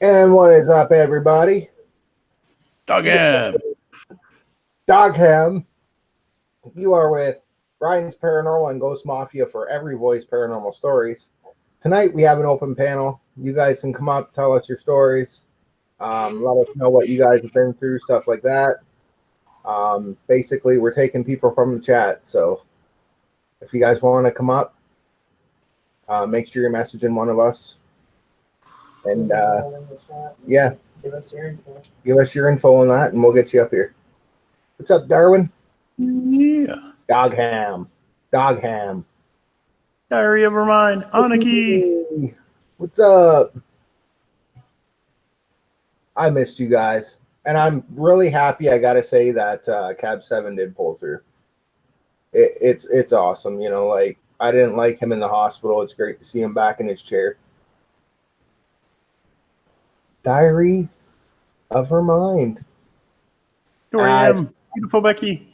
And what is up, everybody? Doghead. Dogham. You are with Ryan's Paranormal and Ghost Mafia for Every Voice Paranormal Stories. Tonight we have an open panel. You guys can come up, tell us your stories, let us know what you guys have been through, stuff like that. Basically, we're taking people from the chat. So if you guys want to come up, make sure you're messaging one of us. And yeah, Give us your info. give us your info on that, and we'll get you up here. What's up, Darwin? Yeah. Dogham. Diary of Mine. Anarchy. What's up? I missed you guys. And I'm really happy, I got to say, that Cab 7 did pull through. It's awesome. You know, like, I didn't like him in the hospital. It's great to see him back in his chair. Diary of Her Mind. Here I am. Beautiful Becky.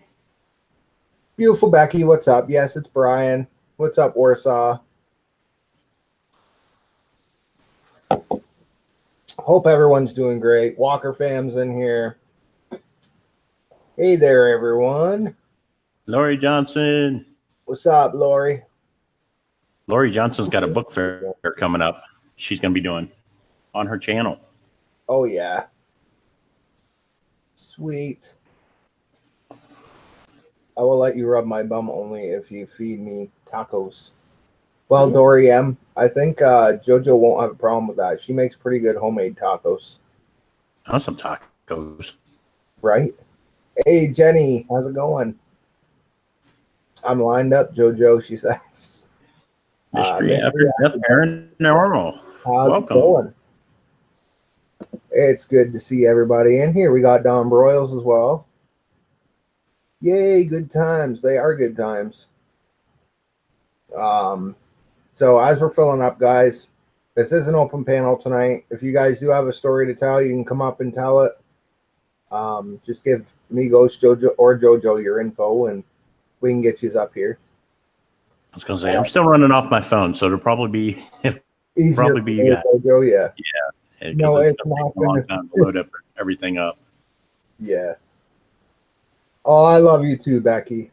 Beautiful Becky, what's up? Yes, it's Brian. What's up, Warsaw? Hope everyone's doing great. Walker fam's in here. Hey there, everyone. Lori Johnson. What's up, Lori? Lori Johnson's got a book fair coming up. She's going to be doing on her channel. Oh, yeah. Sweet. I will let you rub my bum only if you feed me tacos. Well, Dory M., I think JoJo won't have a problem with that. She makes pretty good homemade tacos. I want some tacos. Right? Hey, Jenny, how's it going? I'm lined up, JoJo, she says. Mystery After Death Paranormal. How's Welcome. it going? It's good to see everybody in here. We got Don Broyles as well. Yay, good times. They are good times. So as we're filling up, guys, this is an open panel tonight. If you guys do have a story to tell, you can come up and tell it. Just give me, Ghost, JoJo, or JoJo your info, and we can get you up here. I was going to say, I'm still running off my phone, so it'll probably be Easier probably be you guys. JoJo, yeah. Yeah, No, because it's it's going to not take a long gonna- time to load up everything up. Yeah. Oh, I love you too, Becky.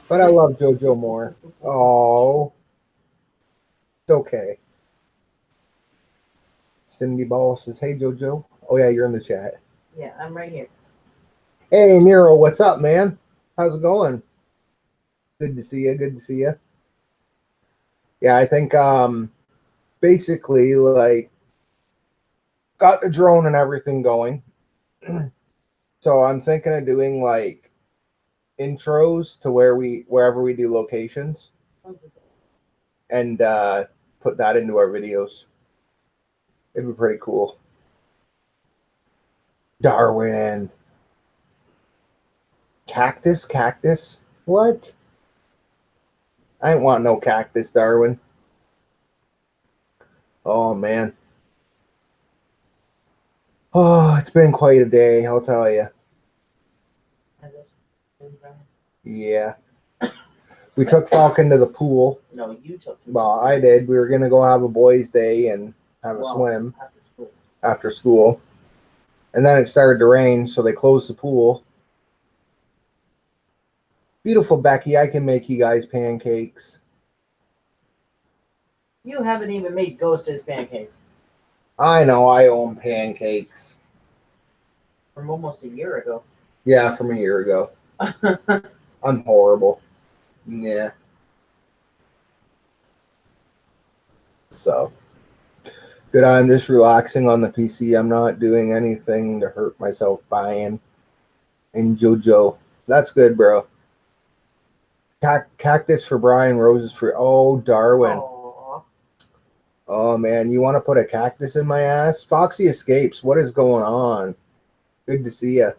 But I love JoJo more. Oh. It's okay. Cindy Ball says, hey, JoJo. Oh, yeah, you're in the chat. Yeah, I'm right here. Hey, Nero, what's up, man? How's it going? Good to see you. Good to see you. Yeah, I think basically, like, got the drone and everything going. So I'm thinking of doing, like, intros to wherever we do locations and put that into our videos. It'd be pretty cool. Darwin. Cactus? What? I ain't want no cactus, Darwin. Oh, man. Oh, it's been quite a day, I'll tell you. Yeah. We took Falcon to the pool. No, you took him. Well, I did. We were going to go have a boys' day and have a swim after school. And then it started to rain, so they closed the pool. Beautiful Becky, I can make you guys pancakes. You haven't even made Ghost his pancakes I know, I own pancakes. from almost a year ago. Yeah, from a year ago. I'm horrible. Yeah. So, good. I'm just relaxing on the PC. I'm not doing anything to hurt myself buying. And JoJo. That's good, bro. Cactus for Brian, roses for... Oh, Darwin. Aww. Oh, man. You want to put a cactus in my ass? Foxy Escapes. What is going on? Good to see you.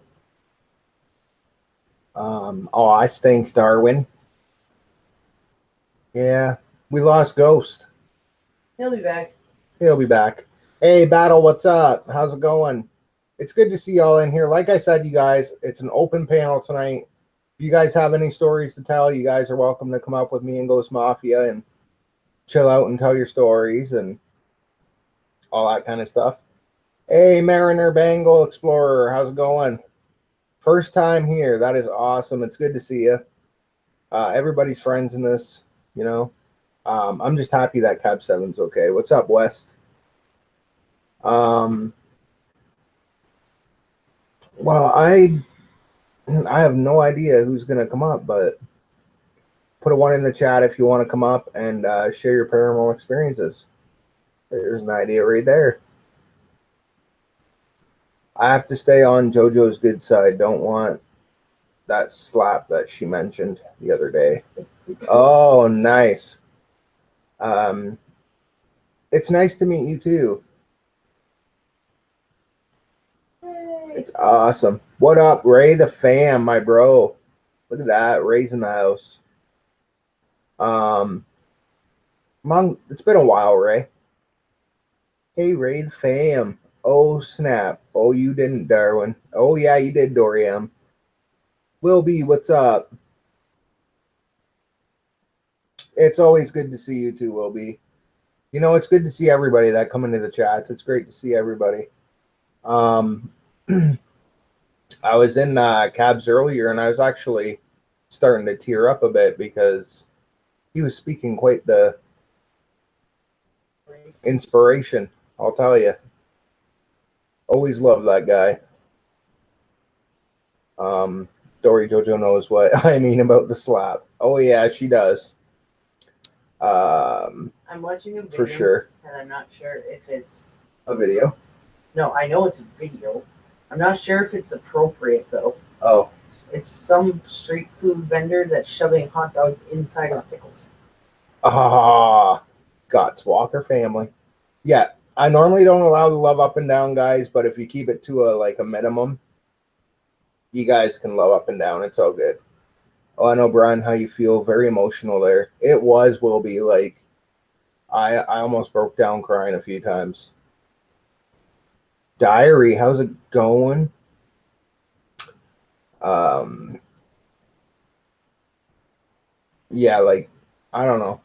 Oh, I stinks, Darwin. Yeah. We lost Ghost. He'll be back. He'll be back. Hey, Battle, what's up? How's it going? It's good to see y'all in here. Like I said, you guys, it's an open panel tonight. If you guys have any stories to tell, you guys are welcome to come up with me and Ghost Mafia and chill out and tell your stories and all that kind of stuff. Hey, Mariner Bengal Explorer, how's it going? First time here. That is awesome. It's good to see you. Everybody's friends in this, you know. I'm just happy that Cab 7's okay. What's up, West? Well, I have no idea who's gonna come up, but put a 1 in the chat if you want to come up and share your paranormal experiences. There's an idea right there. I have to stay on JoJo's good side. Don't want that slap that she mentioned the other day. Oh, nice. It's nice to meet you too. It's awesome. What up, Ray the fam, my bro? Look at that, Ray's in the house. It's been a while, Ray. Hey, Ray the fam. Oh snap. Oh, you didn't, Darwin. Oh yeah, you did, Dorian. Wilby, what's up? It's always good to see you too, Wilby. You know, it's good to see everybody that come into the chats. It's great to see everybody. I was in Cabs earlier, and I was actually starting to tear up a bit because he was speaking quite the inspiration. I'll tell you. Always loved that guy. Dory Jojo knows what I mean about the slap. Oh yeah, she does. I'm watching a video, for sure. and I'm not sure if it's A video. No, I know it's a video. I'm not sure if it's appropriate though. Oh. It's some street food vendor that's shoving hot dogs inside of pickles. Ah, Gots Walker family. Yeah, I normally don't allow the love up and down, guys, but if you keep it to a minimum, you guys can love up and down. It's all good. Oh, I know, Brian, how you feel. Very emotional there. It will be like I almost broke down crying a few times. Diary, how's it going? Yeah, like I don't know.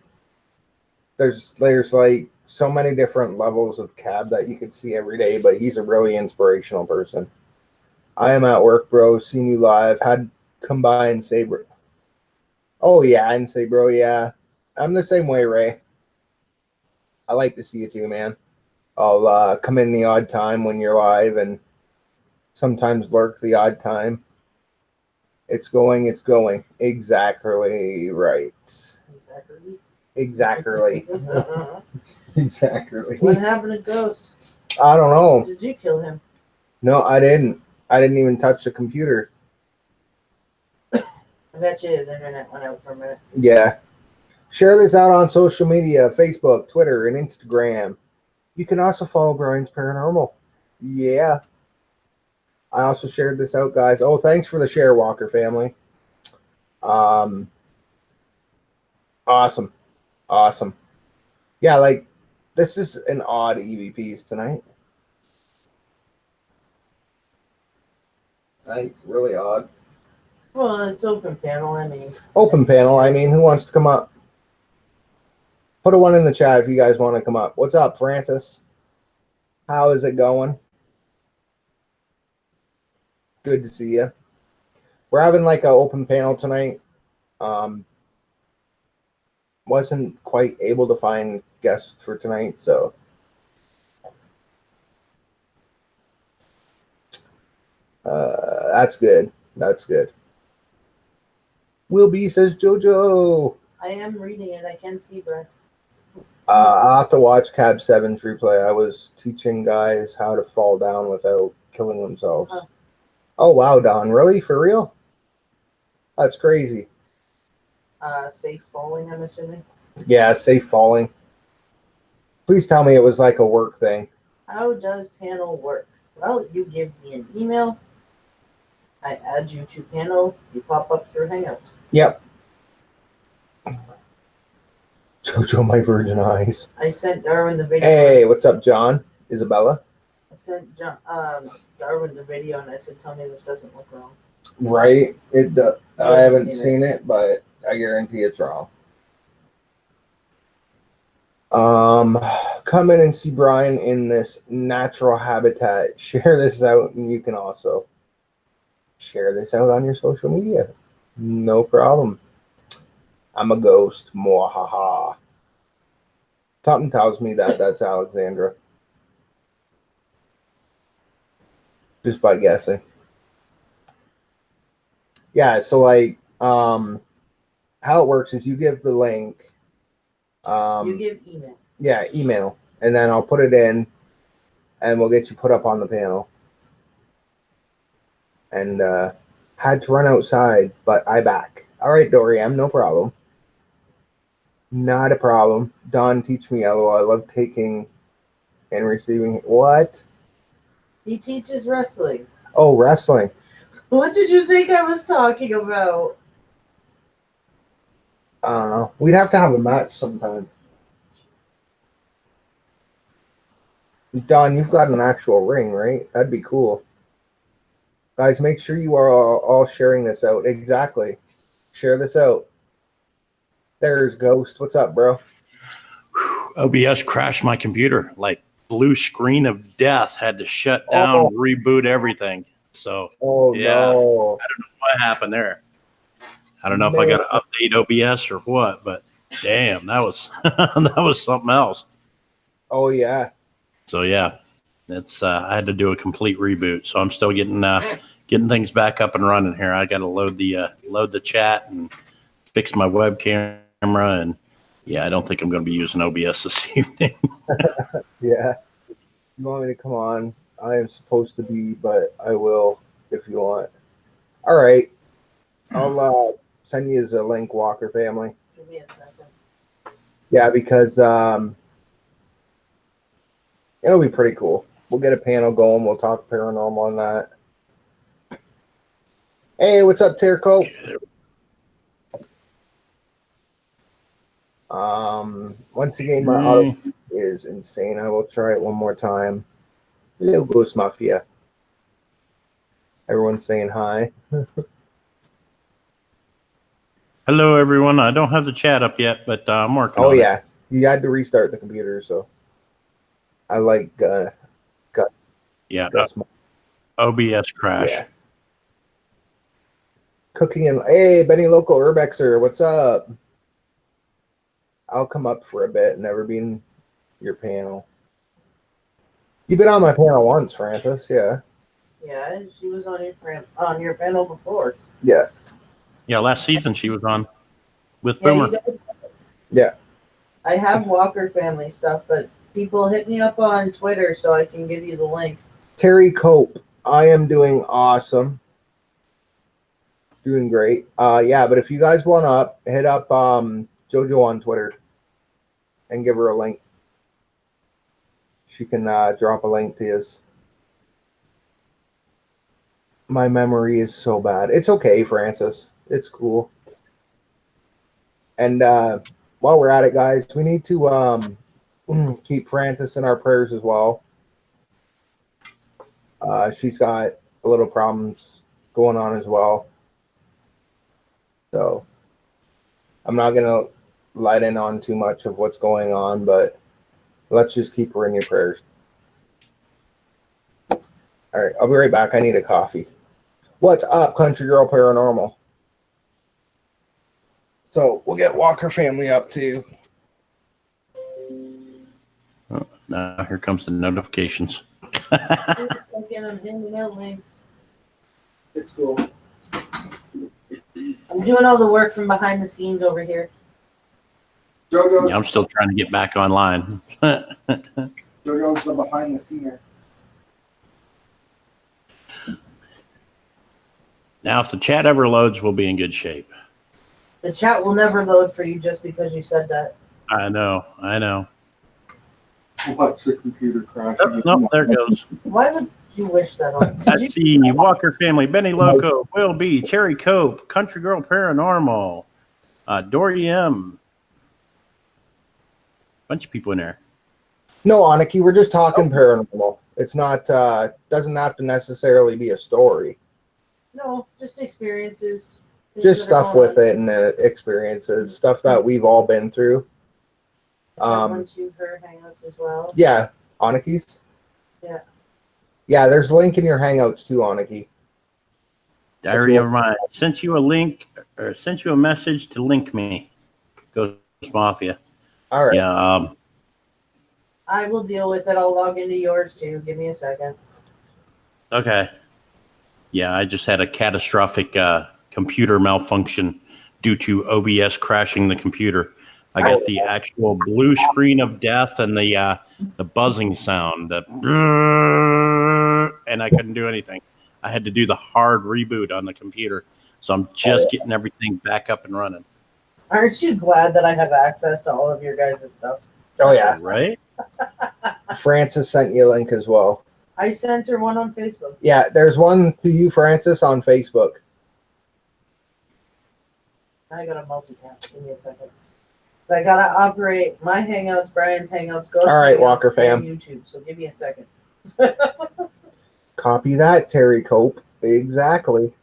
There's like so many different levels of Cab that you could see every day, but he's a really inspirational person. I am at work, bro. Seen you live. Had come by and say, bro. Oh yeah, and say, bro, yeah. I'm the same way, Ray. I like to see you too, man. I'll come in the odd time when you're live and sometimes lurk the odd time. It's going. Exactly right. Exactly. Exactly. What happened to Ghost? I don't know. Did you kill him? No, I didn't. I didn't even touch the computer. I bet you his internet went out for a minute. Yeah. Share this out on social media, Facebook, Twitter, and Instagram. You can also follow Brian's Paranormal. Yeah. I also shared this out, guys. Oh, thanks for the share, Walker family. Awesome. Awesome. Yeah, like, this is an odd E.V.P'S tonight. Like, really odd. Well, it's open panel, I mean. Open panel, I mean, who wants to come up? Put a 1 in the chat if you guys want to come up. What's up, Francis? How is it going? Good to see you. We're having like an open panel tonight. Wasn't quite able to find guests for tonight, so that's good. That's good. Will B says JoJo. I am reading it. I can see, Brett. I'll have to watch Cab 7's replay. I was teaching guys how to fall down without killing themselves. Oh, wow, Don. Really? For real? That's crazy. Safe falling, I'm assuming. Yeah, safe falling. Please tell me it was like a work thing. How does panel work? Well, you give me an email. I add you to panel. You pop up through Hangout. Yep. JoJo, my virgin eyes. I sent Darwin the video. Hey, what's up, John? Isabella? I sent Darwin the video, and I said, tell me this doesn't look wrong. Right? I haven't seen it, but I guarantee it's wrong. Come in and see Brian in this natural habitat. Share this out, and you can also share this out on your social media. No problem. I'm a ghost. Mwahaha. Something tells me that that's Alexandra. Just by guessing. Yeah, so like how it works is you give the link. You give email. Yeah, email. And then I'll put it in and we'll get you put up on the panel. And had to run outside, but I back. All right, Dorian, no problem. Not a problem. Don, teach me LOL. I love taking and receiving. What? He teaches wrestling. Oh, wrestling. What did you think I was talking about? I don't know. We'd have to have a match sometime. Don, you've got an actual ring, right? That'd be cool. Guys, make sure you are all sharing this out. Exactly. Share this out. There's Ghost. What's up, bro? OBS crashed my computer. Like blue screen of death. Had to shut down, reboot everything. So yeah, no. I don't know what happened there. I don't know if I got to update OBS or what, but damn, that was that was something else. Oh yeah. So yeah, it's I had to do a complete reboot. So I'm still getting things back up and running here. I got to load the chat and fix my web camera, and yeah, I don't think I'm going to be using OBS this evening. Yeah. You want me to come on? I am supposed to be, but I will if you want. All right. I'll send you as a link, Walker family. Give me a second. Yeah, because it'll be pretty cool. We'll get a panel going. We'll talk paranormal on that. Hey, what's up, Terco? Once again, my auto is insane. I will try it one more time. Hello, Ghost Mafia. Everyone's saying hi. Hello, everyone. I don't have the chat up yet, but I'm working on it. Oh, yeah. You had to restart the computer, so I like yeah, OBS crash. Yeah. Cooking and hey, Benny Local Urbexer, what's up? I'll come up for a bit. Never been your panel. You've been on my panel once, Francis. Yeah. Yeah, she was on your panel before. Yeah. Yeah, last season she was on with Yeah, Boomer. Yeah. I have Walker family stuff, but people hit me up on Twitter so I can give you the link. Terry Cope, I am doing awesome. Doing great. Yeah, but if you guys want to hit up JoJo on Twitter and give her a link. She can drop a link to you. My memory is so bad. It's okay, Francis. It's cool. And while we're at it, guys, we need to keep Francis in our prayers as well. She's got a little problems going on as well. So I'm not going to light in on too much of what's going on, but let's just keep her in your prayers. All right, I'll be right back. I need a coffee. What's up, Country Girl Paranormal? So we'll get Walker family up too. Oh, now here comes the notifications. It's cool. I'm doing all the work from behind the scenes over here. JoJo's, Yeah, I'm still trying to get back online. JoJo's the behind the scenes. Now, if the chat ever loads, we'll be in good shape. The chat will never load for you just because you said that. I know. Watch the computer crash. Oh, no, there it goes. Why would you wish that on? Let's see. Walker family, Benny Loco, Will B, Terry Cope, Country Girl Paranormal, Dory M. Bunch of people in there. No, Aniki, we're just talking paranormal. It's not, doesn't have to necessarily be a story. No, just experiences. Just stuff with it and experiences, stuff that we've all been through. Is that one to her hangouts as well? Yeah, Oniki's. Yeah. Yeah, there's a link in your hangouts too, Oniki. Diary of mine. Sent you a link or sent you a message to link me. Ghost Mafia. All right. Yeah. I will deal with it. I'll log into yours too. Give me a second. Okay. Yeah, I just had a catastrophic computer malfunction due to OBS crashing the computer. I got the actual blue screen of death and the buzzing sound, and I couldn't do anything. I had to do the hard reboot on the computer, so I'm just getting everything back up and running. Aren't you glad that I have access to all of your guys' stuff? Oh yeah. Right? Francis sent you a link as well. I sent her one on Facebook. Yeah, there's one to you, Francis, on Facebook. I gotta multitask. Give me a second. I gotta operate my Hangouts, Brian's Hangouts, Ghost All right, Hangouts, Walker fam. and YouTube. So give me a second. Copy that, Terry Cope. Exactly.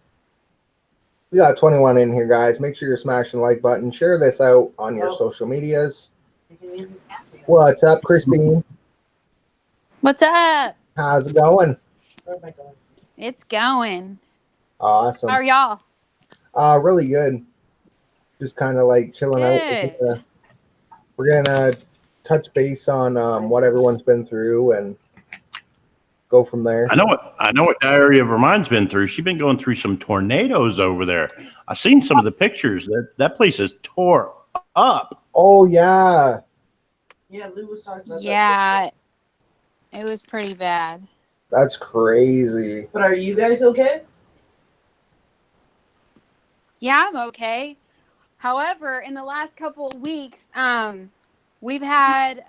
We got 21 in here, guys. Make sure you're smashing the like button. Share this out on your social medias. What's up, Christine? What's up? How's it going? Where am I going? It's going. Awesome. How are y'all? Really good. Just kind of like chilling out. We're gonna touch base on what everyone's been through and go from there. I know what Diary of Mine's been through. She's been going through some tornadoes over there. I've seen some of the pictures. That place is tore up. Oh yeah. Yeah, Lou was talking about that. Yeah, it was pretty bad. That's crazy. But are you guys okay? Yeah, I'm okay. However, in the last couple of weeks, we've had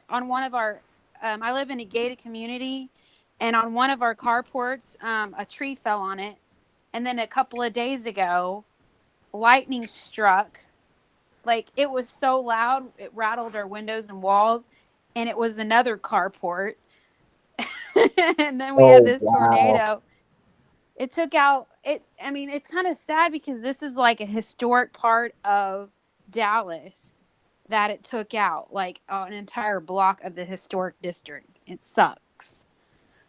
on one of our, I live in a gated community, and on one of our carports, a tree fell on it. And then a couple of days ago, lightning struck. Like, it was so loud, it rattled our windows and walls, and it was another carport. And then we had this tornado. It took out I mean, it's kind of sad because this is like a historic part of Dallas that it took out, like an entire block of the historic district. It sucks.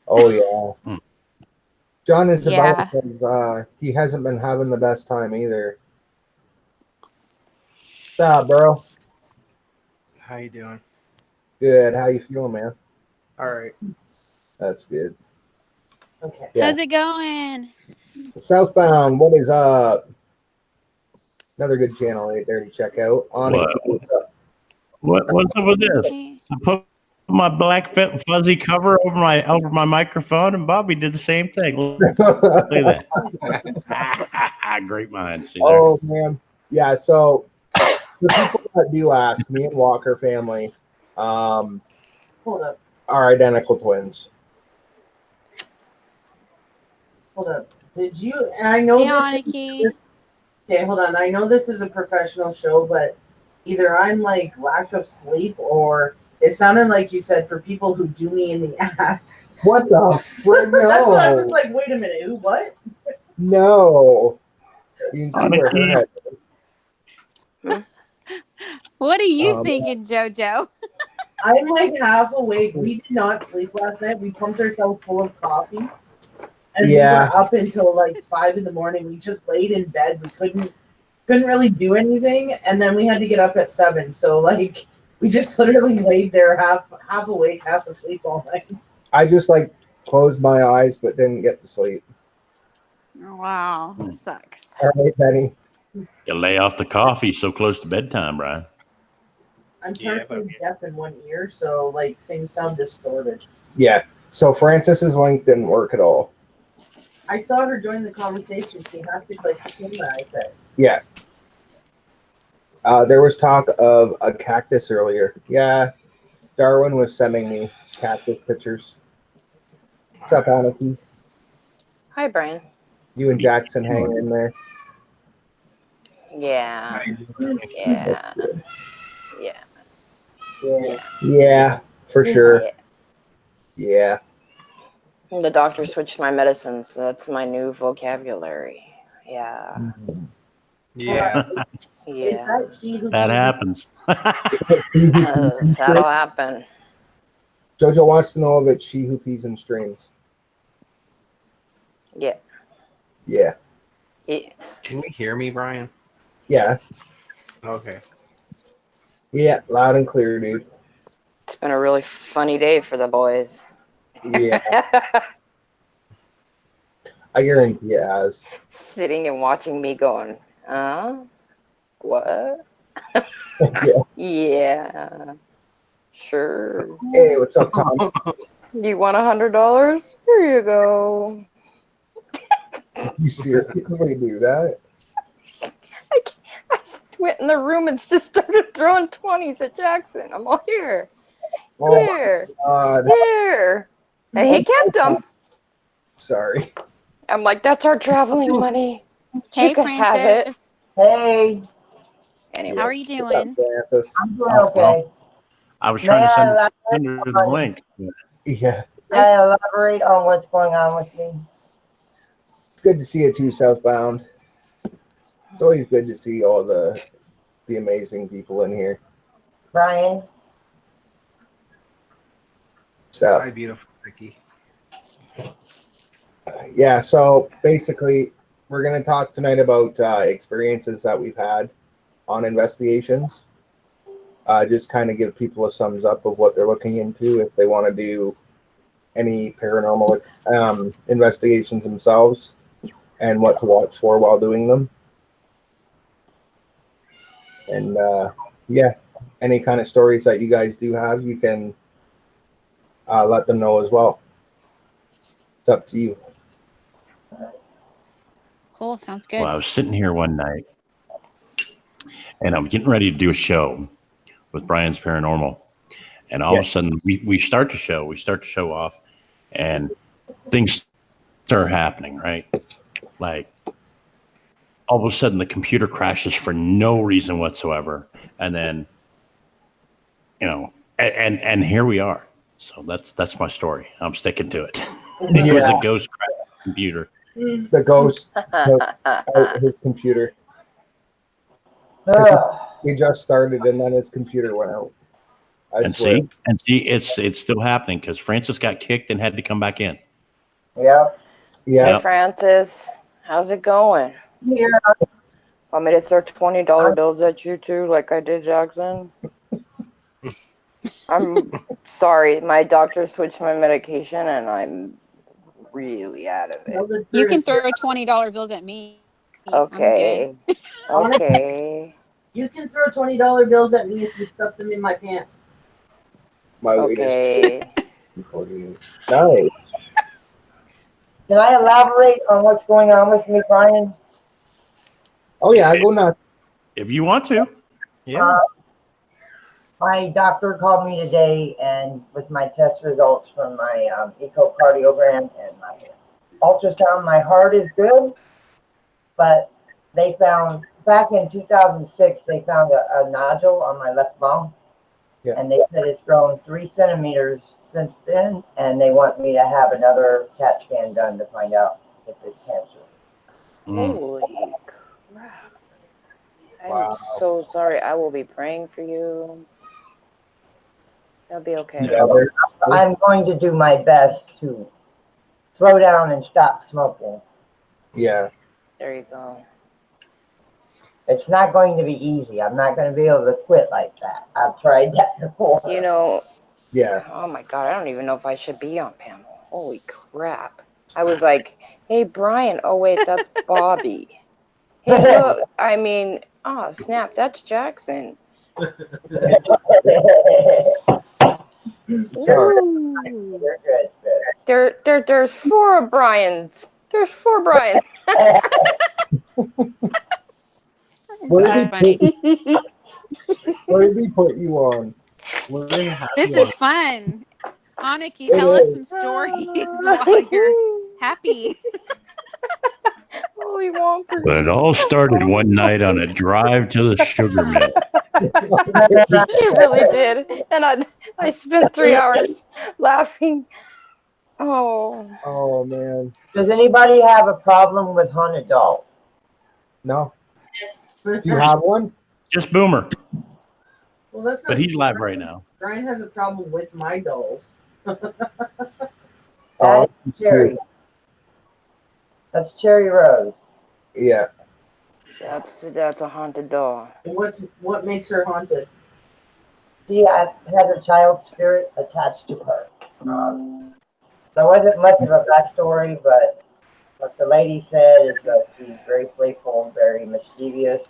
Oh yeah. John is Yeah. about he hasn't been having the best time either. What's up, bro? How you doing? Good. How you feeling, man? All right. That's good. Okay. Yeah. How's it going? Southbound, what is up? Another good channel right there to check out. What's up? What's up with this? I put my black fuzzy cover over my microphone, and Bobby did the same thing. Look at that. Great minds. See there? Oh man. Yeah, so the people that do ask, me and Walker family Hold up. are identical twins. Hold up. Did you? And I know Hey, this. Aniki. Okay, hold on. I know this is a professional show, but either I'm like lack of sleep, or it sounded like you said for people who do me in the ass. What the frick? No. That's why I was like, wait a minute, who? What? No. You can see where her head is. What are you thinking, JoJo? I'm like half awake. We did not sleep last night. We pumped ourselves full of coffee. And we were up until like 5 in the morning. We just laid in bed. We couldn't really do anything. And then we had to get up at 7. So like we just literally laid there half awake, half asleep all night. I just like closed my eyes but didn't get to sleep. Wow, that sucks. All right, Penny. You lay off the coffee so close to bedtime, Brian. I'm partially deaf in one ear, so like things sound distorted. Yeah. So Francis's link didn't work at all. I saw her join the conversation. She has to click the camera, I said. Yeah. There was talk of a cactus earlier. Yeah. Darwin was sending me cactus pictures. What's up, Aniki? Hi, Brian. You and Jackson hanging in there? Yeah. Yeah. Yeah. Yeah. Yeah, for sure. Yeah. The doctor switched my medicine, so that's my new vocabulary. Yeah. Yeah. Is Yeah. that she who That pees happens. That'll happen. Jojo wants to know if it's she who pees and streams. Yeah. Yeah. Yeah. Can you hear me, Brian? Yeah. Okay. Yeah. Loud and clear, dude. It's been a really funny day for the boys. Yeah. I guarantee it has. Sitting and watching me going, what? Yeah. Yeah. Sure. Hey, what's up, Tom? You want $100? Here you go. You seriously do that? I went in the room and just started throwing 20s at Jackson. I'm all here. Oh Here. my god. Here. And he kept them. Sorry. I'm like, that's our traveling money. Hey, You can have it. Francis. Hey, Anyway. How are you What's up, doing? Francis? I'm doing Oh, well. okay. I was May trying to I send elaborate her the link. Yeah. May I elaborate on what's going on with me? It's good to see you too, Southbound. It's always good to see all the amazing people in here. Brian? So Hi, beautiful Vicky. yeah, so basically we're going to talk tonight about experiences that we've had on investigations. Just kind of give people a sums up of what they're looking into if they want to do any paranormal investigations themselves and what to watch for while doing them. And yeah, any kind of stories that you guys do have, you can let them know as well. It's up to you. Cool. Sounds good. Well, I was sitting here one night and I'm getting ready to do a show with Brian's Paranormal. And all of a sudden we start the show off and things start happening, right? Like all of a sudden the computer crashes for no reason whatsoever. And then, and here we are. So that's my story. I'm sticking to it. It was a ghost crash computer. The ghost took out his computer. Ugh. He just started and then his computer went out. I swear. See, it's still happening because Francis got kicked and had to come back in. Yeah. Yeah. Hey, Francis. How's it going? Here. Want me to throw $20 bills at you too, like I did Jackson? I'm sorry. My doctor switched my medication and I'm really out of it. You can throw $20 bills at me. Okay. Okay. You can throw $20 bills at me if you stuff them in my pants. My weight Okay. is nice. Can I elaborate on what's going on with me, Brian? Oh yeah, I go nuts. If you want to. Yeah. My doctor called me today and with my test results from my echocardiogram and my ultrasound, my heart is good, but they found, back in 2006, they found a nodule on my left lung. Yeah. And they said it's grown 3 centimeters since then, and they want me to have another CAT scan done to find out if it's cancer. Holy crap. I'm Wow. so sorry. I will be praying for you. It'll be okay. Yeah, I'm going to do my best to slow down and stop smoking. yeah. There you go. It's not going to be easy. I'm not going to be able to quit like that. I've tried that before. You know, Yeah. oh my God, I don't even know if I should be on panel. Holy crap. I was like, hey, Brian. Oh, wait, that's Bobby. Hey, look. I mean, oh, snap. That's Jackson. Sorry. Ooh. You're good, sis. There's 4 Brians. There's 4 Brians. Where Funny. did he put you on? This is fun. Aniki, tell us some stories while you're happy. Holy Whompers. But it all started one night on a drive to the sugar mill. It really did. And I spent 3 hours laughing. Oh. Oh man. Does anybody have a problem with haunted dolls? No. Do you have one? Just Boomer, Well, that's not. but he's live right now. Brian has a problem with my dolls. Oh, That's Cherry. That's Cherry Rose. yeah. That's a haunted doll. And what makes her haunted? She has a child spirit attached to her. There wasn't much of a backstory, but what the lady said is that she's very playful, very mischievous.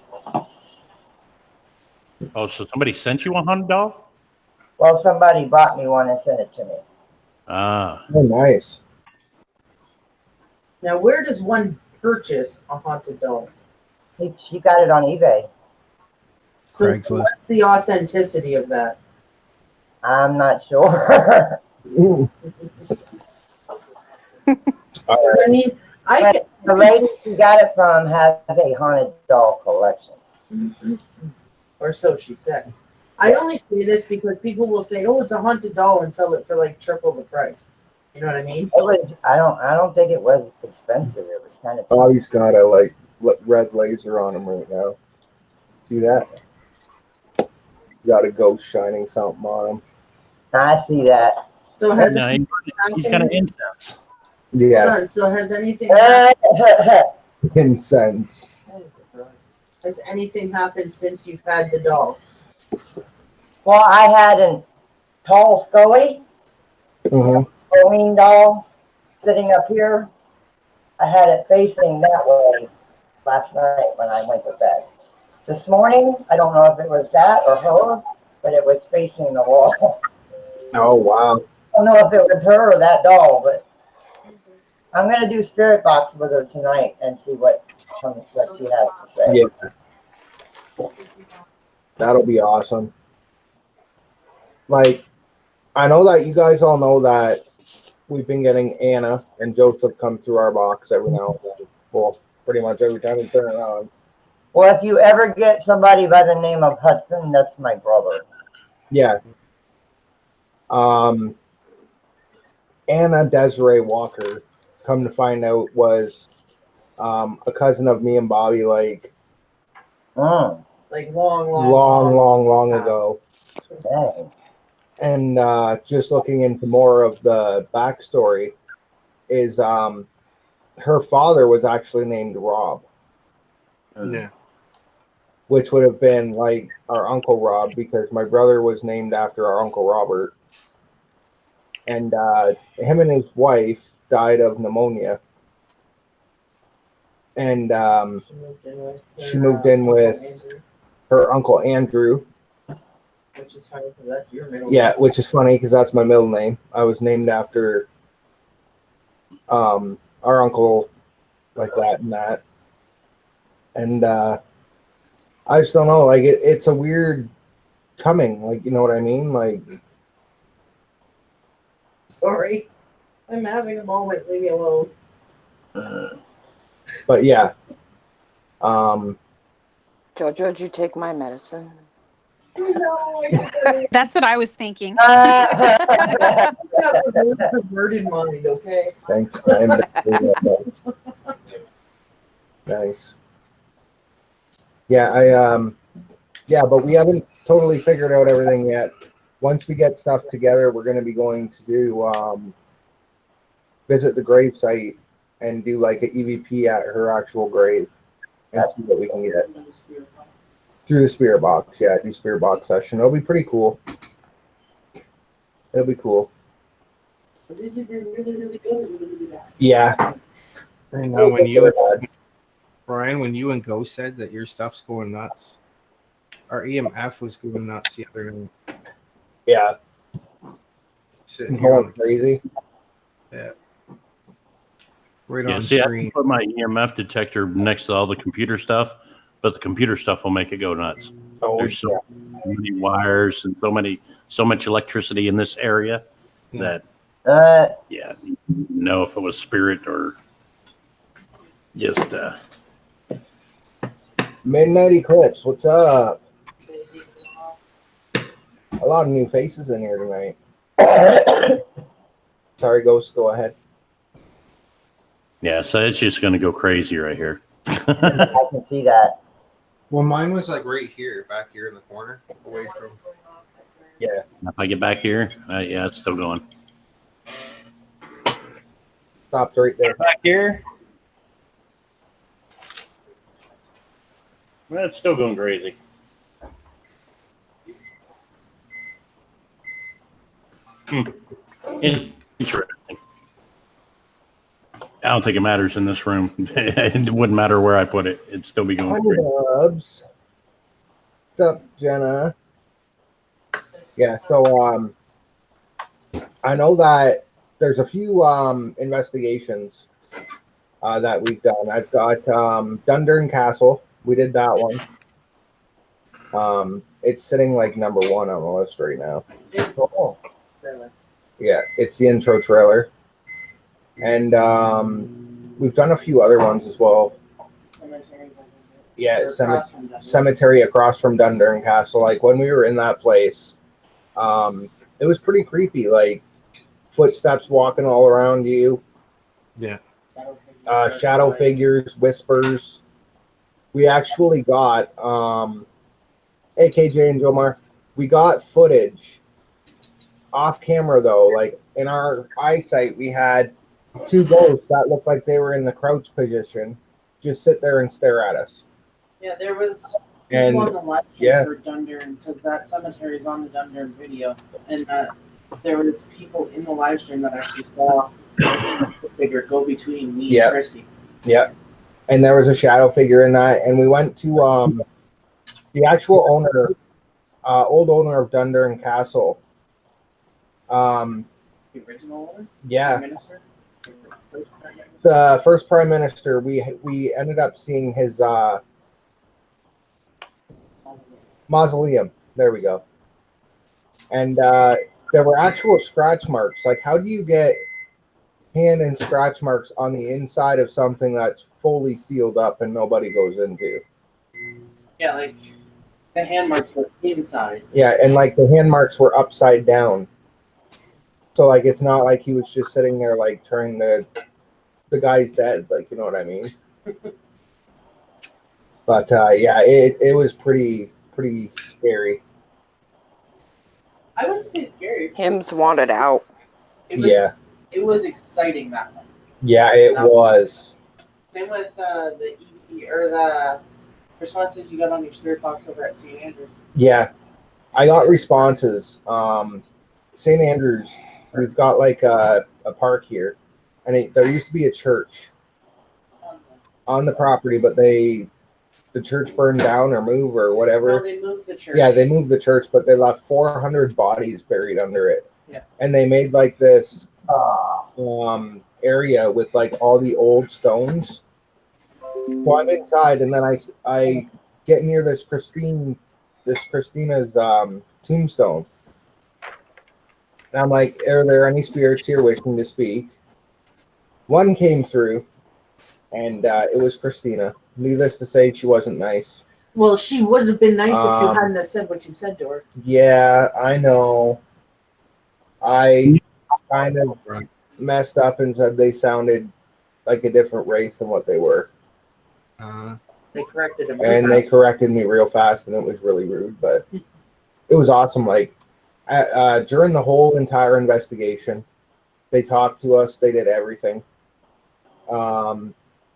Oh, so somebody sent you a haunted doll? Well, somebody bought me one and sent it to me. Ah, Oh, nice. Now, where does one purchase a haunted doll? She got it on eBay. So Craigslist. what's the authenticity of that? I'm not sure. Mm. All I mean, But the lady she got it from has a haunted doll collection. or so she says. I only say this because people will say, "Oh, it's a haunted doll," and sell it for like triple the price. You know what I mean? It was. I don't think it was expensive. It was kind of. Oh, he's got a like red laser on him right now. See that? Got a ghost shining something on him. I see that. So has no, anything he's got an happened? incense. Yeah, Hold on. So has anything happened? incense. Has anything happened since you've had the doll? Well, I had a tall Scully, Mm-hmm. Halloween doll, sitting up here. I had it facing that way last night when I went to bed. This morning, I don't know if it was that or her, but it was facing the wall. Oh wow. I don't know if it was her or that doll, but I'm gonna do spirit box with her tonight and see what she has to say. Yeah, that'll be awesome. Like, I know that you guys all know that we've been getting Anna and Joseph come through our box every now and then. Well, pretty much every time we turn it on. Well, if you ever get somebody by the name of Hudson, that's my brother. Yeah. Anna Desiree Walker, come to find out, was a cousin of me and Bobby, like Like long long ago. Dang. And just looking into more of the backstory, is her father was actually named Rob, Yeah. which would have been like our Uncle Rob, because my brother was named after our Uncle Robert. And him and his wife died of pneumonia. And she moved in with her Uncle Andrew. Which is funny because that's your middle Yeah, name. which is funny because that's my middle name. I was named after our uncle, like that and that. And I just don't know. Like, it's a weird coming. Like, you know what I mean? Like, Sorry. I'm having a moment. Leave me alone. but yeah. Jojo, did you take my medicine? No, That's what I was thinking. I have a really perverted mind, okay? Thanks. Nice. Yeah, yeah, but we haven't totally figured out everything yet. Once we get stuff together, we're going to be going to do visit the grave site and do like an EVP at her actual grave and see what we can get through the spirit box. Yeah, do spirit box session. It'll be pretty cool. It'll be cool. Yeah. Now, when you, Brian, when you and Ghost said that your stuff's going nuts, our EMF was going nuts the other night. Yeah. Sitting here on Going crazy. right Yeah, on see, I screen. can put my EMF detector next to all the computer stuff, but the computer stuff will make it go nuts. Oh, There's so many wires and so much electricity in this area that, yeah, you know if it was spirit or just. Midnight Eclipse, what's up? A lot of new faces in here tonight. Sorry, Ghost, go ahead. Yeah, so it's just going to go crazy right here. I can see that. Well, mine was like right here, back here in the corner, away from. Yeah. If I get back here, yeah, it's still going. Stopped right there. Back here. Well, it's still going crazy. Interesting. I don't think it matters in this room. It wouldn't matter where I put it. It'd still be going Honey crazy. Bubs. What's up, Jenna? Yeah, so I know that there's a few investigations that we've done. I've got Dundurn Castle. We did that one. It's sitting like number 1 on the list right now. It's Yeah, it's the intro trailer. And we've done a few other ones as well. Yeah, cemetery across from Dundurn Castle. Like when we were in that place, it was pretty creepy. Like footsteps walking all around you. Yeah. Shadow figures, whispers. We actually got AKJ and Jomar. We got footage off camera though. Like in our eyesight, we had 2 ghosts that looked like they were in the crouch position, just sit there and stare at us. Yeah, there was And people on the live yeah. for Dundurn, because that cemetery is on the Dundurn video, and there was people in the live stream that actually saw the figure go between me and Christy. Yeah, and there was a shadow figure in that, and we went to the actual owner, old owner of Dundurn Castle. The original owner? Yeah. Prime Minister? The first prime minister. We ended up seeing his mausoleum. There we go. And there were actual scratch marks. Like, how do you get hand and scratch marks on the inside of something that's fully sealed up and nobody goes into? Yeah, like the hand marks were inside. Yeah, and like the hand marks were upside down. So like it's not like he was just sitting there like trying to. The guy's dead, like, you know what I mean? But yeah, it was pretty scary. I wouldn't say scary. Hims wanted out. It was exciting that one. Yeah, it was. Same with the E.V.P. or the responses you got on your spirit box over at St. Andrews. Yeah, I got responses. St. Andrews, we've got like a park here, and there used to be a church on the property, but the church burned down or moved or whatever. No, they moved the church. Yeah, they moved the church, but they left 400 bodies buried under it. Yeah. And they made like this area with like all the old stones. So I'm inside, and then I get near this Christina's tombstone. And I'm like, are there any spirits here wishing to speak? One came through, and it was Christina. Needless to say, she wasn't nice. Well, she would have been nice if you hadn't have said what you said to her. Yeah, I know. I kind of messed up and said they sounded like a different race than what they were. They corrected him. And they corrected me real fast, and it was really rude, but it was awesome. Like, during the whole entire investigation, they talked to us. They did everything.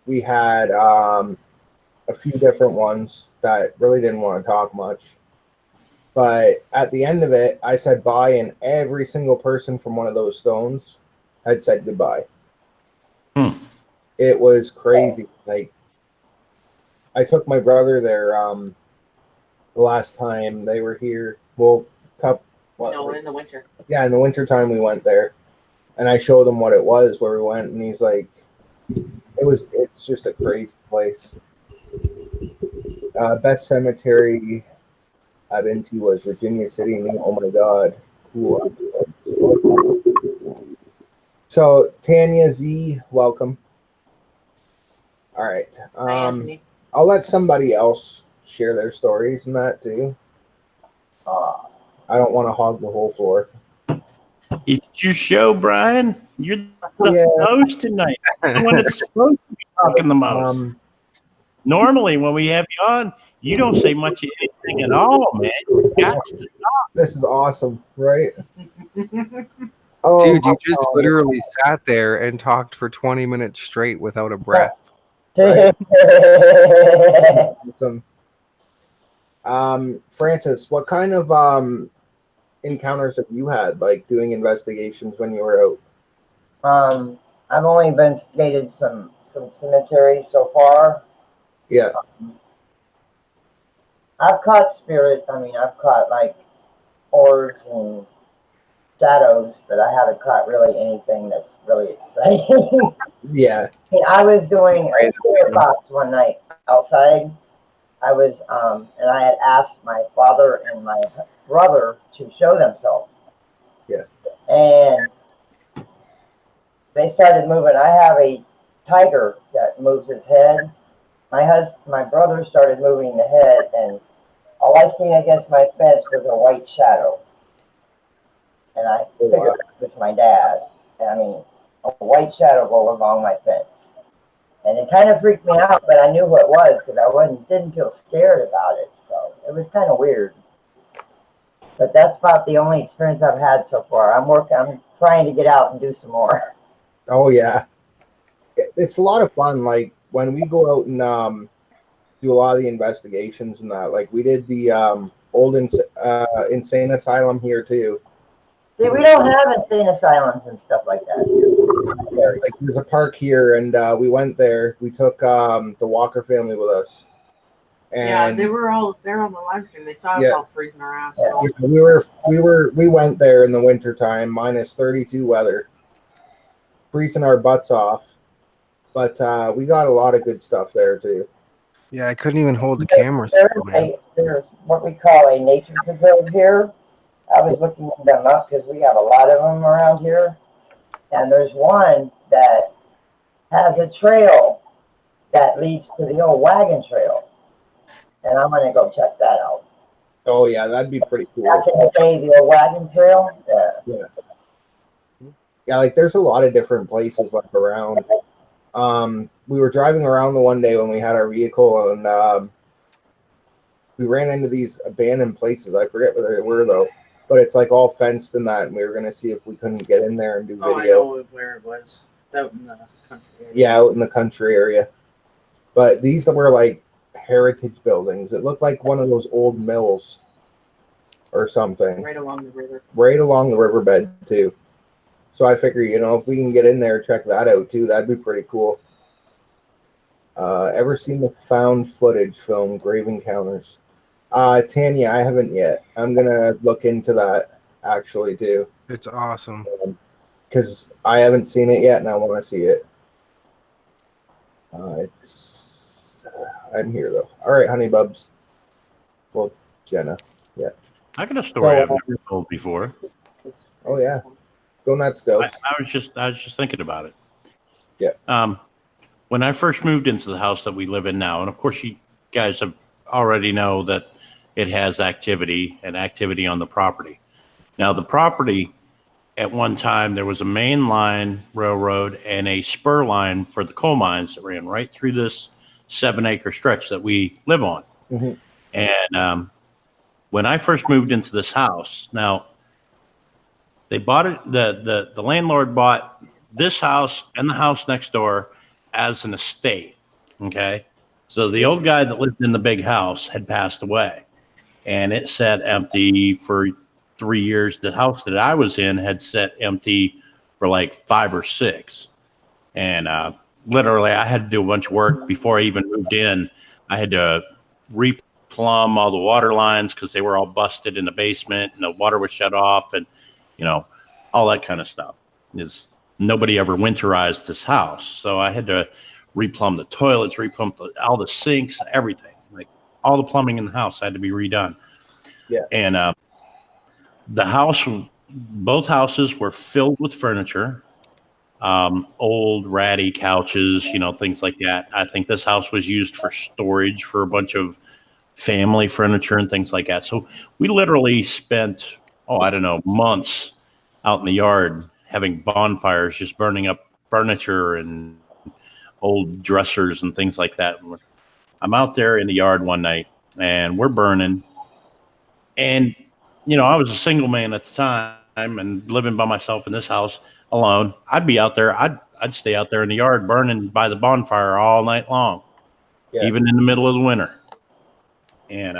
We had a few different ones that really didn't want to talk much. But at the end of it, I said bye, and every single person from one of those stones had said goodbye. It was crazy. Like, I took my brother there the last time they were here. Well, in the winter. Yeah, in the wintertime we went there. And I showed him what it was, where we went, and he's like, it's just a crazy place. Best cemetery I've been to was Virginia City. Oh my God. Cool. So Tanya Z, welcome. All right. I'll let somebody else share their stories and that too. I don't want to hog the whole floor. It's your show, Brian. You're the host tonight. The one that's supposed to be talking the most. Normally, when we have you on, You don't say much of anything at all, man. You got to. This is awesome, right? Oh, Dude, you just literally sat there and talked for 20 minutes straight without a breath. Right. Awesome. Francis, what kind of encounters have you had, like doing investigations when you were out? I've only investigated some cemeteries so far. Yeah. I've caught spirits. I mean, I've caught like orbs and shadows, but I haven't caught really anything that's really exciting. Yeah. I was doing a spirit box one night outside. I was, and I had asked my father and my brother to show themselves. Yeah. And they started moving. I have a tiger that moves his head. My brother started moving the head, and all I seen against my fence was a white shadow. And I figured it was my dad. And I mean, a white shadow go along my fence. And it kind of freaked me out, but I knew what it was because I didn't feel scared about it. So it was kind of weird. But that's about the only experience I've had so far. I'm trying to get out and do some more. Oh yeah. It's a lot of fun. Like when we go out and do a lot of the investigations and that. Like we did the old insane asylum here too. See, we don't have insane asylums and stuff like that here. Like there's a park here, and we went there. We took the Walker family with us. And yeah, they were all there on the live stream. They saw us all freezing our ass off. We went there in the wintertime, minus 32 weather, freezing our butts off. But we got a lot of good stuff there too. Yeah, I couldn't even hold the camera. There's what we call a nature preserve here. I was looking them up because we have a lot of them around here. And there's one that has a trail that leads to the old wagon trail. And I'm going to go check that out. Oh, yeah, that'd be pretty cool. Back in the day, the old wagon trail? Yeah. Yeah, like there's a lot of different places like around. We were driving around the one day when we had our vehicle, and we ran into these abandoned places. I forget what they were, though. But it's like all fenced and that, and we were going to see if we couldn't get in there and do video. I know where it was. Out in the country area. Yeah, out in the country area. But these were like heritage buildings. It looked like one of those old mills or something. Right along the river. Right along the riverbed, too. So I figure, if we can get in there, check that out, too, that'd be pretty cool. Ever seen the found footage film, Grave Encounters? Tanya, I haven't yet. I'm going to look into that, actually, too. It's awesome. Because I haven't seen it yet, and I want to see it. I'm here, though. All right, honey bubs. Well, Jenna. Yeah. I got a story I've never told before. Oh, yeah. Go nuts, go. I was just thinking about it. Yeah. When I first moved into the house that we live in now, and of course you guys have already know that it has activity on the property. Now the property, at one time, there was a main line railroad and a spur line for the coal mines that ran right through this 7-acre stretch that we live on. Mm-hmm. And when I first moved into this house, now they bought it. The landlord bought this house and the house next door as an estate. Okay. So the old guy that lived in the big house had passed away, and it sat empty for 3 years. The house that I was in had sat empty for like 5 or 6. And literally I had to do a bunch of work before I even moved in. I had to replumb all the water lines because they were all busted in the basement and the water was shut off, and all that kind of stuff. Nobody ever winterized this house. So I had to replumb the toilets, all the sinks, everything. Like all the plumbing in the house had to be redone. Yeah. And the house, both houses were filled with furniture, old ratty couches, things like that. I think this house was used for storage for a bunch of family furniture and things like that. So we literally spent, months out in the yard having bonfires, just burning up furniture and old dressers and things like that. I'm out there in the yard one night, and we're burning. And, you know, I was a single man at the time and living by myself in this house alone. I'd be out there. I'd stay out there in the yard burning by the bonfire all night long, even in the middle of the winter. And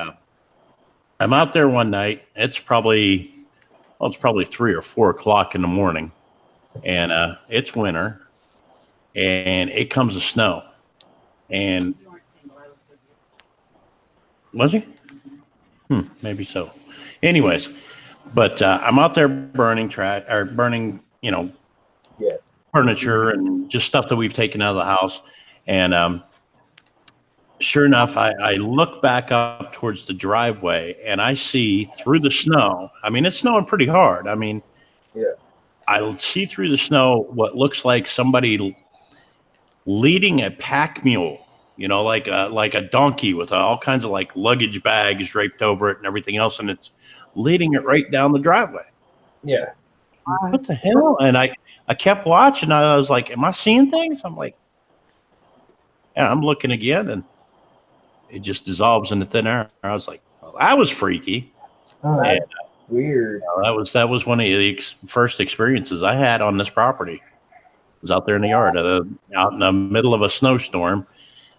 I'm out there one night. It's probably 3 or 4 o'clock in the morning, and it's winter, and it comes to snow. And was he? Maybe so. Anyways, but I'm out there burning you know, furniture and just stuff that we've taken out of the house. And sure enough, I look back up towards the driveway and I see through the snow. I mean, it's snowing pretty hard. I mean, I see through the snow what looks like somebody leading a pack mule, you know, like a donkey with all kinds of like luggage bags draped over it and everything else, and it's leading it right down the driveway. Yeah. What the hell? And I kept watching. I was like, am I seeing things? I'm like, yeah, I'm looking again, and it just dissolves into thin air. I was like, well, that was freaky. Oh, that's weird. That was one of the first experiences I had on this property. I was out there in the yard, out in the middle of a snowstorm.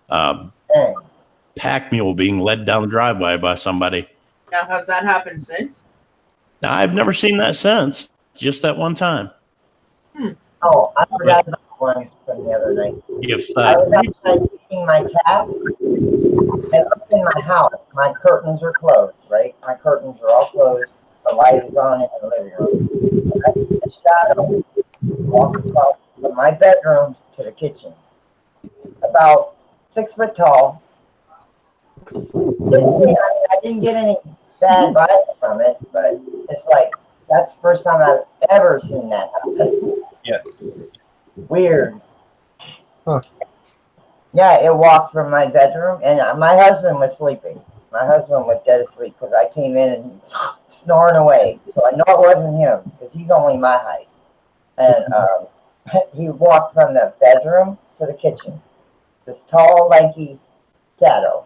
Pack mule being led down the driveway by somebody. Now, has that happened since? Now, I've never seen that since. Just that one time. Oh, I forgot about one from the other night. I was outside feeding my cat. I looked in my house. My curtains are closed, right? My curtains are all closed. The light is on in the living room. I see a shadow walk across from my bedroom to the kitchen. About 6 foot tall. I didn't get any bad vibes from it, but it's like, that's the first time I've ever seen that happen. Yeah. Weird. Huh. Yeah, it walked from my bedroom, and my husband was sleeping. My husband was dead asleep because I came in and snoring away. So I know it wasn't him because he's only my height. And he walked from the bedroom to the kitchen. This tall, lanky shadow.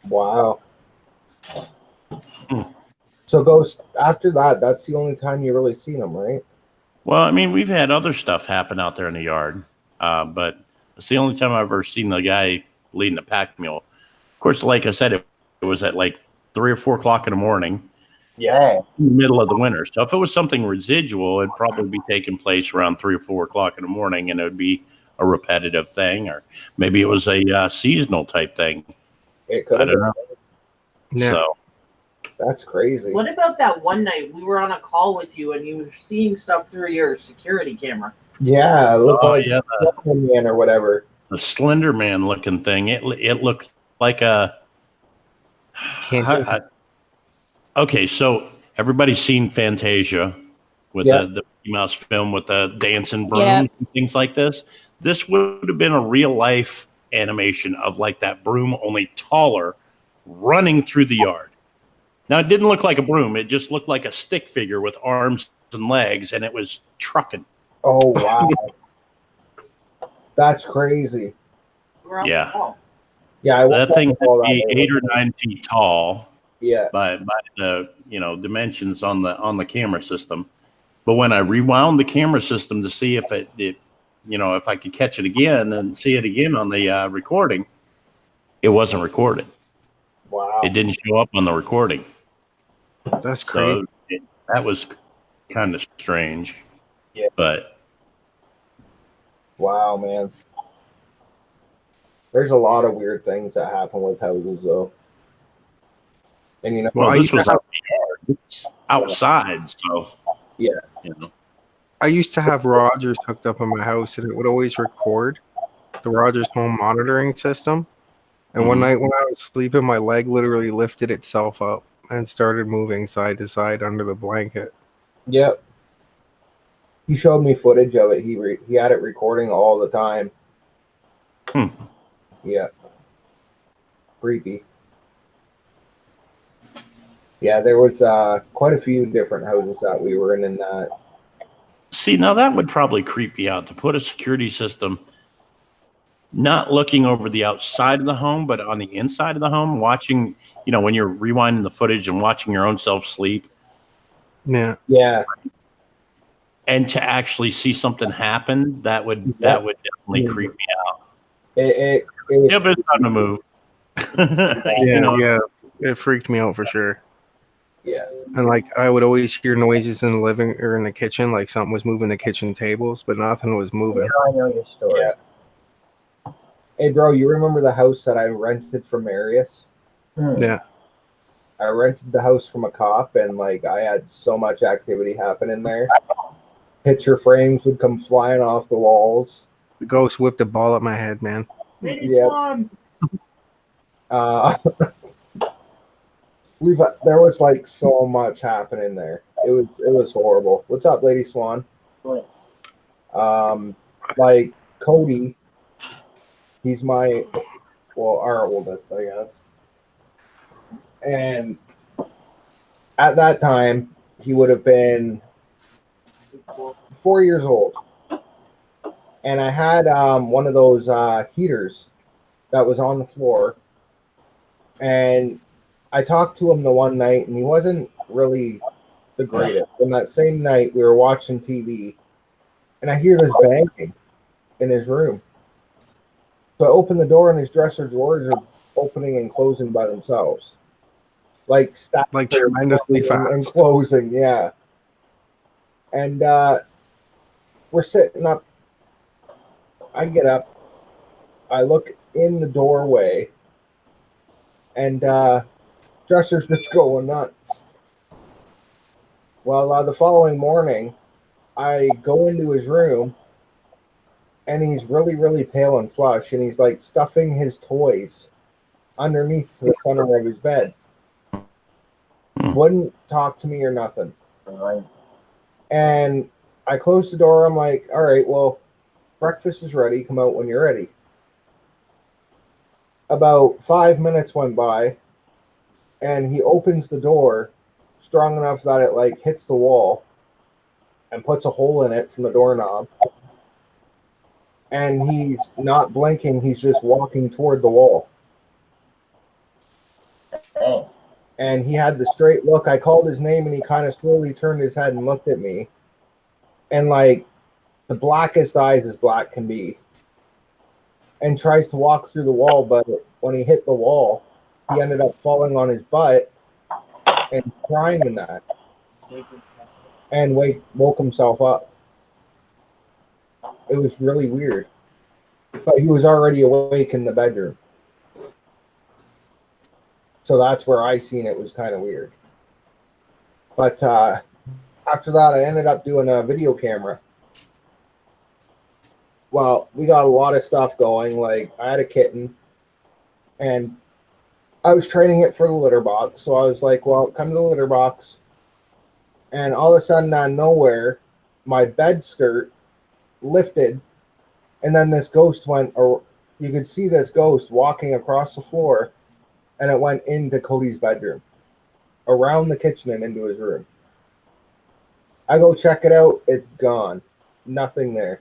Wow. So Ghost, after that, that's the only time you really seen them, right? Well, I mean, we've had other stuff happen out there in the yard, but it's the only time I've ever seen the guy leading the pack mule. Of course, like I said, it was at like 3 or 4 o'clock in the morning. Yeah. In the middle of the winter. So if it was something residual, it'd probably be taking place around 3 or 4 o'clock in the morning, and it would be a repetitive thing, or maybe it was a seasonal type thing. It could have been. Yeah. So that's crazy. What about that one night we were on a call with you and you were seeing stuff through your security camera? Yeah, it looked like man or whatever. The Slender Man looking thing. It looked like a. Okay, so everybody's seen Fantasia with the Mickey Mouse film with the dancing brooms and things like this. This would have been a real life animation of like that broom, only taller, running through the yard. Now, it didn't look like a broom. It just looked like a stick figure with arms and legs, and it was trucking. Oh, wow. That's crazy. Yeah. Yeah, that thing would be 8 or 9 feet tall. Yeah. By the dimensions on the camera system. But when I rewound the camera system to see if if I could catch it again and see it again on the recording, it wasn't recorded. Wow. It didn't show up on the recording. That's crazy. So that was kind of strange. Yeah. But wow, man. There's a lot of weird things that happen with houses, though. And this was outside, so yeah. I used to have Rogers hooked up in my house, and it would always record the Rogers home monitoring system. And one night when I was sleeping, my leg literally lifted itself up and started moving side to side under the blanket. Yep. He showed me footage of it. He had it recording all the time. Yeah. Creepy. Yeah, there was quite a few different houses that we were in that. See, now that would probably creep me out to put a security system not looking over the outside of the home, but on the inside of the home, watching, when you're rewinding the footage and watching your own self sleep. Yeah. Yeah. And to actually see something happen, that would definitely creep me out. It was, Yep, it's time to move. Yeah. It freaked me out for sure. Yeah. And like I would always hear noises in the living or in the kitchen, like something was moving the kitchen tables, but nothing was moving. Now I know your story. Yeah. Hey, bro, you remember the house that I rented from Marius? Yeah. I rented the house from a cop, and like I had so much activity happening there. Picture frames would come flying off the walls. The ghost whipped a ball at my head, man. Yeah. There was like so much happening there. It was horrible. What's up, Lady Swan? Like Cody, he's our oldest, I guess. And at that time, he would have been 4 years old. And I had one of those heaters that was on the floor. And I talked to him the one night, and he wasn't really the greatest. And that same night, we were watching TV, and I hear this banging in his room. So I open the door, and his dresser drawers are opening and closing by themselves. Like tremendously fast. And closing, yeah. And we're sitting up. I get up. I look in the doorway, and dresser's just going nuts. Well, the following morning, I go into his room, and he's really, really pale and flush, and he's like stuffing his toys underneath the center of his bed. Wouldn't talk to me or nothing. And I closed the door. I'm like, all right, well, breakfast is ready. Come out when you're ready. About 5 minutes went by, and he opens the door strong enough that it like hits the wall and puts a hole in it from the doorknob. And he's not blinking. He's just walking toward the wall. And he had the straight look. I called his name, and he kind of slowly turned his head and looked at me. And like the blackest eyes as black can be. And tries to walk through the wall, but when he hit the wall, he ended up falling on his butt and crying in that. And woke himself up. It was really weird. But he was already awake in the bedroom. So that's where I seen it was kind of weird. But after that, I ended up doing a video camera. Well, we got a lot of stuff going. Like, I had a kitten, and I was training it for the litter box. So I was like, well, come to the litter box. And all of a sudden, out of nowhere, my bed skirt lifted, and then this ghost went, or you could see this ghost walking across the floor, and it went into Cody's bedroom, around the kitchen and into his room. I go check it out. It's gone. Nothing there.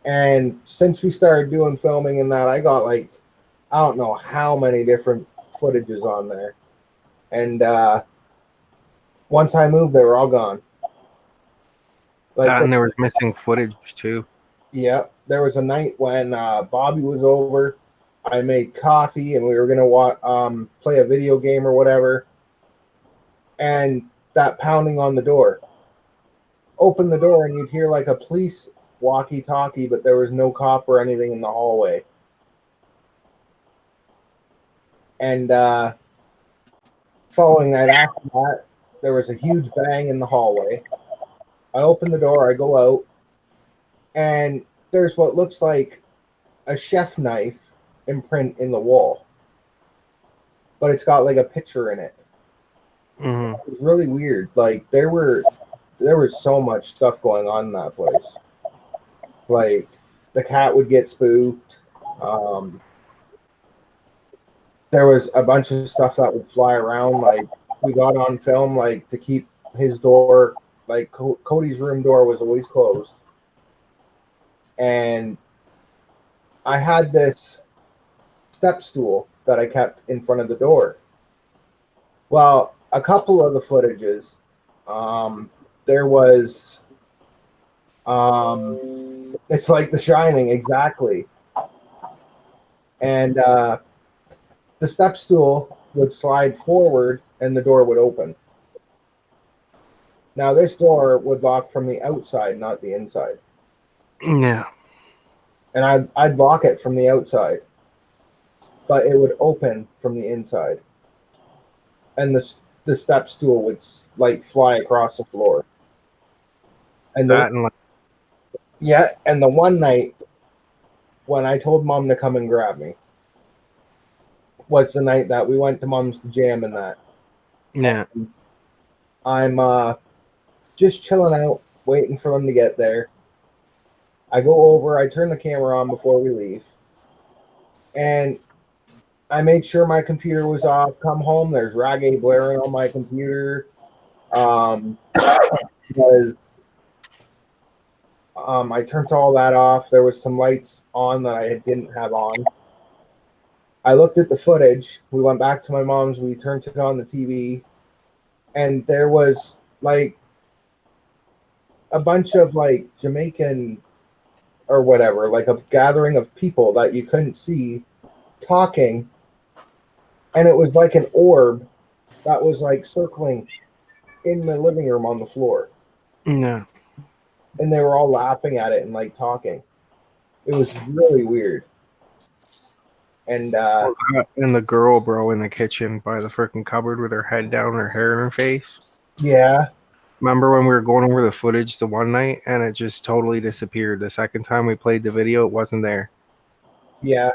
And since we started doing filming and that, I got like, I don't know how many different footages on there. And once I moved, they were all gone. Like, And there was missing footage too. Yeah, there was a night when Bobby was over. I made coffee, and we were gonna play a video game or whatever. And that pounding on the door. Open the door, and you'd hear like a police walkie-talkie, but there was no cop or anything in the hallway. And following night after that, there was a huge bang in the hallway. I open the door, I go out, and there's what looks like a chef knife imprint in the wall. But it's got like a picture in it. Mm-hmm. It was really weird. Like, there was so much stuff going on in that place. Like, the cat would get spooked. There was a bunch of stuff that would fly around. Like, we got on film, like, to keep his door, like, Cody's room door was always closed. And I had this step stool that I kept in front of the door. Well, a couple of the footages, there was, it's like The Shining, exactly. And the step stool would slide forward and the door would open. Now, this door would lock from the outside, not the inside. Yeah. And I'd lock it from the outside, but it would open from the inside. And the step stool would like fly across the floor. And That and like, yeah, and the one night when I told Mom to come and grab me was the night that we went to Mom's to jam and that. yeah. I'm just chilling out, waiting for them to get there. I go over, I turn the camera on before we leave, and I made sure my computer was off. Come home, there's reggae blaring on my computer. Because I turned all that off. There was some lights on that I didn't have on. I looked at the footage. We went back to my mom's. We turned it on the TV, and there was like a bunch of like Jamaican or whatever, like a gathering of people that you couldn't see talking, and it was like an orb that was like circling in the living room on the floor, Yeah. and they were all laughing at it and like talking. It was really weird. And And the girl, bro, in the kitchen by the freaking cupboard with her head down, her hair in her face. yeah, Remember when we were going over the footage the one night and it just totally disappeared? The second time we played the video, it wasn't there. yeah,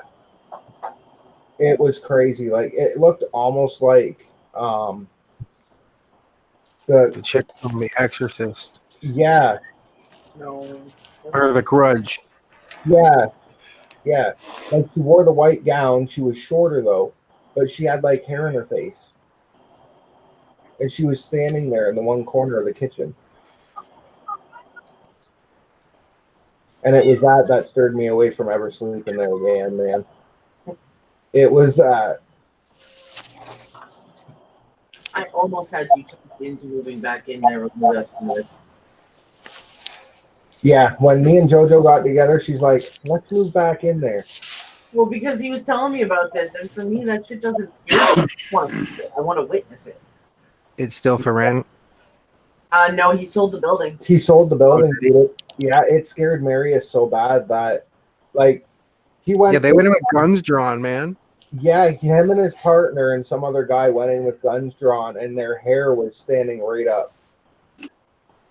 it was crazy. Like it looked almost like The chick from The Exorcist yeah, No. or The Grudge. yeah, yeah. Like she wore the white gown. She was shorter though, but she had like hair in her face, and she was standing there in the one corner of the kitchen. And it was that stirred me away from ever sleeping there again, man. It was I almost had you talked into moving back in there with the yeah. When me and JoJo got together, she's like, "Let's move back in there." Well, because he was telling me about this, and for me, that shit doesn't scare me. I want to witness it. It's still for rent. No, he sold the building. He sold the building. Okay. Dude. Yeah, it scared Marius so bad that, like, he went. Yeah, they went in with guns drawn, man. Yeah, him and his partner and some other guy went in with guns drawn, and their hair was standing right up.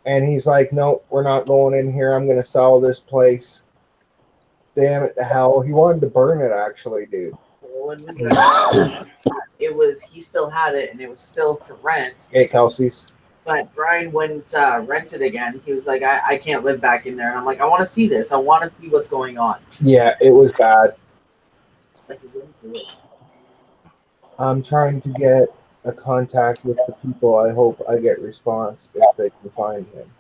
And he's like, "Nope, we're not going in here. I'm going to sell this place." Damn it to hell! He wanted to burn it, actually, dude. When we got it was he still had it, and it was still for rent. Hey, Kelsey's. But Brian wouldn't rent it again. He was like, I can't live back in there. And I'm like, I want to see this. I want to see what's going on. Yeah, it was bad. Like, he wouldn't do it. I'm trying to get a contact with the people. I hope I get response if they can find him.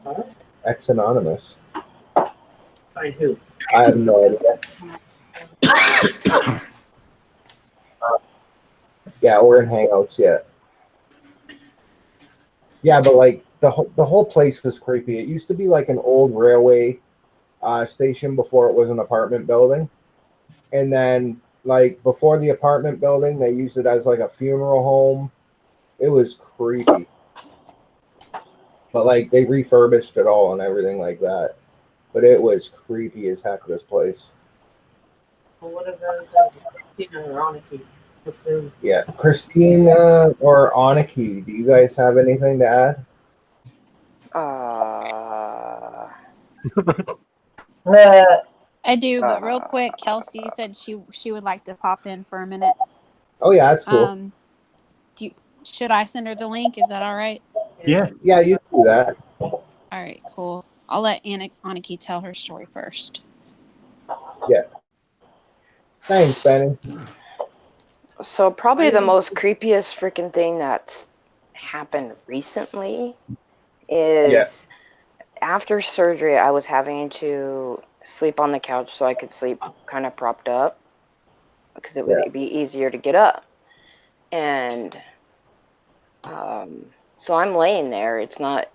Huh? Ex Anonymous. Find who? I have no idea. Yeah, we're in Hangouts yet. Yeah, but like the whole place was creepy. It used to be like an old railway station before it was an apartment building, and then like before the apartment building, they used it as like a funeral home. It was creepy, but like they refurbished it all and everything like that. But it was creepy as heck. This place. Well, what about Christina Veronica? What's her? Yeah, Christina or Aniki, do you guys have anything to add? I do, but real quick, Kelsey said she would like to pop in for a minute. Oh yeah, that's cool. Should I send her the link? Is that all right? Yeah. Yeah, you can do that. All right, cool. I'll let Aniki tell her story first. Yeah. Thanks, Benny. So probably the most creepiest freaking thing that's happened recently is after surgery, I was having to sleep on the couch so I could sleep kind of propped up because it would be easier to get up. And so I'm laying there. It's not,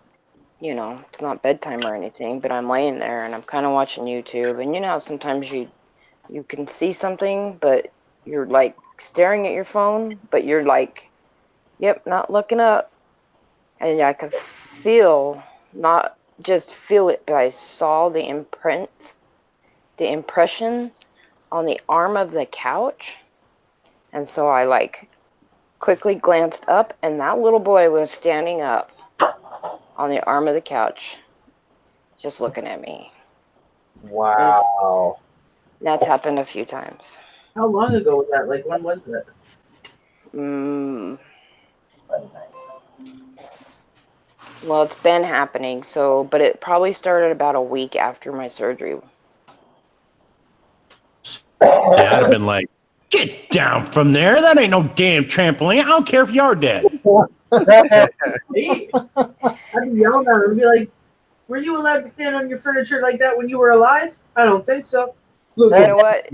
it's not bedtime or anything, but I'm laying there and I'm kind of watching YouTube. And how sometimes you can see something, but you're like staring at your phone, but you're like, yep, not looking up. And I could not just feel it, but I saw the impression on the arm of the couch. And so I like quickly glanced up, and that little boy was standing up on the arm of the couch, just looking at me. Wow. That's happened a few times. How long ago was that? Like, when was that? Well, it's been happening, but it probably started about a week after my surgery. Yeah, I'd have been like, get down from there. That ain't no damn trampoline. I don't care if you are dead. Hey, I'd be yelling at him and be like, were you allowed to stand on your furniture like that when you were alive? I don't think so. You know what,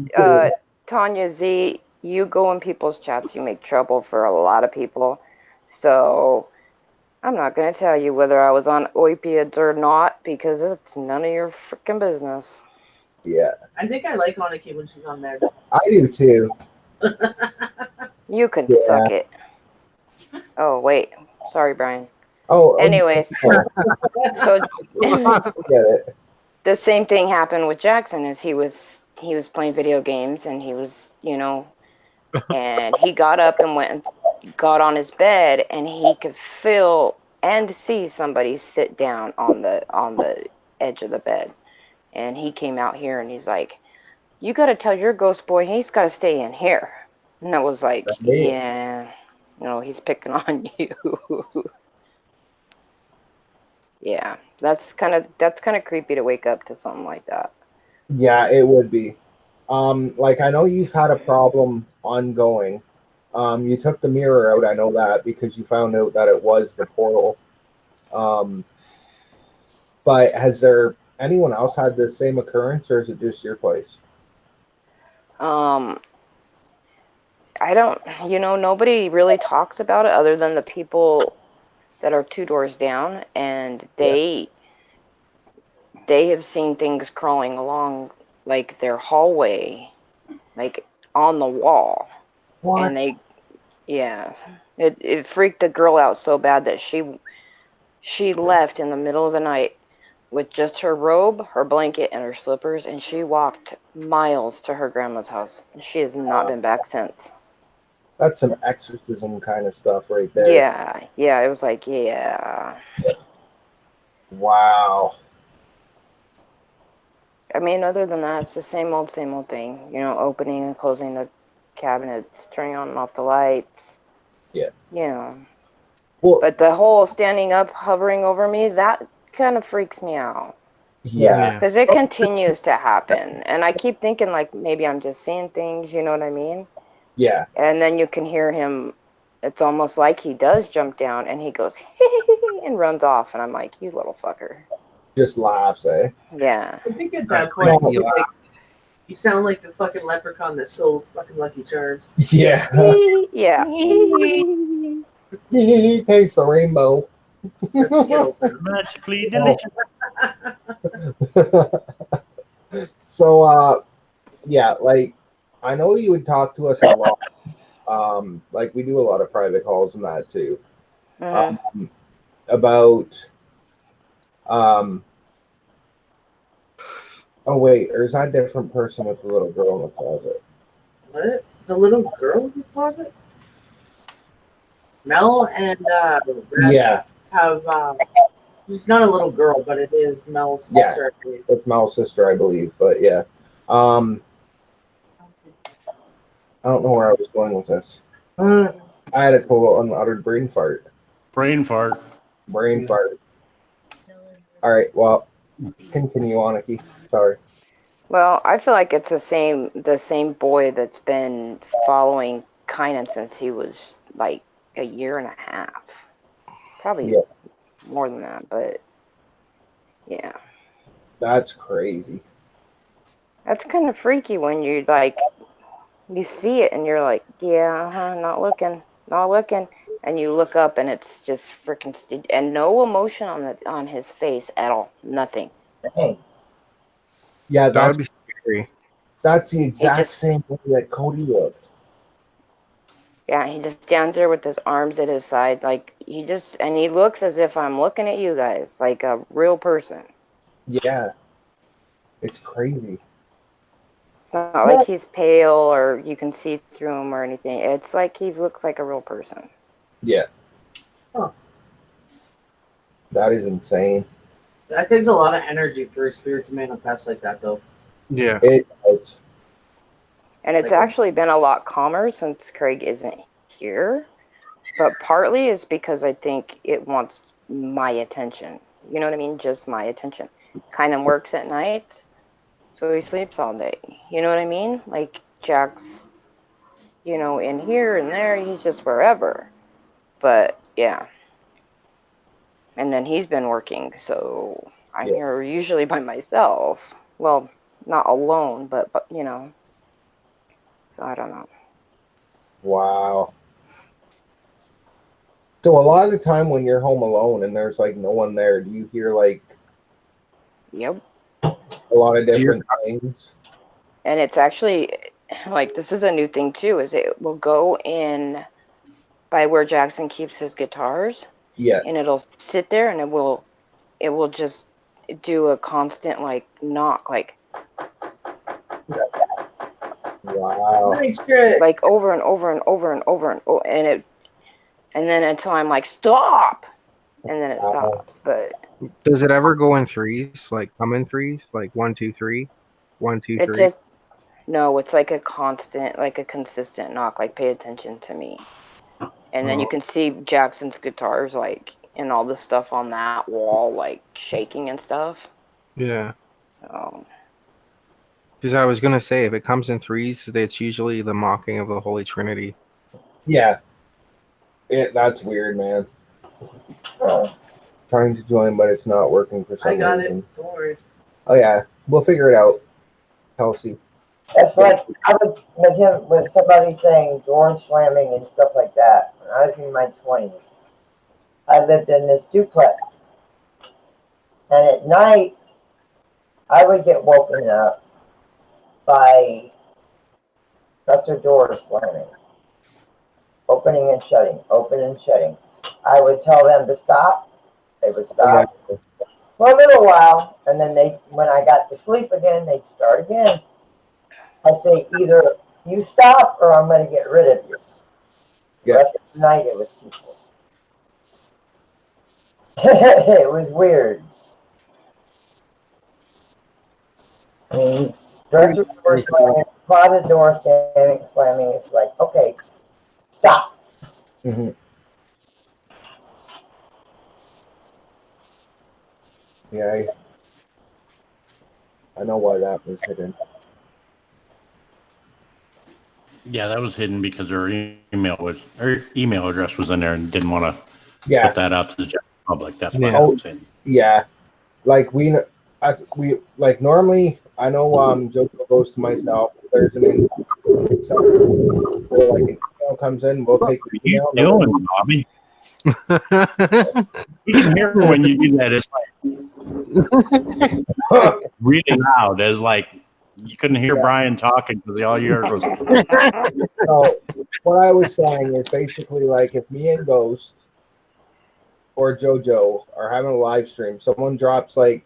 Tanya Z, you go in people's chats, you make trouble for a lot of people. So I'm not going to tell you whether I was on E.V.P'S or not because it's none of your freaking business. Yeah. I think I like Aniki when she's on there. I do too. You can suck it. Oh, wait. Sorry, Brian. Oh, anyways, so get it. The same thing happened with Jackson as he was playing video games and he was, and he got up and went and got on his bed and he could feel and see somebody sit down on the edge of the bed. And he came out here and he's like, you got to tell your ghost boy he's got to stay in here. And I was like, yeah, no, he's picking on you. Yeah, that's kind of creepy to wake up to something like that. Yeah, it would be. Like I know you've had a problem ongoing. You took the mirror out, I know that, because you found out that it was the portal. But has there anyone else had the same occurrence, or is it just your place? I don't, nobody really talks about it other than the people that are 2 doors down, and they have seen things crawling along like their hallway, like on the wall. What? And it freaked the girl out so bad that she left in the middle of the night with just her robe, her blanket, and her slippers, and she walked miles to her grandma's house. She has not been back since. That's some exorcism kind of stuff right there. Yeah, it was like, yeah. Wow. I mean, other than that, it's the same old thing. Opening and closing the cabinets, turning on and off the lights. Yeah. Well, but the whole standing up, hovering over me, that kind of freaks me out. Yeah. Because it continues to happen. And I keep thinking, like, maybe I'm just seeing things, you know what I mean? Yeah. And then you can hear him. It's almost like he does jump down and he goes, and runs off. And I'm like, you little fucker. Just laughs, eh? Yeah. I think at that point, you sound like the fucking leprechaun that stole fucking Lucky Charms. Yeah. Yeah. He tastes the rainbow. Magically delicious. So, yeah, like, I know you would talk to us a lot. Like, we do a lot of private calls and that, too. About, oh, wait, or is that a different person with the little girl in the closet? What? The little girl in the closet? Mel and Brad have she's not a little girl, but it is Mel's sister. Yeah, it's Mel's sister, I believe. But yeah, I don't know where I was going with this. I had a total unuttered brain fart. Brain fart. All right, well, continue, Aniki. Sorry. Well, I feel like it's the same boy that's been following Kynan since he was like a year and a half. Probably more than that, but yeah. That's crazy. That's kind of freaky when you like you see it and you're like, yeah, not looking, and you look up and it's just freaking and no emotion on his face at all, nothing. Hey, Yeah, That would be scary. that's the exact just- same way that Cody looked. Yeah, he just stands there with his arms at his side, like he looks as if I'm looking at you guys, like a real person. Yeah, it's crazy. It's not like he's pale or you can see through him or anything. It's like he looks like a real person. Yeah. That is insane. That takes a lot of energy for a spirit to manifest like that, though. Yeah. It does. And it's actually been a lot calmer since Craig isn't here. But partly is because I think it wants my attention. You know what I mean? Just my attention. Kind of works at night, so he sleeps all day. You know what I mean? Like Jack's, in here and there, he's just wherever. But yeah. And then he's been working, so I'm here usually by myself. Well, not alone, but So I don't know. Wow. So a lot of the time when you're home alone and there's like no one there, do you hear like Yep. a lot of different things? And it's actually like this is a new thing too, is it will go in by where Jackson keeps his guitars. Yeah. And it'll sit there and it will just do a constant like knock, like Wow. like over and over and over and over and then until I'm like stop, and then it stops. But does it ever go in threes? Like come in threes? Like 1, 2, 3, 1, 2, 3? No, it's like a constant, like a consistent knock. Like pay attention to me, and then you can see Jackson's guitars like and all the stuff on that wall like shaking and stuff. Yeah. So. Because I was gonna say, if it comes in threes, it's usually the mocking of the Holy Trinity. Yeah. That's weird, man. Trying to join, but it's not working for some reason. I got it. Don't worry. Oh yeah, we'll figure it out, Kelsey. It's like I was with somebody saying doors slamming and stuff like that. When I was in my 20s, I lived in this duplex, and at night I would get woken up by dresser doors slamming, opening and shutting, opening and shutting. I would tell them to stop. They would stop for a little while, and then when I got to sleep again, they'd start again. I say either you stop or I'm going to get rid of you. The rest of the night it was people. It was weird. I mean, dresser door slamming, closet door slamming. It's like, okay, stop. Mm-hmm. Yeah, I know why that was hidden. Yeah, that was hidden because her email address was in there and didn't want to put that out to the general public. That's why that was hidden. Yeah, like we like normally. I know JoJo goes to myself. There's an email, or like an email comes in. We'll take the email. What are you doing, Bobby? We can hear when you do that. It's like really loud. As like you couldn't hear Brian talking because all you heard was. So what I was saying is basically like if me and Ghost or JoJo are having a live stream, someone drops like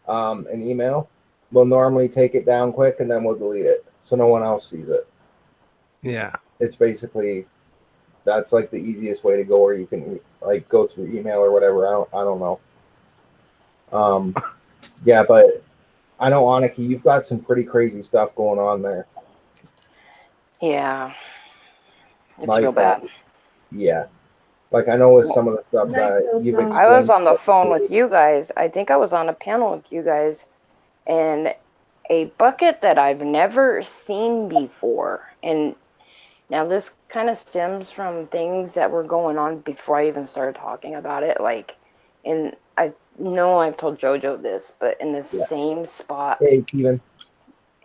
an email, we'll normally take it down quick and then we'll delete it so no one else sees it. Yeah. It's basically that's like the easiest way to go, where you can like go through email or whatever. I don't know. Yeah, but I know, Annika, you've got some pretty crazy stuff going on there. Yeah. It's like, real bad. Yeah. Like I know with some of the stuff that you've explained. I was on the phone with you guys. I think I was on a panel with you guys, and a bucket that I've never seen before. And now this kind of stems from things that were going on before I even started talking about it. Like, I know I've told JoJo this, but in the same spot. Hey, Steven.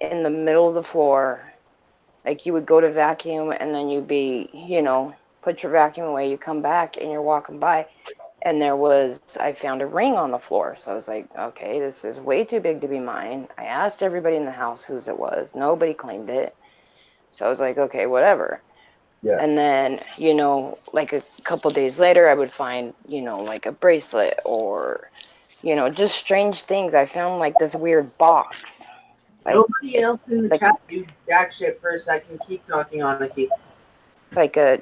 in the middle of the floor. Like you would go to vacuum and then you'd be, put your vacuum away, you come back and you're walking by and I found a ring on the floor. So I was like, okay, this is way too big to be mine. I asked everybody in the house whose it was. Nobody claimed it. So I was like, okay, whatever. Yeah. And then, like a couple days later, I would find, like a bracelet or, just strange things. I found like this weird box. Like, Nobody else in the like, chat do jack shit for a second. Keep talking on it, Keith. like a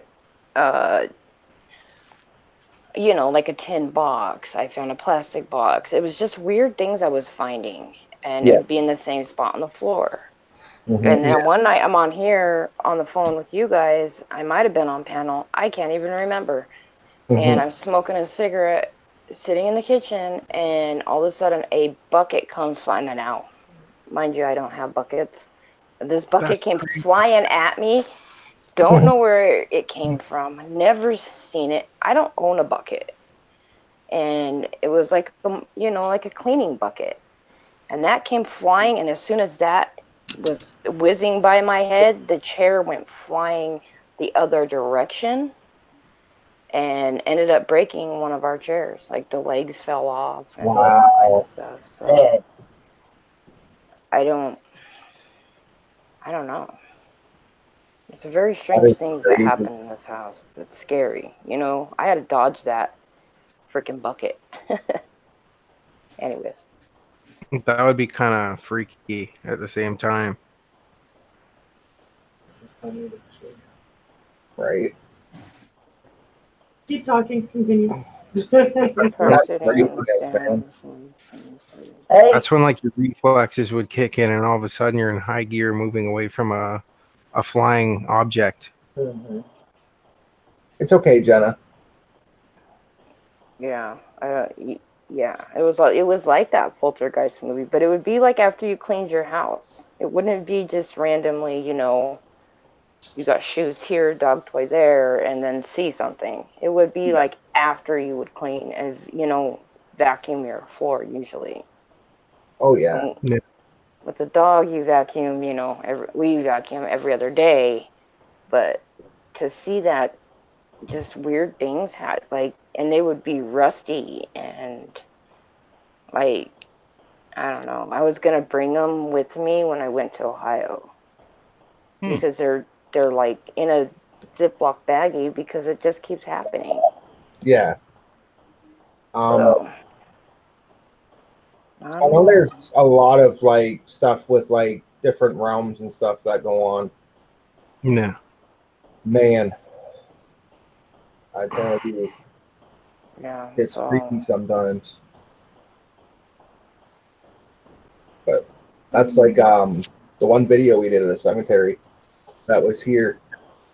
like a tin box. I found a plastic box. It was just weird things I was finding, and it would be in the same spot on the floor. Mm-hmm. And then one night I'm on here on the phone with you guys. I might have been on panel. I can't even remember. Mm-hmm. And I'm smoking a cigarette, sitting in the kitchen, and all of a sudden a bucket comes flying out. Mind you, I don't have buckets. This bucket came flying at me. Don't know where it came from. Never seen it. I don't own a bucket. And it was like, like a cleaning bucket. And that came flying. And as soon as that was whizzing by my head, the chair went flying the other direction and ended up breaking one of our chairs. Like the legs fell off and all kinds of stuff. So I don't know. It's a very strange things that happen in this house. It's scary. I had to dodge that freaking bucket. Anyways. That would be kind of freaky at the same time. Right. Keep talking. Continue. That's when like your reflexes would kick in, and all of a sudden you're in high gear, moving away from a flying object. Mm-hmm. It's okay, Jenna. Yeah, yeah. It was like that Poltergeist movie, but it would be like after you cleaned your house. It wouldn't be just randomly, you got shoes here, dog toy there, and then see something. It would be like after you would clean and vacuum your floor usually. Oh yeah. With the dog, you vacuum. We vacuum every other day, but to see that, just weird things and they would be rusty and like, I don't know. I was gonna bring them with me when I went to Ohio because they're like in a Ziploc baggie because it just keeps happening. Yeah. So I know there's a lot of like stuff with like different realms and stuff that go on. Yeah. Man, I tell you, yeah, it's creepy sometimes. But that's like the one video we did of the cemetery that was here.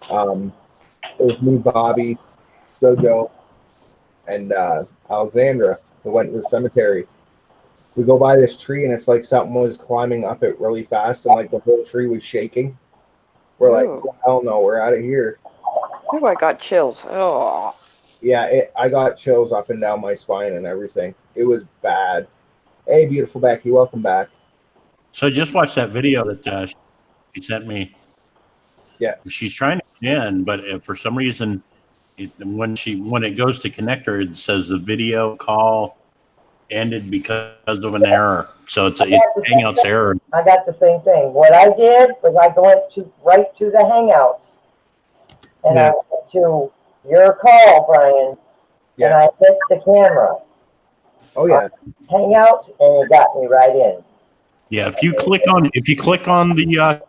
It was me, Bobby, Jojo, and Alexandra who went to the cemetery. We go by this tree and it's like something was climbing up it really fast and like the whole tree was shaking. We're like, oh, hell no, we're out of here. Oh, I got chills. Oh. Yeah, I got chills up and down my spine and everything. It was bad. Hey, beautiful Becky, welcome back. So just watch that video that she sent me. Yeah. She's trying to get in, but for some reason, when it goes to connect her, it says the video call ended because of an error. So it's a Hangouts error. I got the same thing. What I did was I went right to the Hangouts, and I went to your call, Brian, and I hit the camera. Oh yeah. Hangouts, and it got me right in. Yeah, if you click on the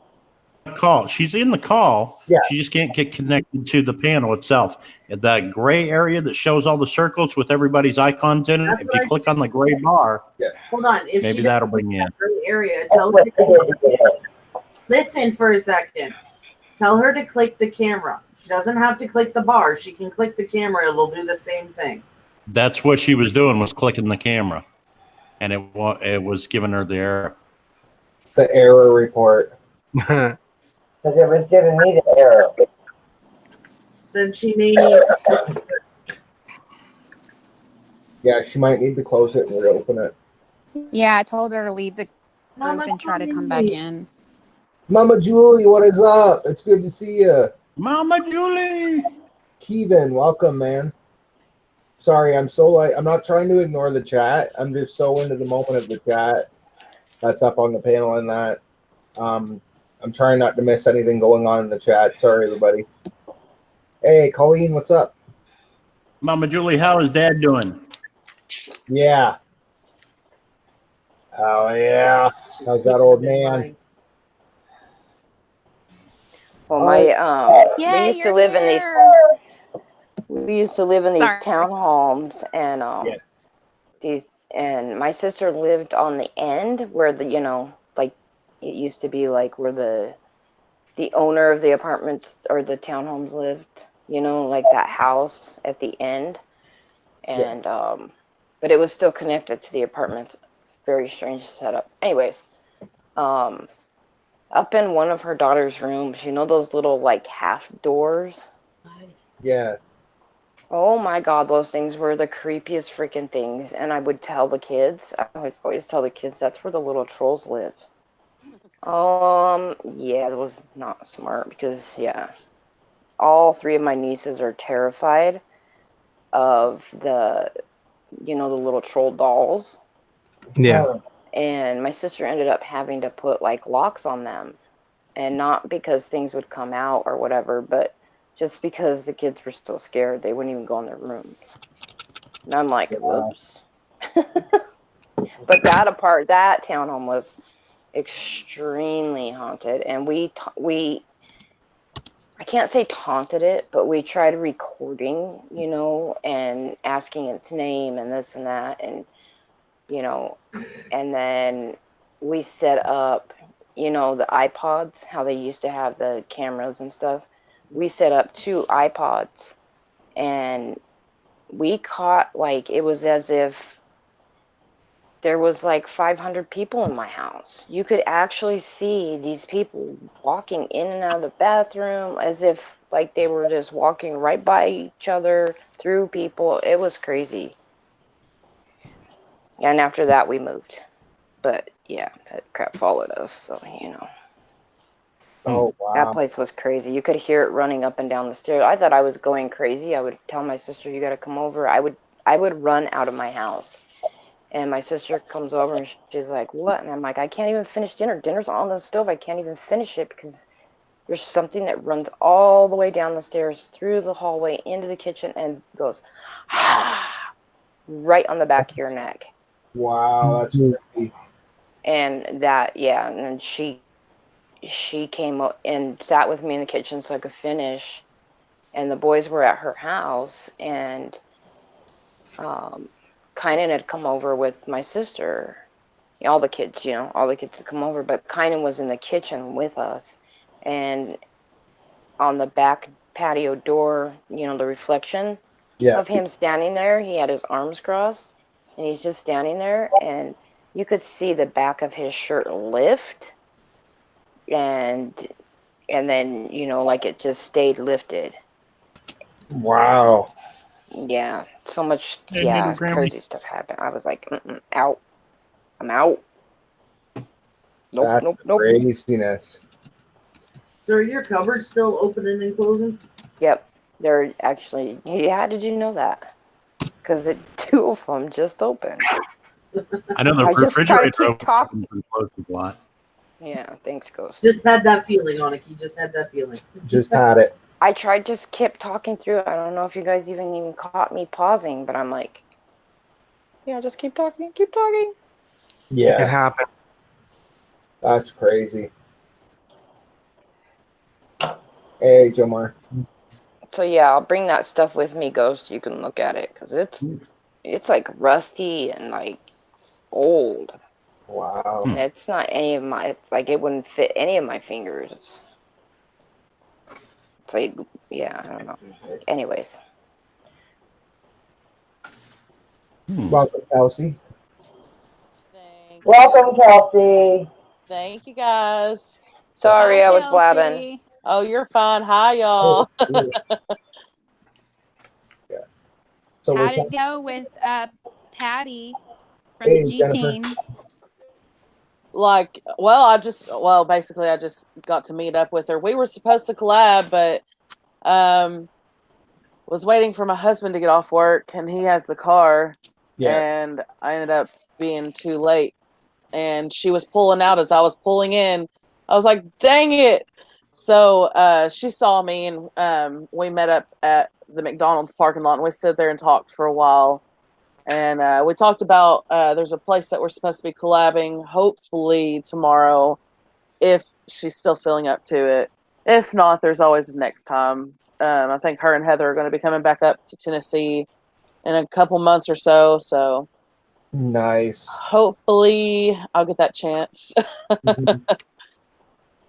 call, she's in the call. Yeah. She just can't get connected to the panel itself. That gray area that shows all the circles with everybody's icons in it. If you click on the gray bar, hold on. If maybe that'll bring you in. Gray area, tell her. Listen for a second. Tell her to click the camera. She doesn't have to click the bar. She can click the camera. It'll do the same thing. That's what she was doing, was clicking the camera, and it was giving her the error. The error report. Because it was giving me the error. Then she may need. Yeah, she might need to close it and reopen it. Yeah, I told her to leave the group and try to come back in. Mama Julie, what is up? It's good to see you. Mama Julie. Kevin, welcome, man. Sorry, I'm not trying to ignore the chat. I'm just so into the moment of the chat that's up on the panel and that. I'm trying not to miss anything going on in the chat. Sorry, everybody. Hey, Colleen, what's up? Mama Julie, how is Dad doing? Yeah. Oh, yeah. How's that old man? Well, we Yay, used to you're live in these. here. We used to live in these Sorry. townhomes, and my sister lived on the end where like it used to be like where the owner of the apartments or the townhomes lived. Like that house at the end, and but it was still connected to the apartments. Very strange setup. Anyways, up in one of her daughter's rooms, those little like half doors. Yeah. Oh my God, those things were the creepiest freaking things. And I would always tell the kids that's where the little trolls live. Yeah, that was not smart because, yeah, all three of my nieces are terrified of the little troll dolls. Yeah. And my sister ended up having to put like locks on them. And not because things would come out or whatever, but just because the kids were still scared. They wouldn't even go in their rooms. And I'm like, whoops. But that townhome was extremely haunted, and I can't say taunted it, but we tried recording, and asking its name and this and that, and and then we set up, the iPods, how they used to have the cameras and stuff. We set up 2 iPods, and we caught, like, it was as if there was like 500 people in my house. You could actually see these people walking in and out of the bathroom as if like they were just walking right by each other, through people. It was crazy. And after that, we moved. But yeah, that crap followed us. So, Oh, that wow. place was crazy. You could hear it running up and down the stairs. I thought I was going crazy. I would tell my sister, "You got to come over." I would run out of my house. And my sister comes over and she's like, "What?" And I'm like, "I can't even finish dinner. Dinner's on the stove. I can't even finish it because there's something that runs all the way down the stairs, through the hallway, into the kitchen, and goes, right on the back of your neck." Wow, that's creepy. And that, yeah. And then she came up and sat with me in the kitchen so I could finish. And the boys were at her house, and Kynan had come over with my sister. All the kids had come over, but Kynan was in the kitchen with us. And on the back patio door, the reflection of him standing there, he had his arms crossed, and he's just standing there, and you could see the back of his shirt lift, and then, like it just stayed lifted. Wow. Yeah, so much, Hey, little Grammy. crazy stuff happened. I was like, out. I'm out. Nope, That's nope. craziness. So are your cupboards still opening and closing? Yep, they're actually. Yeah, how did you know that? Because 2 of them just opened. I know the I just try to refrigerator keep talking. opens and closes a lot. Yeah, thanks, Ghost. Just had that feeling, Aniki. Just had that feeling. Just had it. I tried, just kept talking through it. I don't know if you guys even caught me pausing, but I'm like, yeah, just keep talking, keep talking. It Yeah, happened. that's crazy. Hey, Jomar. So yeah, I'll bring that stuff with me, Ghost. You can look at it because it's like rusty and like old. Wow. And it's not any of my. It's like it wouldn't fit any of my fingers. It's like, yeah, I don't know. Anyways, Welcome, Kelsey. Thank you. Welcome, Kelsey. Thank you, guys. sorry, Hi, I was Kelsey. blabbing. Oh, you're fine. Hi, y'all. Yeah. So How'd it go with Patty from Hey, the G Jennifer. team? basically I just got to meet up with her. We were supposed to collab, but was waiting for my husband to get off work, and he has the car, and I ended up being too late. And she was pulling out as I was pulling in. I was like, dang it. So she saw me, and we met up at the McDonald's parking lot, and we stood there and talked for a while. And we talked about there's a place that we're supposed to be collabing, hopefully tomorrow, if she's still feeling up to it. If not, there's always next time. I think her and Heather are going to be coming back up to Tennessee in a couple months or so. So nice. Hopefully I'll get that chance.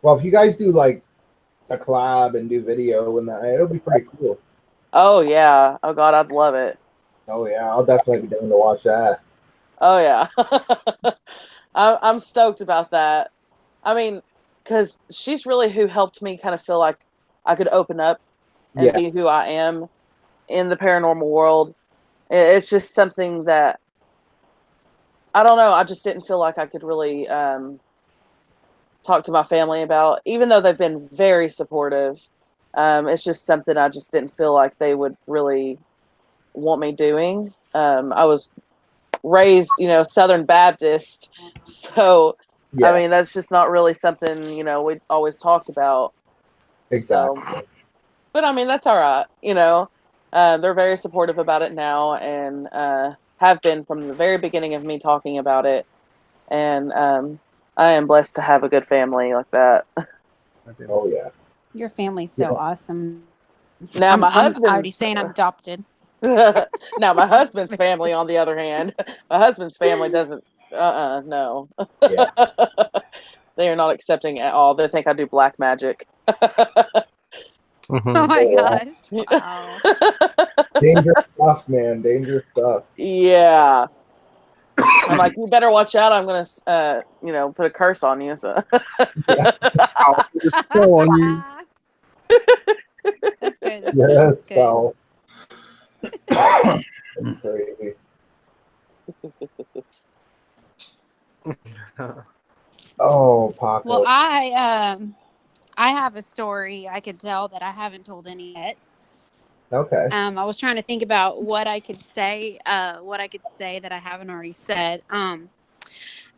Well, if you guys do like a collab and do video and that, it'll be pretty cool. Oh yeah. Oh God, I'd love it. Oh yeah, I'll definitely be down to watch that. Oh yeah. I'm stoked about that. I mean, because she's really who helped me kind of feel like I could open up and be who I am in the paranormal world. It's just something that I don't know. I just didn't feel like I could really talk to my family about, even though they've been very supportive. It's just something I just didn't feel like they would really want me doing. I was raised, Southern Baptist, so I mean that's just not really something we always talked about. Exactly. So, but I mean that's all right. They're very supportive about it now, and have been from the very beginning of me talking about it. And I am blessed to have a good family like that. Oh yeah. Your family's so awesome. Now I'm husband's already saying I'm adopted. Now my husband's family, on the other hand, my husband's family doesn't. No. Yeah. They are not accepting at all. They think I do black magic. Oh my gosh! Wow. Dangerous stuff, man. Dangerous stuff. Yeah. I'm like, you better watch out. I'm gonna, put a curse on you. So. I'll put a spell on you. That's good. Yes, Good. spell. That's crazy. Oh, Paco. Well, I have a story I could tell that I haven't told any yet. Okay. I was trying to think about what I could say that I haven't already said.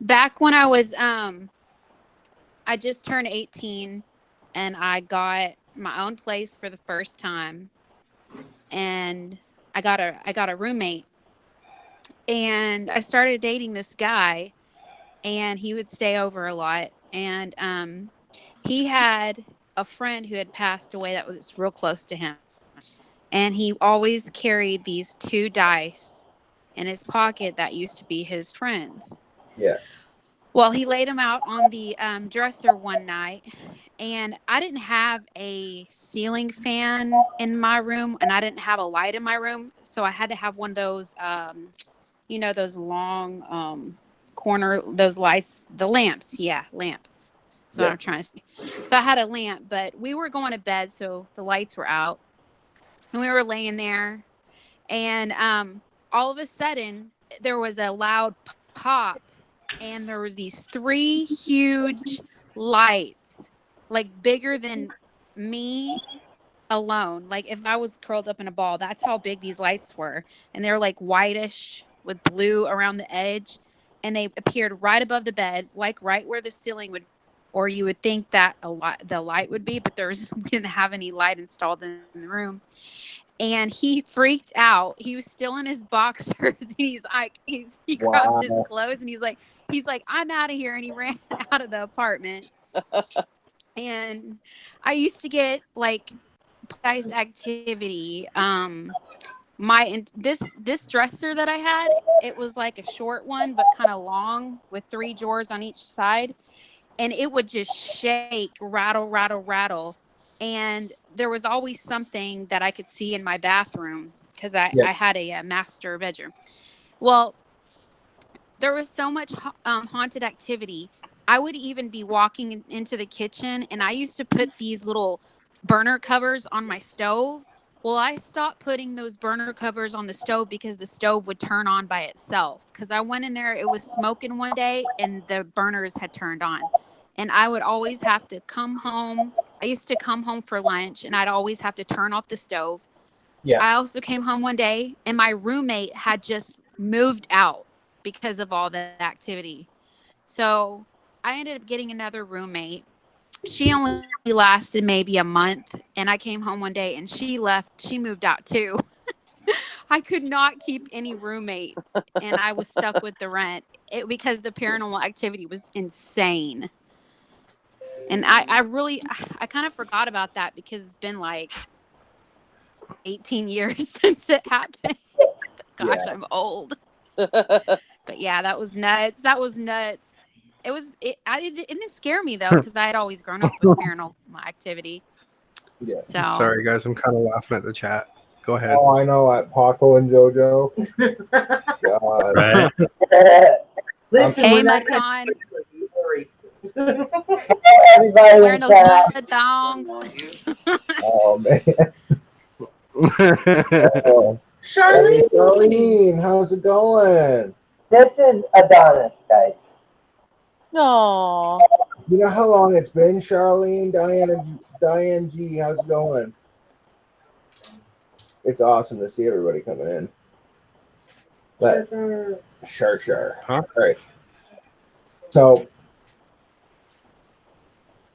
Back when I was I just turned 18 and I got my own place for the first time, and I got a roommate, and I started dating this guy, and he would stay over a lot, and he had a friend who had passed away that was real close to him, and he always carried these 2 dice in his pocket that used to be his friends. Yeah. Well, he laid them out on the dresser one night, and I didn't have a ceiling fan in my room, and I didn't have a light in my room, so I had to have one of those, those long corner, those lights, the lamps. Yeah, lamp. That's what I'm trying to say. So I had a lamp, but we were going to bed, so the lights were out, and we were laying there, and all of a sudden there was a loud pop, and there was these 3 huge lights, like bigger than me alone. Like if I was curled up in a ball, that's how big these lights were. And they were like whitish with blue around the edge. And they appeared right above the bed, like right where the ceiling would, or you would think that the light would be, but we didn't have any light installed in the room. And he freaked out. He was still in his boxers. He grabbed his clothes and he's like, I'm out of here. And he ran out of the apartment. And I used to get like poltergeist activity. This dresser that I had, it was like a short one, but kind of long with 3 drawers on each side. And it would just shake, rattle, rattle, rattle. And there was always something that I could see in my bathroom because I had a master bedroom. Well, there was so much haunted activity. I would even be walking into the kitchen, and I used to put these little burner covers on my stove Well, I stopped putting those burner covers on the stove because the stove would turn on by itself. Because I went in there, it was smoking one day, and the burners had turned on. And I would always have to come home. I used to come home for lunch, and I'd always have to turn off the stove. Yeah. I also came home one day, and my roommate had just moved out because of all the activity. So I ended up getting another roommate. She only lasted maybe a month, and I came home one day and she left. She moved out too. I could not keep any roommates, and I was stuck with the rent because the paranormal activity was insane. And I kind of forgot about that because it's been like 18 years since it happened. Gosh, Yeah. I'm old. But yeah, that was nuts. That was nuts. It didn't scare me though, because I had always grown up with paranormal activity. Yeah. So Sorry, guys. I'm kind of laughing at the chat. Go ahead. Oh, I know, at Paco and JoJo. God. Right? Listen, hey, when that kind Muton, of worry. Everybody wearing in those chat. blood thongs. Oh, man. Oh. Charlie, Hey, Charlene, how's it going? This is Adonis, guys. No. You know how long it's been, Charlene? Diane G, how's it going? It's awesome to see everybody coming in. But sure. Huh? All right. So,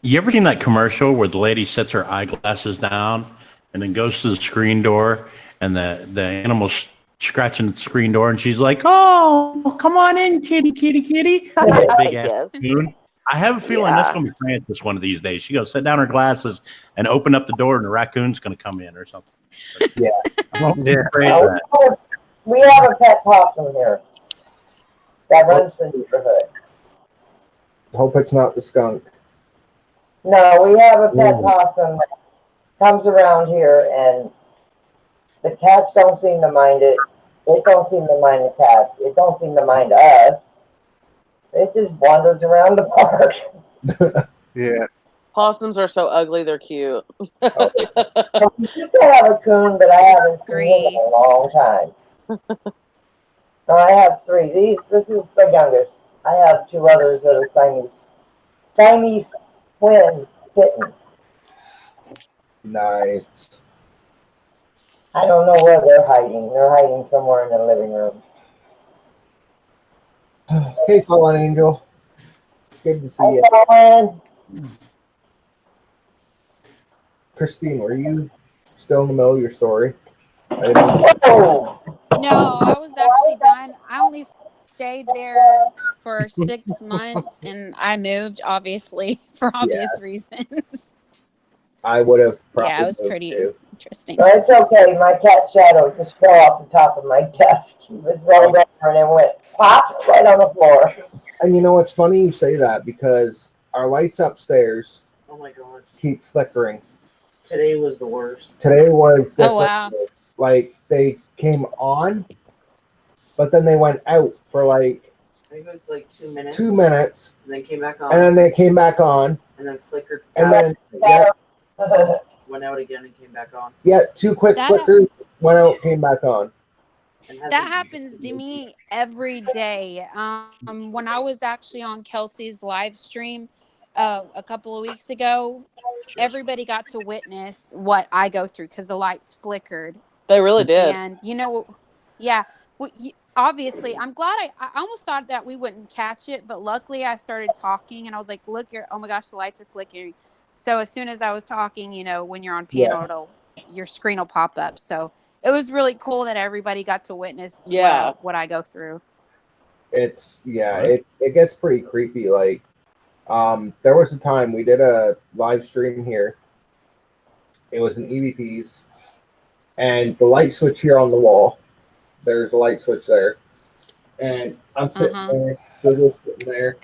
You ever seen that commercial where the lady sets her eyeglasses down and then goes to the screen door and the animal's scratching the screen door and she's like, "Oh, come on in, kitty, kitty, kitty." Big ass Yes. spoon. I have a feeling that's Yeah. going to be Francis one of these days. She goes set down her glasses and open up the door and the raccoon's going to come in or something. yeah. Yeah. Afraid of that. We have a pet possum here that runs the neighborhood. Hope it's not the skunk. No, we have a pet Ooh. possum that comes around here, and the cats don't seem to mind it. It don't seem to mind the cats. It don't seem to mind us. It just wanders around the park. Yeah. Possums are so ugly, they're cute. Oh, We used to have a coon, but I haven't seen him in a long time. No, I have three. This is the youngest. I have two others that are Siamese twin kittens. nice. I don't know where they're hiding. They're hiding somewhere in the living room. Hey, Fallen Angel. Good to see you. Hi, Colin. Christine, were you still in the middle of your story? Oh, No, I was actually done. I only stayed there for 6 months, and I moved, obviously, for obvious reasons. I would have probably Yeah, it was moved pretty too. interesting. no, it's okay. My cat Shadow just fell off the top of my desk. He was rolled over and it went pop right on the floor. And you know, it's funny you say that because our lights upstairs Oh my god. keep flickering. Today was the worst. Today was different. Oh, wow. Like they came on, but then they went out for like I think it was like 2 minutes. 2 minutes, And then came back on. and then they came back on, And then flickered. and back, then went out again and came back on. two quick That- flickers, went out, came back on. And hasn't- That happens to me every day. When I was actually on Kelsey's live stream a couple of weeks ago, everybody got to witness what I go through because the lights flickered. They really did. And yeah, obviously, I'm glad I almost thought that we wouldn't catch it, but luckily I started talking and I was like, look here, oh my gosh, the lights are flickering. So as soon as I was talking, when you're on panel, your screen will pop up. So it was really cool that everybody got to witness what I go through. It's it gets pretty creepy. Like, there was a time we did a live stream here. It was an E.V.P'S, and the light switch here on the wall. There's a light switch there, and I'm sitting there, they're just sitting there.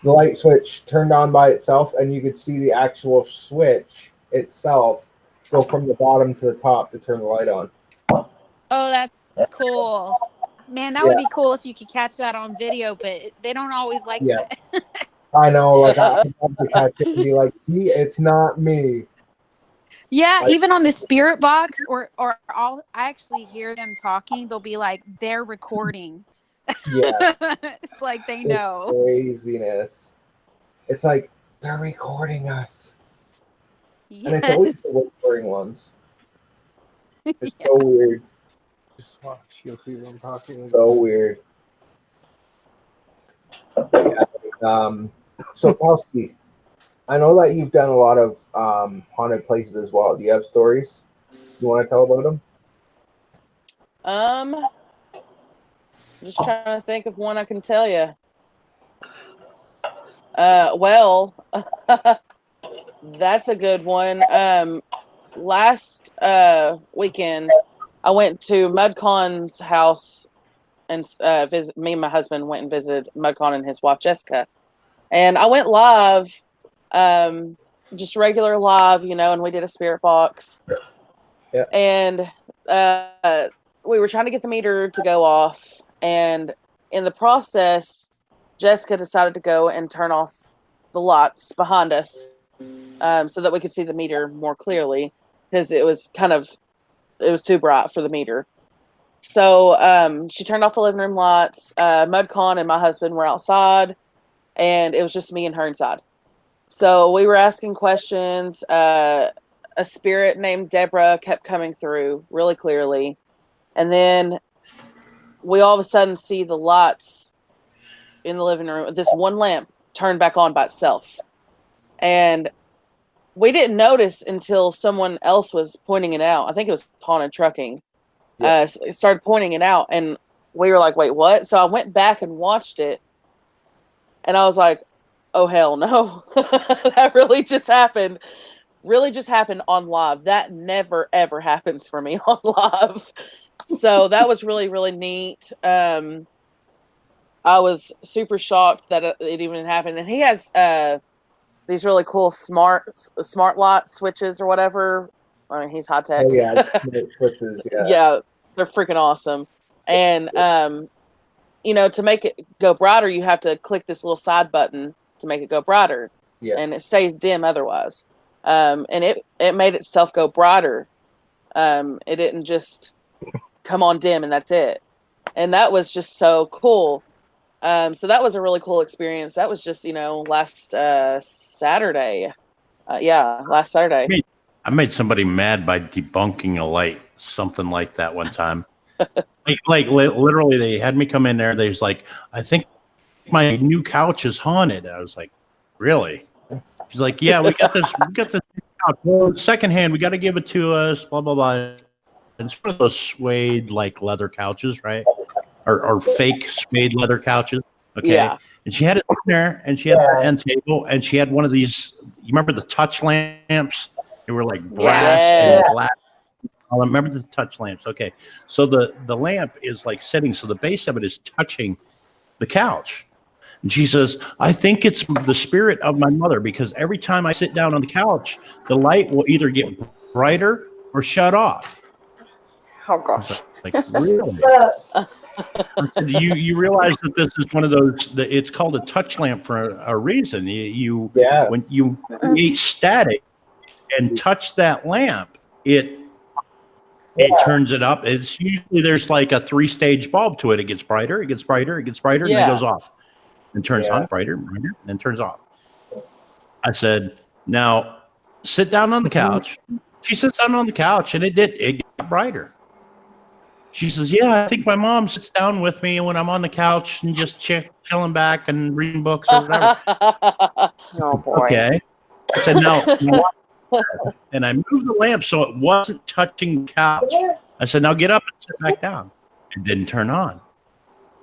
The light switch turned on by itself, and you could see the actual switch itself go from the bottom to the top to turn the light on. Oh, that's cool. Man, that would be cool if you could catch that on video, but they don't always like that. I know, like I have to catch it and be like, see, it's not me. Yeah, Like- even on the spirit box, or I actually hear them talking. They'll be like, they're recording. Yeah, It's like they it's know. craziness. It's like they're recording us, and it's always Yes. the whispering ones. It's so weird. Just watch. You'll see what I'm talking about. So weird. So Kelsey, I know that you've done a lot of haunted places as well. Do you have stories you want to tell about them? I'm just trying to think of one I can tell you. Well, that's a good one. Last weekend, I went to Mudcon's house and visit. Me and my husband went and visited Mudcon and his wife Jessica, and I went live, just regular live, and we did a spirit box. Yeah. And we were trying to get the meter to go off, and in the process, Jessica decided to go and turn off the lights behind us, so that we could see the meter more clearly, because it was too bright for the meter. So she turned off the living room lights. Mudcon and my husband were outside, and it was just me and her inside. So we were asking questions. A spirit named Deborah kept coming through really clearly. And then we all of a sudden see the lights in the living room. This one lamp turned back on by itself. And we didn't notice until someone else was pointing it out. I think it was Haunted Trucking. Yeah. It started pointing it out, and we were like, wait, what? So I went back and watched it, and I was like, oh, hell no. That really just happened on live. That never, ever happens for me on live. So that was really, really neat. I was super shocked that it even happened. And he has these really cool smart light switches or whatever. I mean, he's high tech. Oh yeah, switches. Yeah. Yeah, they're freaking awesome. And to make it go brighter, you have to click this little side button to make it go brighter. Yeah. And it stays dim otherwise. And it made itself go brighter. It didn't just come on dim and that's it. And that was just so cool. So that was a really cool experience. That was just, last Saturday. Last Saturday. I made somebody mad by debunking a light, something like that one time. Literally, they had me come in there. They was like, I think my new couch is haunted. I was like, really? She's like, yeah, we got this couch. Well, secondhand, we got to give it to us, blah, blah, blah. And it's one of those suede, leather couches, right? Or fake suede leather couches. Okay. Yeah. And she had it in there, and she had the end table, and she had one of these, you remember the touch lamps? They were like brass and glass. I remember the touch lamps. Okay. So the lamp is sitting, so the base of it is touching the couch. And she says, I think it's the spirit of my mother, because every time I sit down on the couch, the light will either get brighter or shut off. Oh gosh. Really? You realize that this is one of those, it's called a touch lamp for a reason. When you create static and touch that lamp, it turns it up. It's usually there's a 3-stage bulb to it. It gets brighter, it gets brighter, it gets brighter, and then goes off. And turns on, brighter, brighter, and then turns off. I said, now sit down on the couch. She sits down on the couch, and it got brighter. She says, yeah, I think my mom sits down with me when I'm on the couch and just chilling back and reading books or whatever. Oh boy. Okay. I said, no. And I moved the lamp so it wasn't touching the couch. I said, now get up and sit back down. It didn't turn on.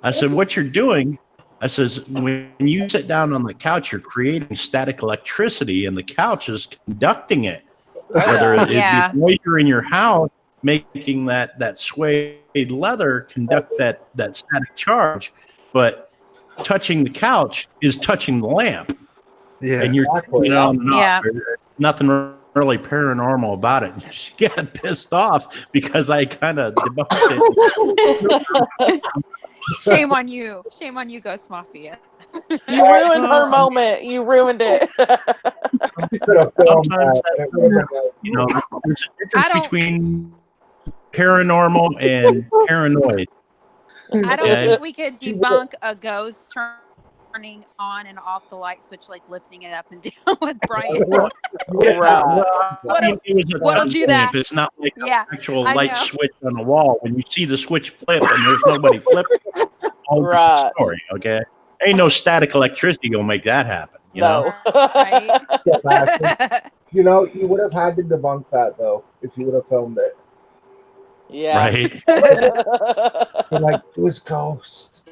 I said, what you're doing, I says, when you sit down on the couch, you're creating static electricity, and the couch is conducting it. Whether if you're in your house, making that suede leather conduct that static charge, but touching the couch is touching the lamp. Yeah, and you're nothing really paranormal about it. She got pissed off because I kind of debunked it. Shame on you, Ghost Mafia. You ruined her moment. You ruined it. could have filmed Sometimes that. It would have been like, you know, there's a I difference don't- between paranormal and paranoid. I don't Okay. think we could debunk a ghost turning on and off the light switch, like lifting it up and down with Brian. Right. What'll do that? It's not like an Yeah, actual I light know. switch on the wall. When you see the switch flip and there's nobody flipping, all Right. story. Okay, ain't no static electricity gonna make that happen. You know? Right? get back. You know, you would have had to debunk that though if you would have filmed it. Yeah. Right. You're like, it was ghost.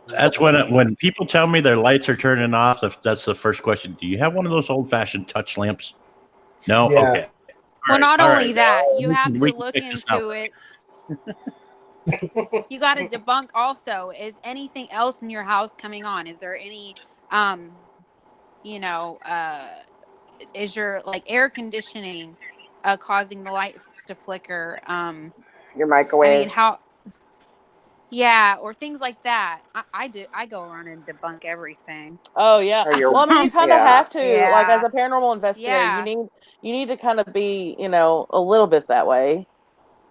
That's when people tell me their lights are turning off. That's the first question. Do you have one of those old-fashioned touch lamps? No. Yeah. Okay. Well, not all only right. that, you have We to can look pick this out. into it. You got to debunk also. Is anything else in your house coming on? Is there any, you know, is your like air conditioning causing the lights to flicker? Your I microwave. mean, how? Yeah, or things like that. I do. I go around and debunk everything. Oh yeah. Or your- Well, I mean, you kind of Yeah. have to, like, as Yeah. a paranormal investigator, Yeah. you need to kind of be, you know, a little bit that way.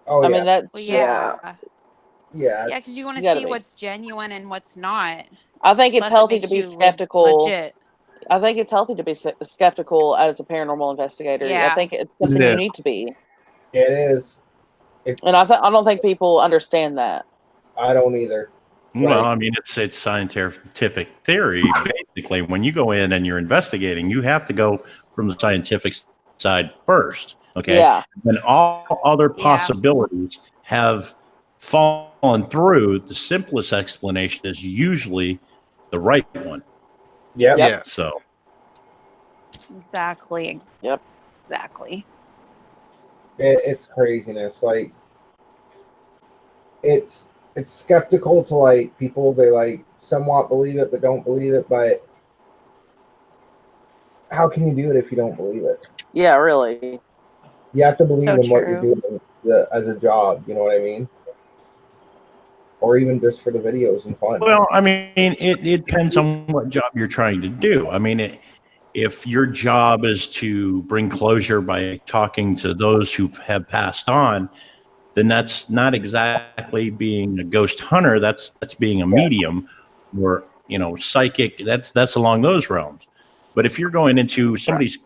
Oh I yeah. mean, that's Well, just, Yeah. Yeah. Yeah, because you want You to gotta see be. what's genuine and what's not. I think it's Plus, it healthy to makes be you skeptical. legit. I think it's healthy to be skeptical as a paranormal investigator. I Yeah. think it's something Yeah. you need to be, It is. and I don't think people understand that. I don't either. Well, I mean, it's scientific theory. Basically, when you go in and you're investigating, you have to go from the scientific side first. Okay. Yeah. When all other Yeah. possibilities have fallen through, the simplest explanation is usually the right one. Yep. Yep. Yeah. So, Exactly. Yep. Exactly. It's craziness. Like, it's skeptical to like people. They like somewhat believe it, but don't believe it. But how can you do it if you don't believe it? Yeah, really. You have to believe So in what you're true. doing as a job. You know what I mean? Or even just for the videos and fun. well, I mean, it depends on what job you're trying to do. I mean, if your job is to bring closure by talking to those who have passed on, then that's not exactly being a ghost hunter. That's being a medium, or psychic. That's along those realms. But if you're going into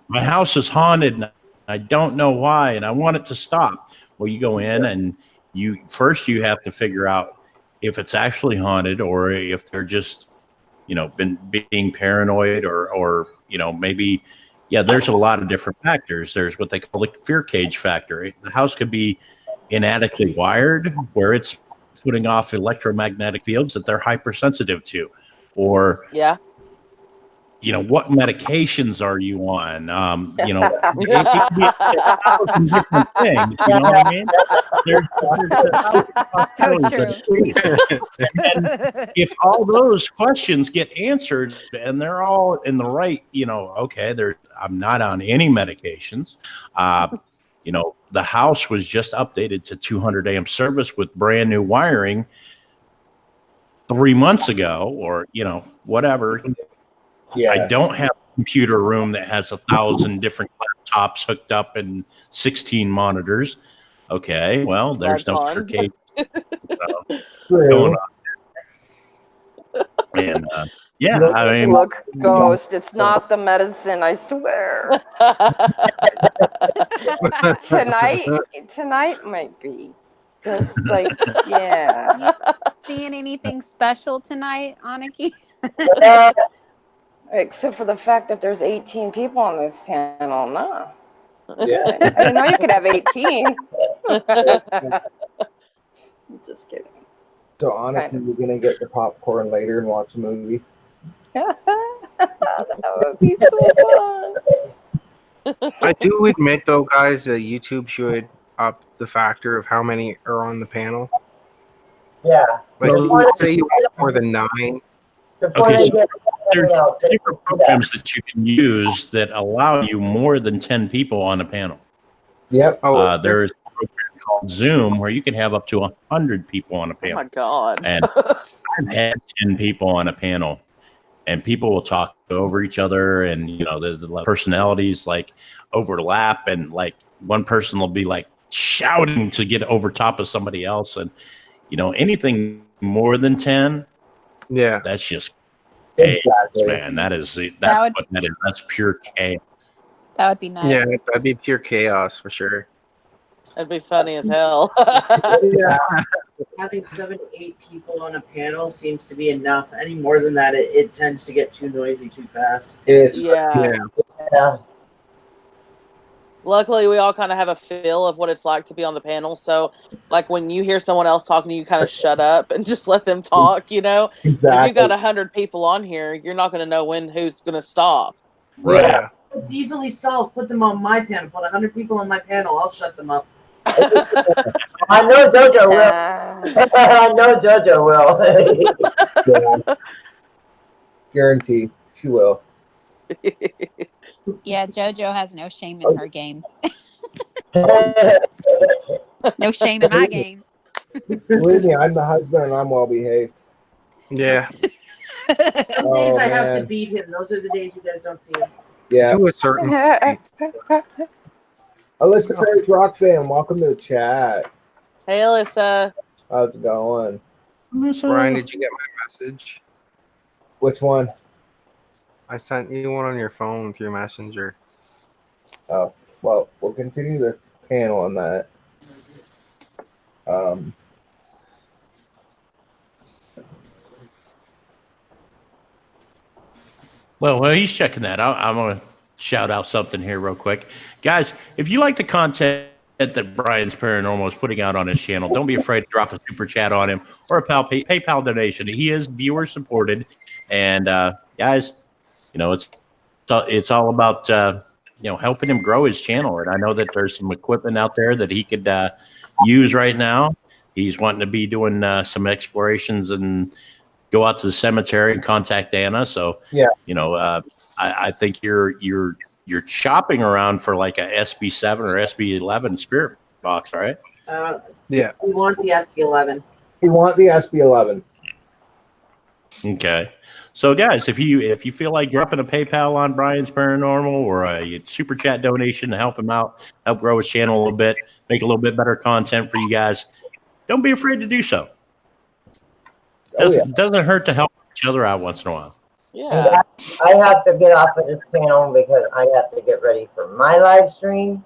my house is haunted, and I don't know why, and I want it to stop. Well, you go in and you have to figure out if it's actually haunted or if they're just been being paranoid or maybe there's a lot of different factors. There's what they call the fear cage factor. The house could be inadequately wired where it's putting off electromagnetic fields that they're hypersensitive to, or what medications are you on? It could be a thousand different things. You know what I mean? So true. And if all those questions get answered and they're all in the right, okay, I'm not on any medications. The house was just updated to 200 amp service with brand new wiring 3 months ago, or whatever. Yeah. I don't have a computer room that has 1,000 different laptops hooked up and 16 monitors. Okay, well, there's That's no fun. circadian True. going on there. And I mean, Look, ghost, it's not the medicine, I swear. Tonight might be. Just like, yeah. You seeing anything special tonight, Aniki? Except for the fact that there's 18 people on this panel. No. Yeah. I didn't know you could have 18. I'm just kidding. So, Annika, you're going to get the popcorn later and watch a movie? That would be so fun. I do admit, though, guys, that YouTube should up the factor of how many are on the panel. Yeah. Like, let's say you want more than 9. Before Okay, they so get there's everything else, different programs that you can use that allow you more than 10 people on a panel. Yep. There's a program called Zoom where you can have up to 100 people on a Oh panel. my god. And I've had 10 people on a panel. and people will talk over each other, and there's a lot of personalities like overlap, and like one person will be like shouting to get over top of somebody else, and anything more than 10, Yeah. that's just chaos, Exactly. man. That's pure chaos. That would be nuts. Yeah, that'd be pure chaos for sure. That'd be funny as hell. Yeah. Having 7 to 8 people on a panel seems to be enough. Any more than that, it tends to get too noisy too fast. It's Yeah. Yeah. Luckily, we all kind of have a feel of what it's like to be on the panel. So, like when you hear someone else talking, you kind of shut up and just let them talk. But exactly. if you got 100 people on here, you're not going to know who's going to stop. Right. Yeah. It's easily solved. Put them on my panel. Put 100 people on my panel. I'll shut them up. I know JoJo will. I know JoJo will. Yeah. Guaranteed, she will. Yeah, JoJo has no shame in her game. No shame in my game. Believe me, I'm the husband and I'm well behaved. Yeah. Some days Oh, I have to man. beat him. Those are the days you guys don't see him. Yeah. To a certain Alyssa Perry's Rock fan, welcome to the chat. Hey, Alyssa. How's it going? Brian, did you get my message? Which one? I sent you one on your phone through Messenger. Oh, well, we'll continue the panel on that. Well, while he's checking that out, I'm going to shout out something here real quick. Guys, if you like the content that Brian's Paranormal is putting out on his channel, don't be afraid to drop a super chat on him or a PayPal donation. He is viewer supported. And guys, it's all about helping him grow his channel. And I know that there's some equipment out there that he could use right now. He's wanting to be doing some explorations and go out to the cemetery and contact Anna. So yeah, I think you're shopping around for like a SB7 or SB11 spirit box, right? Yeah. We want the SB11. We want the SB11. Okay. So guys, if you feel like dropping a PayPal on Brian's Paranormal or a super chat donation to help him out, help grow his channel a little bit, make a little bit better content for you guys, don't be afraid to do so. Doesn't hurt to help each other out once in a while. Yeah. I have to get off of this panel because I have to get ready for my live stream.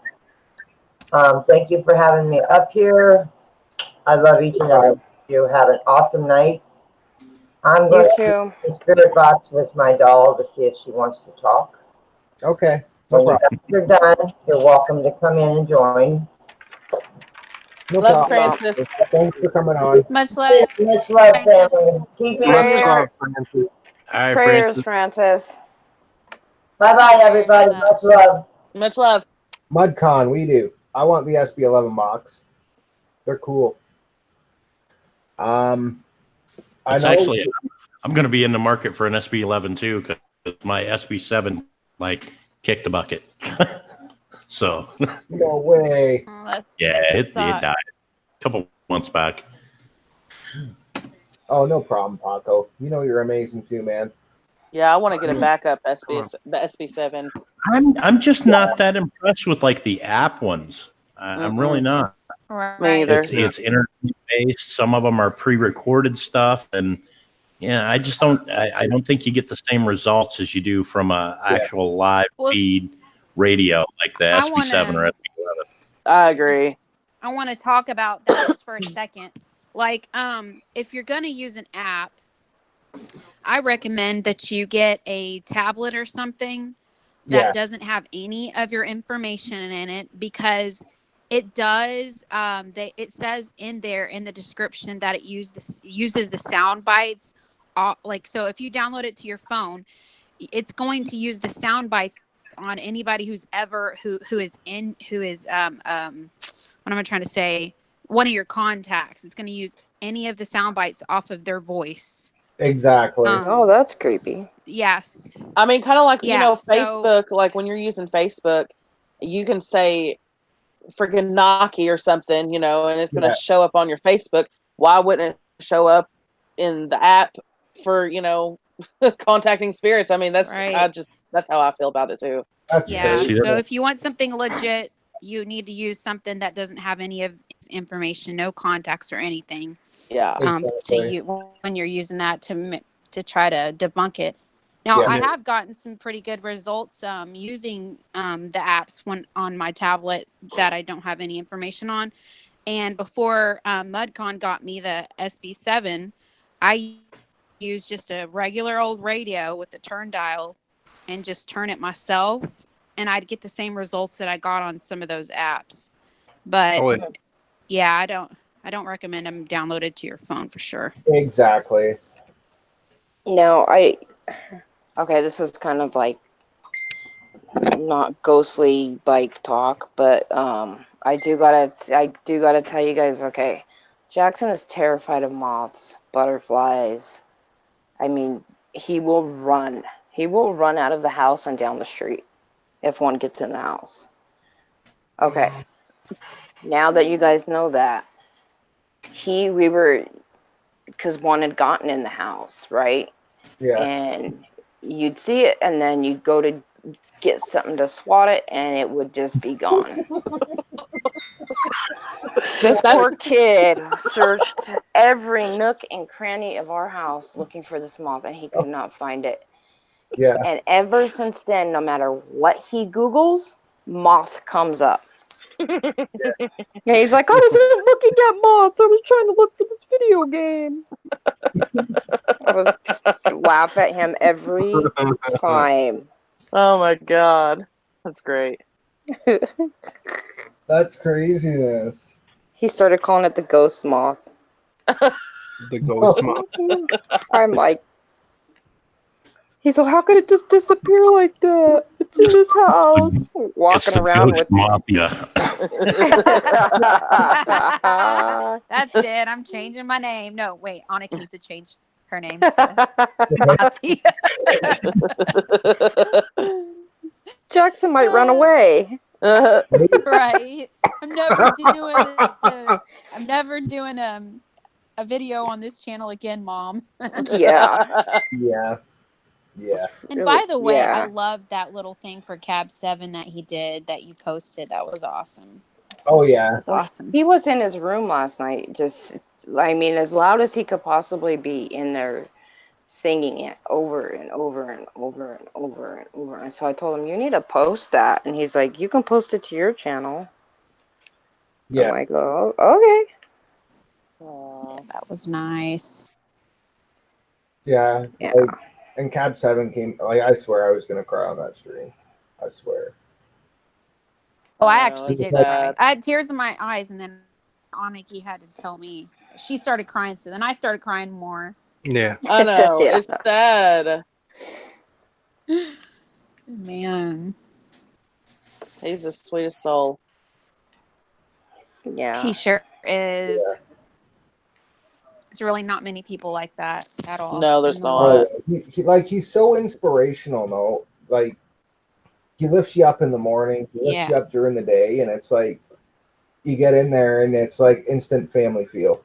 Thank you for having me up here. I love each and every one of you. Have an awesome night. I'm going to the spirit box with my doll to see if she wants to talk. Okay. When you guys are done, you're welcome to come in and join. No Love, problem. Francis. Thanks for coming on. Much love. Much love, Francis. family. Keep Much your love, Francis. All right, Prayers, Francis. Francis. Bye-bye, everybody. Much love. Much love. MudCon, we do. I want the SB11 box. They're cool. It's actually, I'm going to be in the market for an SB11 too, because my SB7 kicked the bucket. So no way. Yeah, it died a couple months back. Oh, no problem, Paco. You're amazing too, man. Yeah, I want to get a backup the SB7. I'm just not that impressed with the app ones. I'm really not. Me either. It's internet based. Some of them are pre-recorded stuff, and I just don't. I don't think you get the same results as you do from a actual live feed radio like the SB7 or SB11. I agree. I want to talk about that just for a second. If you're going to use an app, I recommend that you get a tablet or something that doesn't have any of your information in it, because it does. It says in there in the description that it uses the sound bites. So if you download it to your phone, it's going to use the sound bites on anybody who's ever who is what am I trying to say? One of your contacts. It's going to use any of the sound bites off of their voice. Exactly. Oh, that's creepy. Yes. I mean, kind of like, so, Facebook, like when you're using Facebook, you can say freaking Naki or something, and it's going to show up on your Facebook. Why wouldn't it show up in the app for, contacting spirits. I mean, that's Right. that's how I feel about it too. That's Yeah. See, crazy. So if you want something legit, you need to use something that doesn't have any of his information, no contacts or anything. Yeah. To Exactly. you when you're using that to try to debunk it. Now, Yeah. I have gotten some pretty good results using the apps on my tablet that I don't have any information on. And before MudCon got me the SB7, I used just a regular old radio with the turn dial and just turn it myself, and I'd get the same results that I got on some of those apps. But Oh, yeah. yeah, I don't recommend them downloaded to your phone for sure. Exactly. No, okay, this is kind of like not ghostly like talk, but I do gotta tell you guys, okay, Jackson is terrified of moths, butterflies. I mean, he will run out of the house and down the street if one gets in the house. Okay, now that you guys know that, because one had gotten in the house, right? Yeah. And you'd see it, and then you'd go to get something to swat it, and it would just be gone. This poor kid searched every nook and cranny of our house looking for this moth, and he could not find it. Yeah. And ever since then, no matter what he Googles, moth comes up. Yeah, he's like, I wasn't looking at moths. I was trying to look for this video game. I was just laugh at him every time. Oh my god, that's great. That's craziness. He started calling it the ghost moth. The ghost moth. I'm like, he's like, how could it just disappear like that? It's in this house. Walking around with MAFIA. That's it. I'm changing my name. No, wait. Annika needs to change her name to Mafia. Jackson might run away. Right. I'm never doing a video on this channel again, Mom. Yeah. Yeah. Yeah. And by the way, I Yeah. love that little thing for Cab 7 that he did that you posted. That was awesome. Oh yeah. That's awesome. He was in his room last night, just, I mean, as loud as he could possibly be in there singing it over and over and over and over and over. And so I told him, you need to post that. And he's like, you can post it to your channel. Yeah. I'm like, oh, okay. Yeah, that was nice. Yeah. Yeah. Like, and Cab 7 came, like, I swear I was going to cry on that stream. I swear. Oh, I No, actually it's did sad. cry. I had tears in my eyes, and then Aniki had to tell me. She started crying, so then I started crying more. Yeah. I know. Yeah. It's sad. Man, He's the sweetest soul. Yeah. he sure is. Yeah. There's really not many people like that at all. No, there's in the not. world. He's so inspirational, though. Like, he lifts you up in the morning, he lifts you up during the day, and it's like, you get in there, and it's like instant family feel.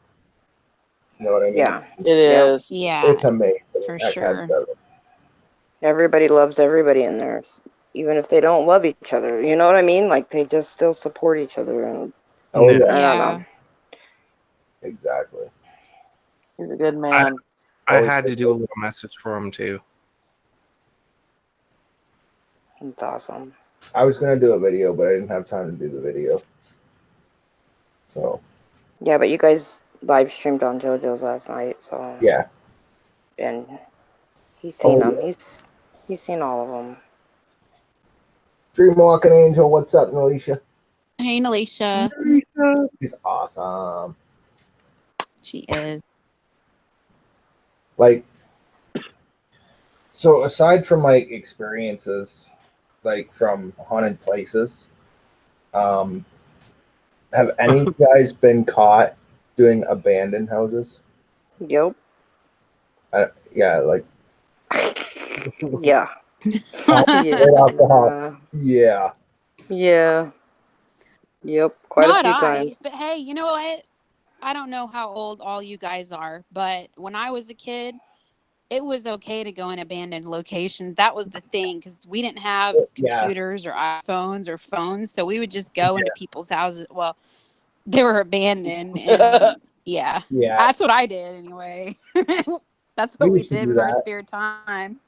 You know what I mean? Yeah. It is. Yeah, It's amazing. for at Cab sure. 7. Everybody loves everybody in there, even if they don't love each other. You know what I mean? Like, they just still support each other. And Oh, Yeah. yeah. I don't Yeah. know. Exactly. He's a good man. I had to do a little message for him too. It's awesome. I was going to do a video, but I didn't have time to do the video. So, Yeah, but you guys live streamed on JoJo's last night, so yeah. and he's seen Oh, them. He's seen all of them. Dream Walking Angel, what's up, Alicia? Hey, Nalisha. She's awesome. She is. Like, so aside from like experiences, like from haunted places, have any of you guys been caught doing abandoned houses? Yep. Yeah, like Yeah. right off the hop. Yeah. Yeah. Yeah. Yep. Quite Not a few I, times. but hey, you know what? I don't know how old all you guys are, but when I was a kid, it was okay to go in abandoned locations. That was the thing, because we didn't have computers or iPhones or phones, so we would just go into people's houses. Well, they were abandoned, and yeah, that's what I did anyway. That's what we did in our spare time.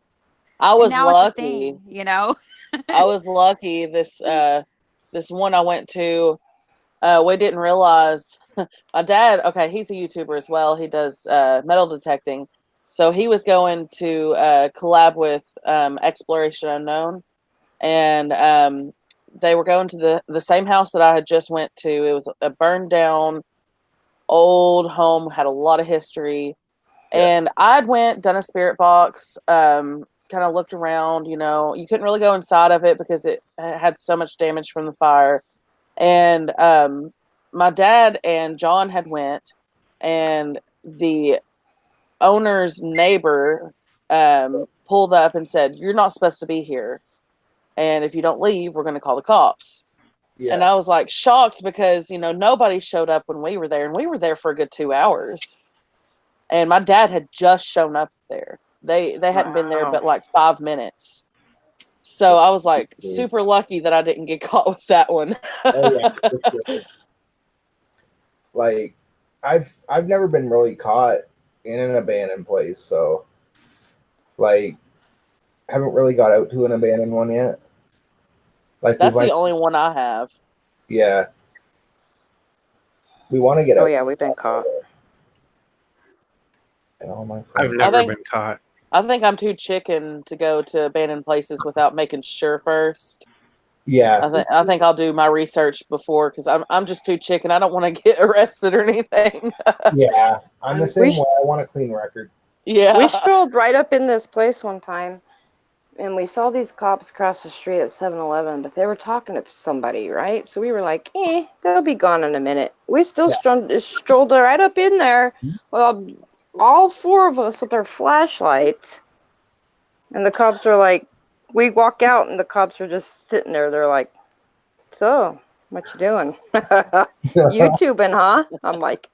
I was now lucky. It's a thing, you know. I was lucky. This one I went to, we didn't realize. My dad, okay, he's a YouTuber as well. He does metal detecting. So he was going to collab with Exploration Unknown, and they were going to the same house that I had just went to. It was a burned down old home, had a lot of history. And I'd done a spirit box, kind of looked around, you know. You couldn't really go inside of it because it had so much damage from the fire. And my dad and John had went, and the owner's neighbor pulled up and said, "You're not supposed to be here. And if you don't leave, we're going to call the cops." Yeah. And I was like shocked because, you know, nobody showed up when we were there, and we were there for a good 2 hours. And my dad had just shown up there. They hadn't been there but like 5 minutes. So I was like super lucky that I didn't get caught with that one. For sure. Like I've never been really caught in an abandoned place, so like haven't really got out to an abandoned one yet. Like that's the only one I have. Yeah. We want to get out. Oh yeah, we've been caught. I've never been caught. I think I'm too chicken to go to abandoned places without making sure first. Yeah. I think I'll do my research before, because I'm just too chicken. I don't want to get arrested or anything. Yeah. I'm the same way. I want a clean record. Yeah. We strolled right up in this place one time, and we saw these cops across the street at 7-Eleven, but they were talking to somebody, right? So we were like, they'll be gone in a minute. We still strolled right up in there. Well, all four of us with our flashlights, and the cops were like, we walk out and the cops were just sitting there. They're like, "So, what you doing?" YouTubing, huh? I'm like,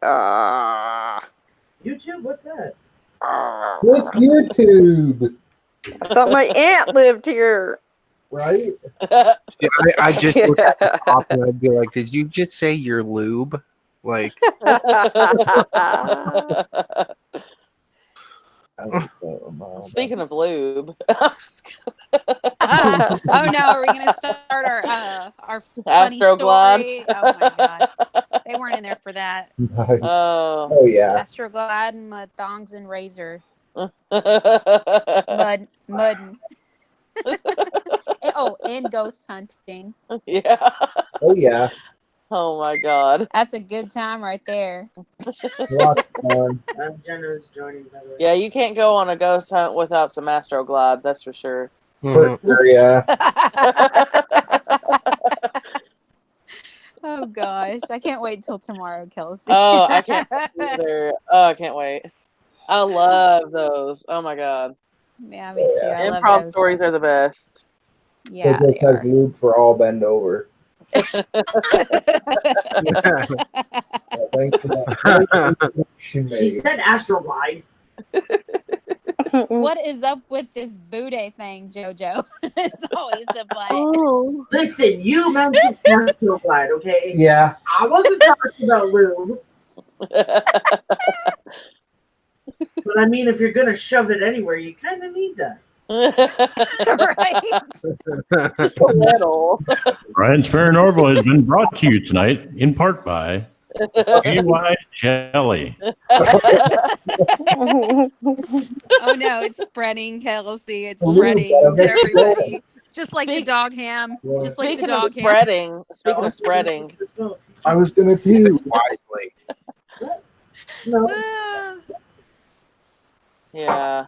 YouTube? What's that? What's YouTube? I thought my aunt lived here. Right? See, I just look at the top and I'd be like, "Did you just say your lube?" Like, speaking of lube, oh no, are we gonna start our funny Astroglide? story? Oh my god, they weren't in there for that. Oh yeah. Astroglide and mud thongs and razor. Mud. And ghost hunting. Yeah. Oh yeah. Oh my god. That's a good time right there. Jenna's joining, by the way. Yeah, you can't go on a ghost hunt without some Astroglide, that's for sure. For sure, yeah. Oh gosh, I can't wait till tomorrow, Kelsey. Oh, I can't either. Oh, I can't wait. I love those. Oh my god. Yeah, me too. I love Improv those. stories are the best. Yeah, they are. Lube for all bend over. Thanks for that. She said Astroglide. What is up with this booty thing, JoJo? It's always the butt. Oh. Listen, you mentioned Astroglide, okay? Yeah. I wasn't talking about lube. But I mean, if you're gonna shove it anywhere, you kind of need that. Right? Just a little. Ryan's Paranormal has been brought to you tonight in part by GY Jelly. Oh no, it's spreading, Kelsey. It's spreading to everybody. Just like the dog ham. Just like the dog ham. Speaking of spreading. I was gonna too. Wisely. No. Yeah.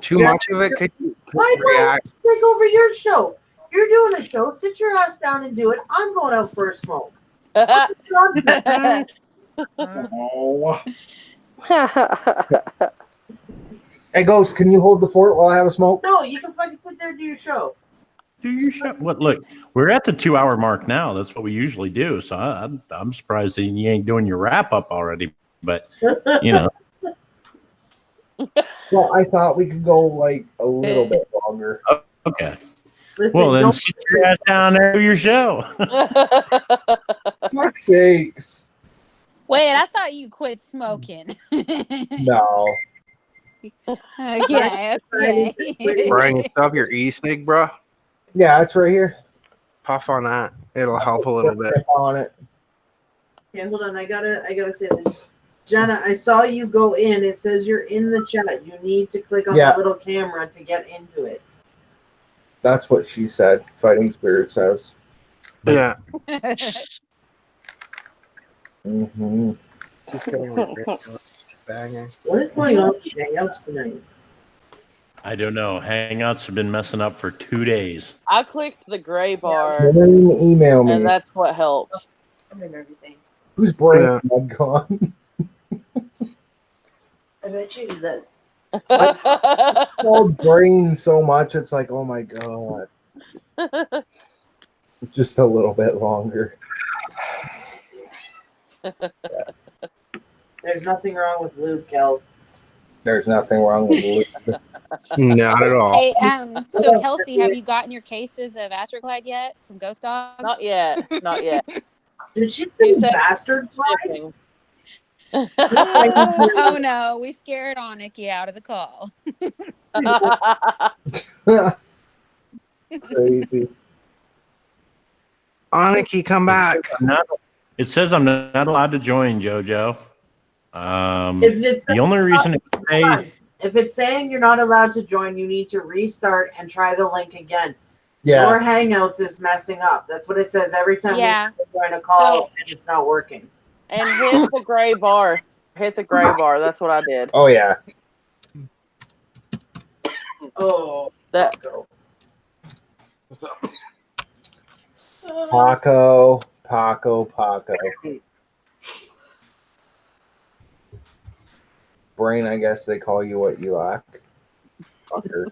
Too much of it could Why react. take over your show? You're doing a show. Sit your ass down and do it. I'm going out for a smoke. Oh. Hey, Ghost, can you hold the fort while I have a smoke? No, you can fucking sit there and do your show. Do you shut? What? Look, we're at the 2-hour mark now. That's what we usually do. So I'm surprised that you ain't doing your wrap up already. But you know, Well, I thought we could go like a little bit longer. Okay. Listen, Well, then don't sit your ass down there and do your show. Fuck's sakes. Wait, I thought you quit smoking. No. Okay. Brian, you still have your e-cig, bro? Yeah, it's right here. Puff on that. It'll help a little bit. On it. Okay, hold on. I gotta say this. Jenna, I saw you go in. It says you're in the chat. You need to click on Yeah. the little camera to get into it. That's what she said. Fighting Spirit says. Yeah. Mm-hmm. Just getting ridiculous. Banging. What is going on with the Hangouts tonight? I don't know. Hangouts have been messing up for 2 days. I clicked the gray bar, Email me. and that's what helped. I'm in everything. Whose brain Yeah. had gone? I bet you that. Called brain so much, it's like, oh my god. Just a little bit longer. There's nothing wrong with Luke, Kel. There's nothing wrong with Luke. Not at all. Hey, so Kelsey, have you gotten your cases of Astroglide yet from Ghost Dog? Not yet. Not yet. Did she He say said bastard fly? shipping. Oh no, we scared Aniki out of the call. Crazy. Aniki, come back. It says I'm not allowed to join, JoJo. If it's The only reason it say if it's saying you're not allowed to join, you need to restart and try the link again. Yeah. Your Hangouts is messing up. That's what it says every time Yeah. we join a call So- and it's not working. And hit the gray bar. Hit the gray bar. That's what I did. Oh yeah. Oh, That Paco. Brain, I guess they call you what you lack. Fucker.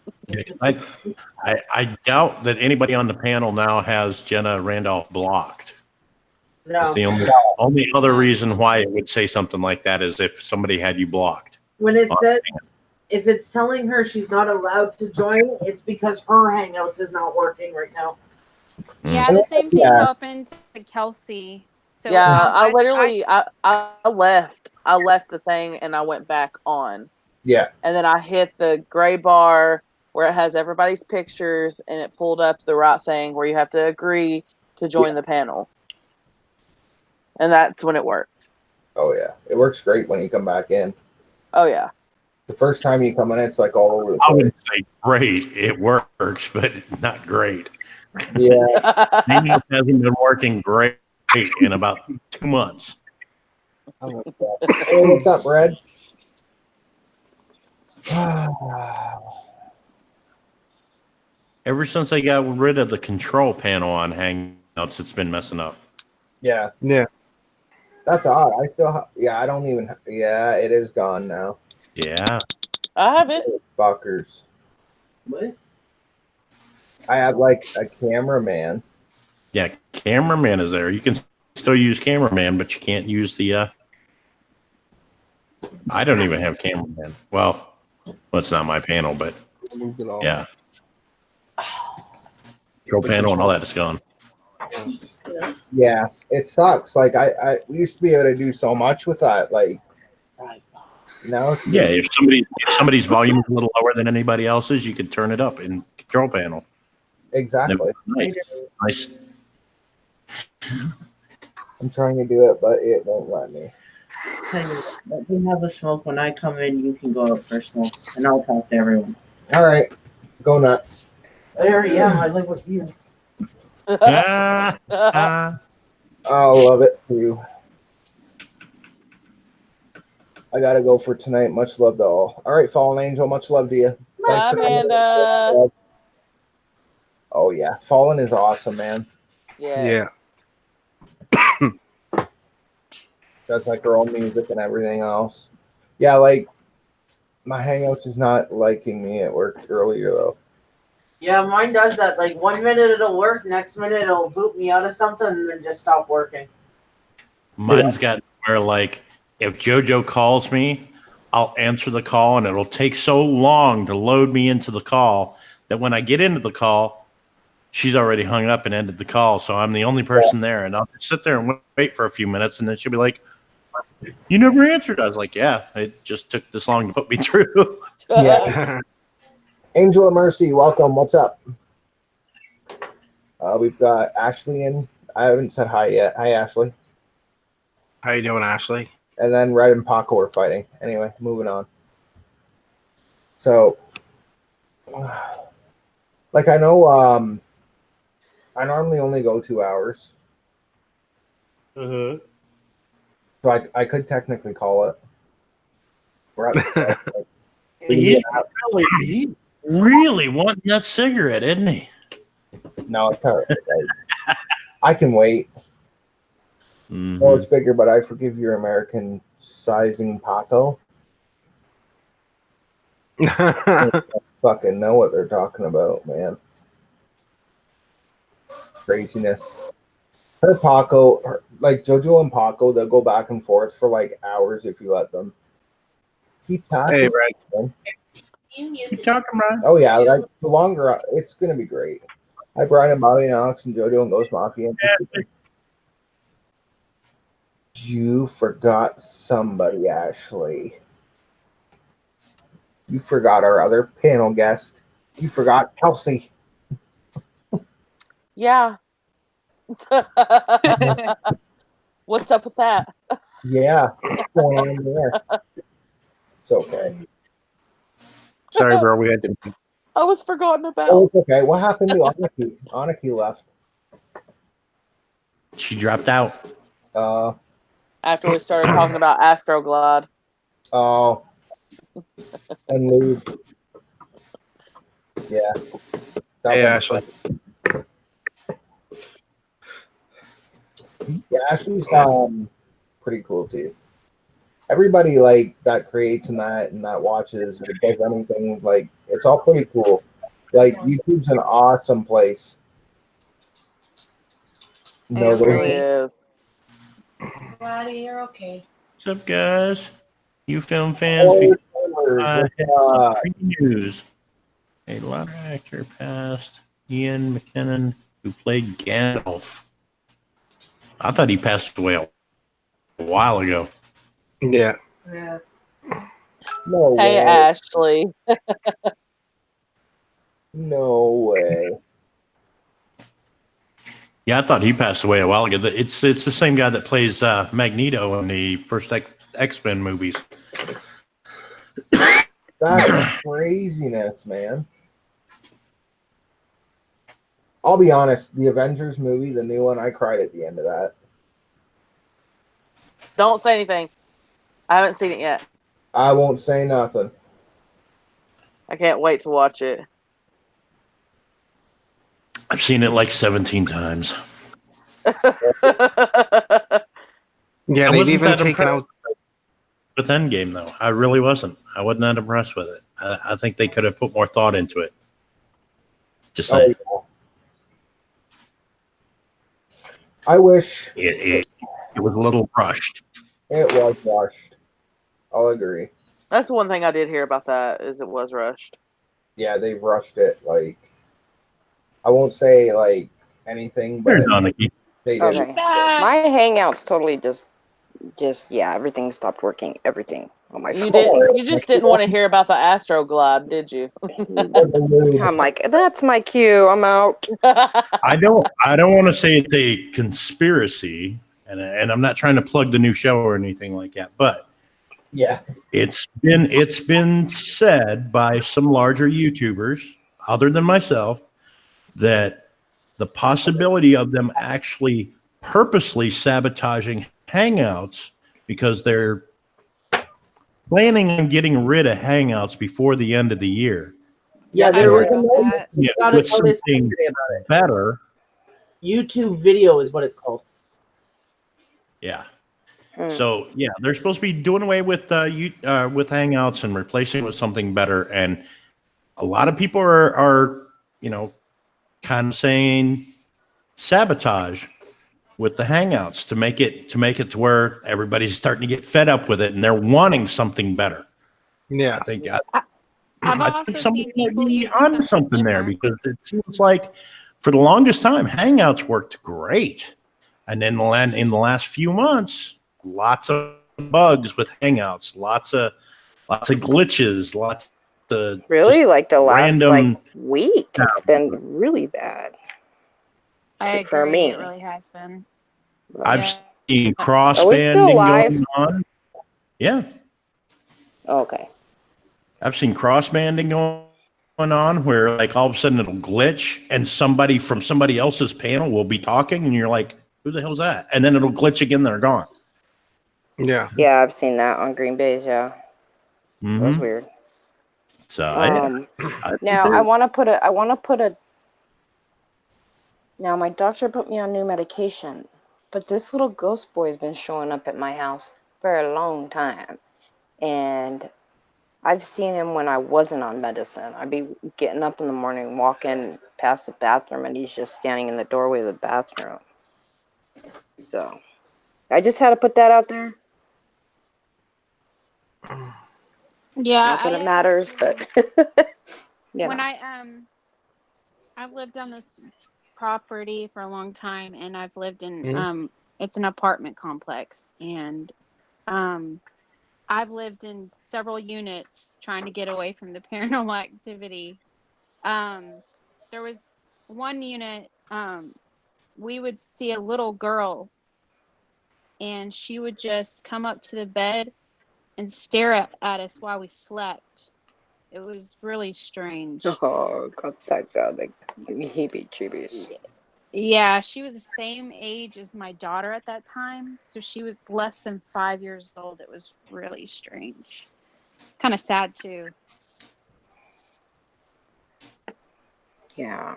I doubt that anybody on the panel now has Jenna Randolph blocked. It's no. the only other reason why it would say something like that is if somebody had you blocked. When it says if it's telling her she's not allowed to join, it's because her Hangouts is not working right now. Yeah, the same thing Yeah. happened to Kelsey. So yeah, I literally I left. I left the thing and I went back on. Yeah. And then I hit the gray bar where it has everybody's pictures and it pulled up the right thing where you have to agree to join the panel. And that's when it worked. Oh yeah. It works great when you come back in. Oh yeah. The first time you come in, it's like all over the I place. would say great. It works, but not great. Yeah. Maybe it hasn't been working great in about 2 months. I like that. Hey, what's up, Red? Ever since I got rid of the control panel on Hangouts, it's been messing up. Yeah. Yeah. That's odd. I still, I don't even, it is gone now. Yeah. I have it. Fuckers. What? I have like a cameraman. Yeah, cameraman is there. You can still use cameraman, but you can't use the I don't even have cameraman. Well, it's not my panel, but Moved it all. yeah. Control panel and all that is gone. Yeah, it sucks. Like we used to be able to do so much with that. Like now, it's- Yeah, if somebody's volume is a little lower than anybody else's, you could turn it up in control panel. exactly. Nice. I'm trying to do it, but it won't let me. Let me have a smoke. When I come in, you can go up for a smoke, and I'll talk to everyone. All right, go nuts. I already am. I live with you. Ah. I'll love it too. I gotta go for tonight. Much love to all. All right, Fallen Angel. Much love to you. Bye, for coming. Amanda. Oh yeah, Fallen is awesome, man. Yes. Yeah. Does like her own music and everything else. Yeah, like my Hangouts is not liking me. It worked earlier though. Yeah, mine does that. Like 1 minute it'll work, next minute it'll boot me out of something, and then just stop working. Mine's got where like if JoJo calls me, I'll answer the call, and it'll take so long to load me into the call that when I get into the call, she's already hung up and ended the call. So I'm the only person there, and I'll just sit there and wait for a few minutes, and then she'll be like, "You never answered." I was like, "Yeah, it just took this long to put me through." Yeah. Angel of Mercy, welcome. What's up? We've got Ashley in. I haven't said hi yet. Hi, Ashley. How you doing, Ashley? And then Red and Paco are fighting. Anyway, moving on. So, like, I know I normally only go 2 hours. So I could technically call it. We're at He's really wanting that cigarette, isn't he? No, it's all right. I can wait. Mm-hmm. Oh, it's bigger, but I forgive your American sizing, Paco. I fucking know what they're talking about, man. Craziness. Her Paco, like Jojo and Paco, they'll go back and forth for like hours if you let them. Keep talking. Hey, Brad. Keep talking, Brian. Oh yeah, like the longer it's gonna be great. Hi, Brian and Bobby and Alex and Jojo and Ghost Mafia. You forgot somebody, Ashley. You forgot our other panel guest. You forgot Kelsey. Yeah. What's up with that? Yeah. What's going on there? It's okay. Sorry, bro. We had to. I was forgotten about. Oh, it's okay. What happened to Aniki? Aniki left. She dropped out. After we started talking about Astroglide. Oh. And Lube. Yeah. Hey, Ashley. Yeah, Ashley's pretty cool too. Everybody like that creates and that watches or does anything, like it's all pretty cool. Like YouTube's an awesome place. No, It really is. Glad you're okay. What's up, guys? You film fans? News. A lot of actor passed. Ian McKinnon, who played Gandalf. I thought he passed away a while ago. Yeah. Yeah. No way. Hey, Ashley. No way. Yeah, I thought he passed away a while ago. It's the same guy that plays Magneto in the first X-Men movies. That's craziness, man. I'll be honest, the Avengers movie, the new one, I cried at the end of that. Don't say anything. I haven't seen it yet. I won't say nothing. I can't wait to watch it. I've seen it like 17 times. Yeah, they've even taken out with Endgame, though. I really wasn't. I wasn't that impressed with it. I think they could have put more thought into it. Just saying. Oh, yeah. I wish it was a little rushed. It was rushed. I'll agree. That's the one thing I did hear about that is it was rushed. Yeah, they've rushed it. Like, I won't say like anything, but they did. Okay. My Hangouts totally just yeah, everything stopped working. Everything on my phone. You just didn't want to hear about the Astroglide, did you? I'm like, that's my cue. I'm out. I don't want to say it's a conspiracy, and I'm not trying to plug the new show or anything like that, but yeah, it's been said by some larger YouTubers, other than myself, that the possibility of them actually purposely sabotaging Hangouts because they're planning on getting rid of Hangouts before the end of the year. Yeah, there was with something better. YouTube video is what it's called. Yeah. So yeah, they're supposed to be doing away with Hangouts and replacing it with something better. And a lot of people are kind of saying sabotage with the Hangouts to make it to where everybody's starting to get fed up with it and they're wanting something better. Yeah. I think I've I also think seen somebody might people be using onto something there different. because it seems like for the longest time, Hangouts worked great. And then in the last few months, lots of bugs with Hangouts, lots of glitches, lots of Really, just like the last random. week, it's been really bad I for agree. It me. really has been. I've Yeah. seen Are we still cross-banding live? going on. Yeah, Okay. I've seen cross-banding going on where like all of a sudden it'll glitch and somebody from somebody else's panel will be talking and you're like, who the hell's that? And then it'll glitch again. They're gone. Yeah. Yeah, I've seen that on Green Bay's. Yeah, that was Mm-hmm. weird. So yeah, I think Now I want to put a. Now my doctor put me on new medication, but this little ghost boy has been showing up at my house for a long time, and I've seen him when I wasn't on medicine. I'd be getting up in the morning, walking past the bathroom, and he's just standing in the doorway of the bathroom. So I just had to put that out there. Yeah, Not that it matters, but you when know. I've lived on this property for a long time, and I've lived in Mhm. it's an apartment complex, and I've lived in several units trying to get away from the paranormal activity. There was one unit, we would see a little girl, and she would just come up to the bed and stare at us while we slept. It was really strange. Oh, God, like give me heebie-jeebies. Yeah, she was the same age as my daughter at that time, so she was less than 5 years old. It was really strange. Kind of sad too. Yeah.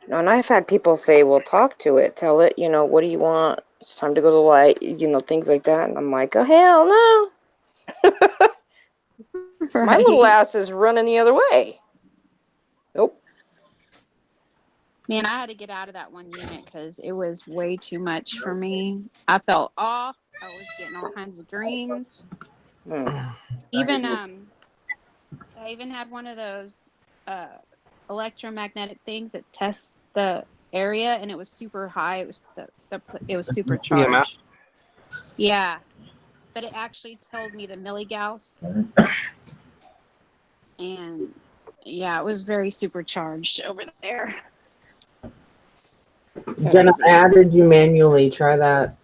No, and I've had people say, well, talk to it, tell it, what do you want? It's time to go to the light, things like that. And I'm like, oh, hell no. My little ass is running the other way. Nope. Man, I had to get out of that one unit because it was way too much for me. I felt off. I was getting all kinds of dreams. Even I even had one of those electromagnetic things that tests the area, and it was super high. It was it was super charged. Yeah, but it actually told me the milligauss, and yeah, it was very supercharged over there. Jenna, I added you manually. Try that.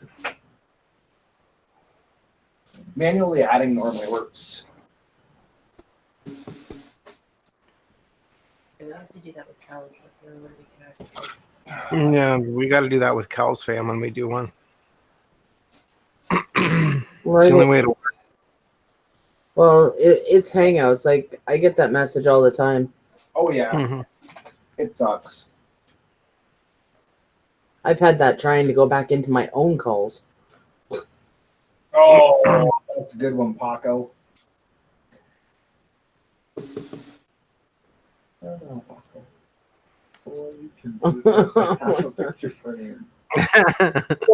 Manually adding normally works. We have to do that with cows. That's the only way we can actually. Yeah, we got to do that with Cal's fam when we do one. It's the only way to work. Well, it's Hangouts. Like, I get that message all the time. Oh yeah, Mhm. it sucks. I've had that trying to go back into my own calls. Oh, that's a good one, Paco. But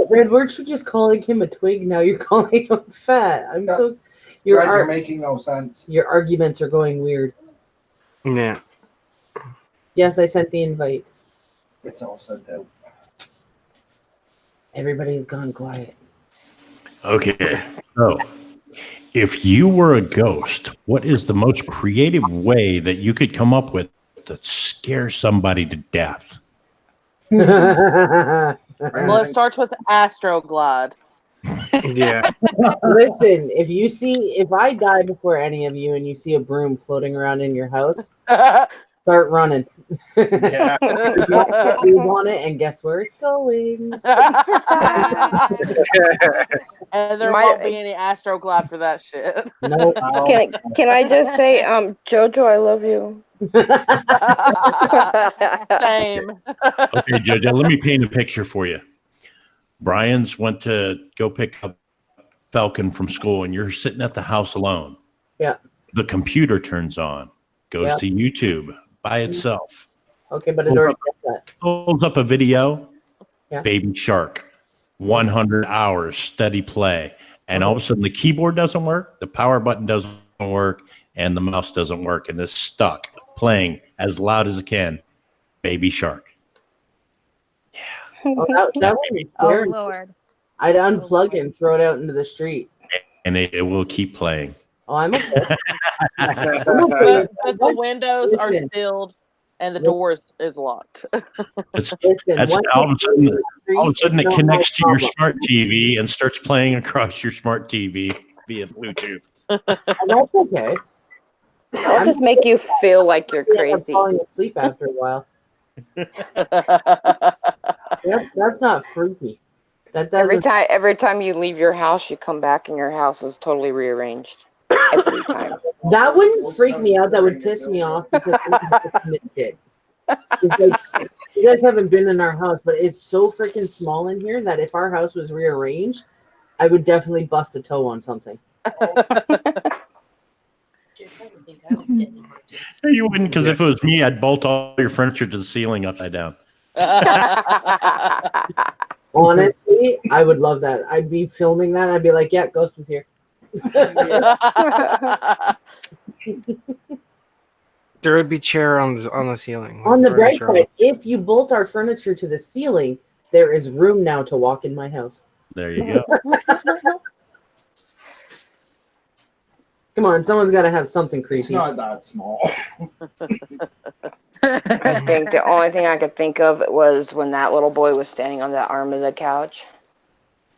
Red, weren't you just calling him a twig? Now you're calling him fat. I'm Yeah. so. You're making no sense. Your arguments are going weird. Yeah. Yes, I sent the invite. It's all sent out. Everybody's gone quiet. Okay, so if you were a ghost, what is the most creative way that you could come up with to scare somebody to death? Well, it starts with Astroglide. Yeah. Listen, if I die before any of you and you see a broom floating around in your house, start running. Yeah. You want it, and guess where it's going? And there won't be any Astroglide for that shit. Nope. Can I just say, Jojo, I love you. Same. Okay, Jojo, let me paint a picture for you. Brian's went to go pick up Falcon from school, and you're sitting at the house alone. Yeah. The computer turns on, goes Yeah. to YouTube by itself. Okay, but it already does that. Pulls up a video, Yeah. Baby Shark, 100 hours steady play. And all of a sudden the keyboard doesn't work, the power button doesn't work, and the mouse doesn't work, and it's stuck playing as loud as it can. Baby Shark. Oh, that would be Oh scary. Lord. I'd unplug it and throw it out into the street. And it will keep playing. Oh, I'm okay. But the windows are sealed and the doors is locked. That's Listen, all of a sudden it it's not connects to my your problem. smart TV and starts playing across your smart TV via Bluetooth. And that's okay. I'll just make you feel like you're I'm crazy. falling asleep after a while. That's not freaky. That doesn't. Every time you leave your house, you come back and your house is totally rearranged. Every time. That wouldn't freak me out. That would piss me off because shit. Like, you guys haven't been in our house, but it's so freaking small in here that if our house was rearranged, I would definitely bust a toe on something. You wouldn't, because if it was me, I'd bolt all your furniture to the ceiling upside down. Honestly, I would love that. I'd be filming that. I'd be like, yeah, Ghost was here. There would be chair on the ceiling. On the bright furniture. side, if you bolt our furniture to the ceiling, there is room now to walk in my house. There you go. Come on, someone's got to have something It's creepy. not that small. I think the only thing I could think of was when that little boy was standing on the arm of the couch.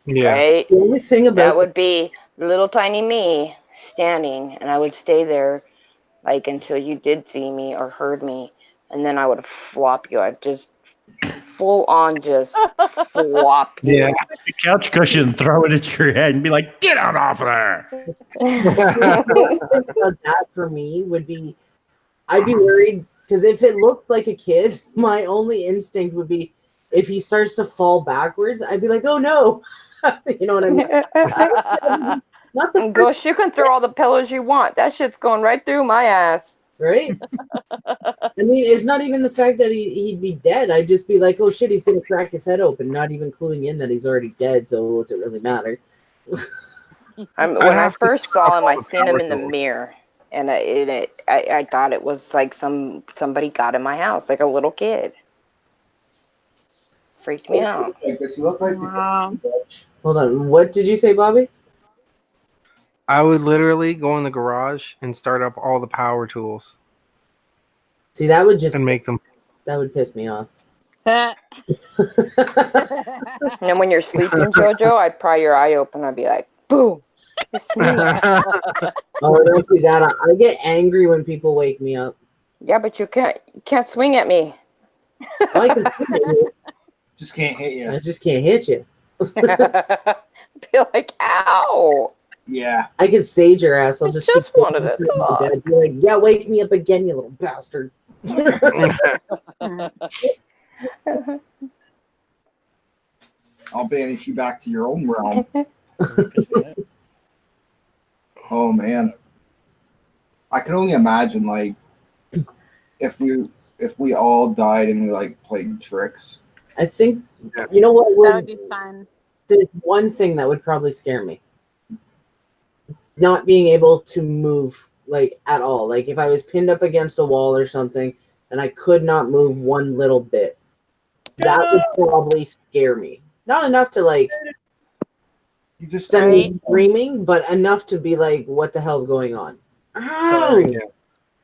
Yeah. Right? The only thing about That would be little tiny me standing, and I would stay there like until you did see me or heard me, and then I would flop you. I'd just full on just flop you. Yeah. The couch cushion, throw it at your head and be like, get out off of there. that for me would be, I'd be worried because if it looks like a kid, my only instinct would be if he starts to fall backwards, I'd be like, oh no. You know what I mean? Not the Ghost, you can throw all the pillows you want. That shit's going right through my ass. right? I mean, it's not even the fact that he'd be dead. I'd just be like, oh shit, he's gonna crack his head open, not even cluing in that he's already dead. So what's it really matter? When I first saw him, I seen him in the mirror, and I thought it was like somebody got in my house, like a little kid. Freaked me out. Wow. Hold on, what did you say, Bobby? I would literally go in the garage and start up all the power tools See, that would just and make them. that would piss me off. And then when you're sleeping, JoJo, I'd pry your eye open. I'd be like, boom. It's me. Oh, don't do that. I get angry when people wake me up. Yeah, but you can't swing at me. I can swing at you. Just can't hit you. I just can't hit you. Be like, ow. Yeah. I can sage your ass. I'll just just keep wanted to sitting in talk. bed. Be like, yeah, wake me up again, you little bastard. I'll banish you back to your own realm. Oh man. I can only imagine like if we all died and we like played tricks. I think you know what That would would be fun. there's one thing that would probably scare me. Not being able to move like at all. Like if I was pinned up against a wall or something and I could not move one little bit. That would probably scare me. Not enough to like You just send me Right. screaming, but enough to be like, what the hell's going on? Ow! Sorry.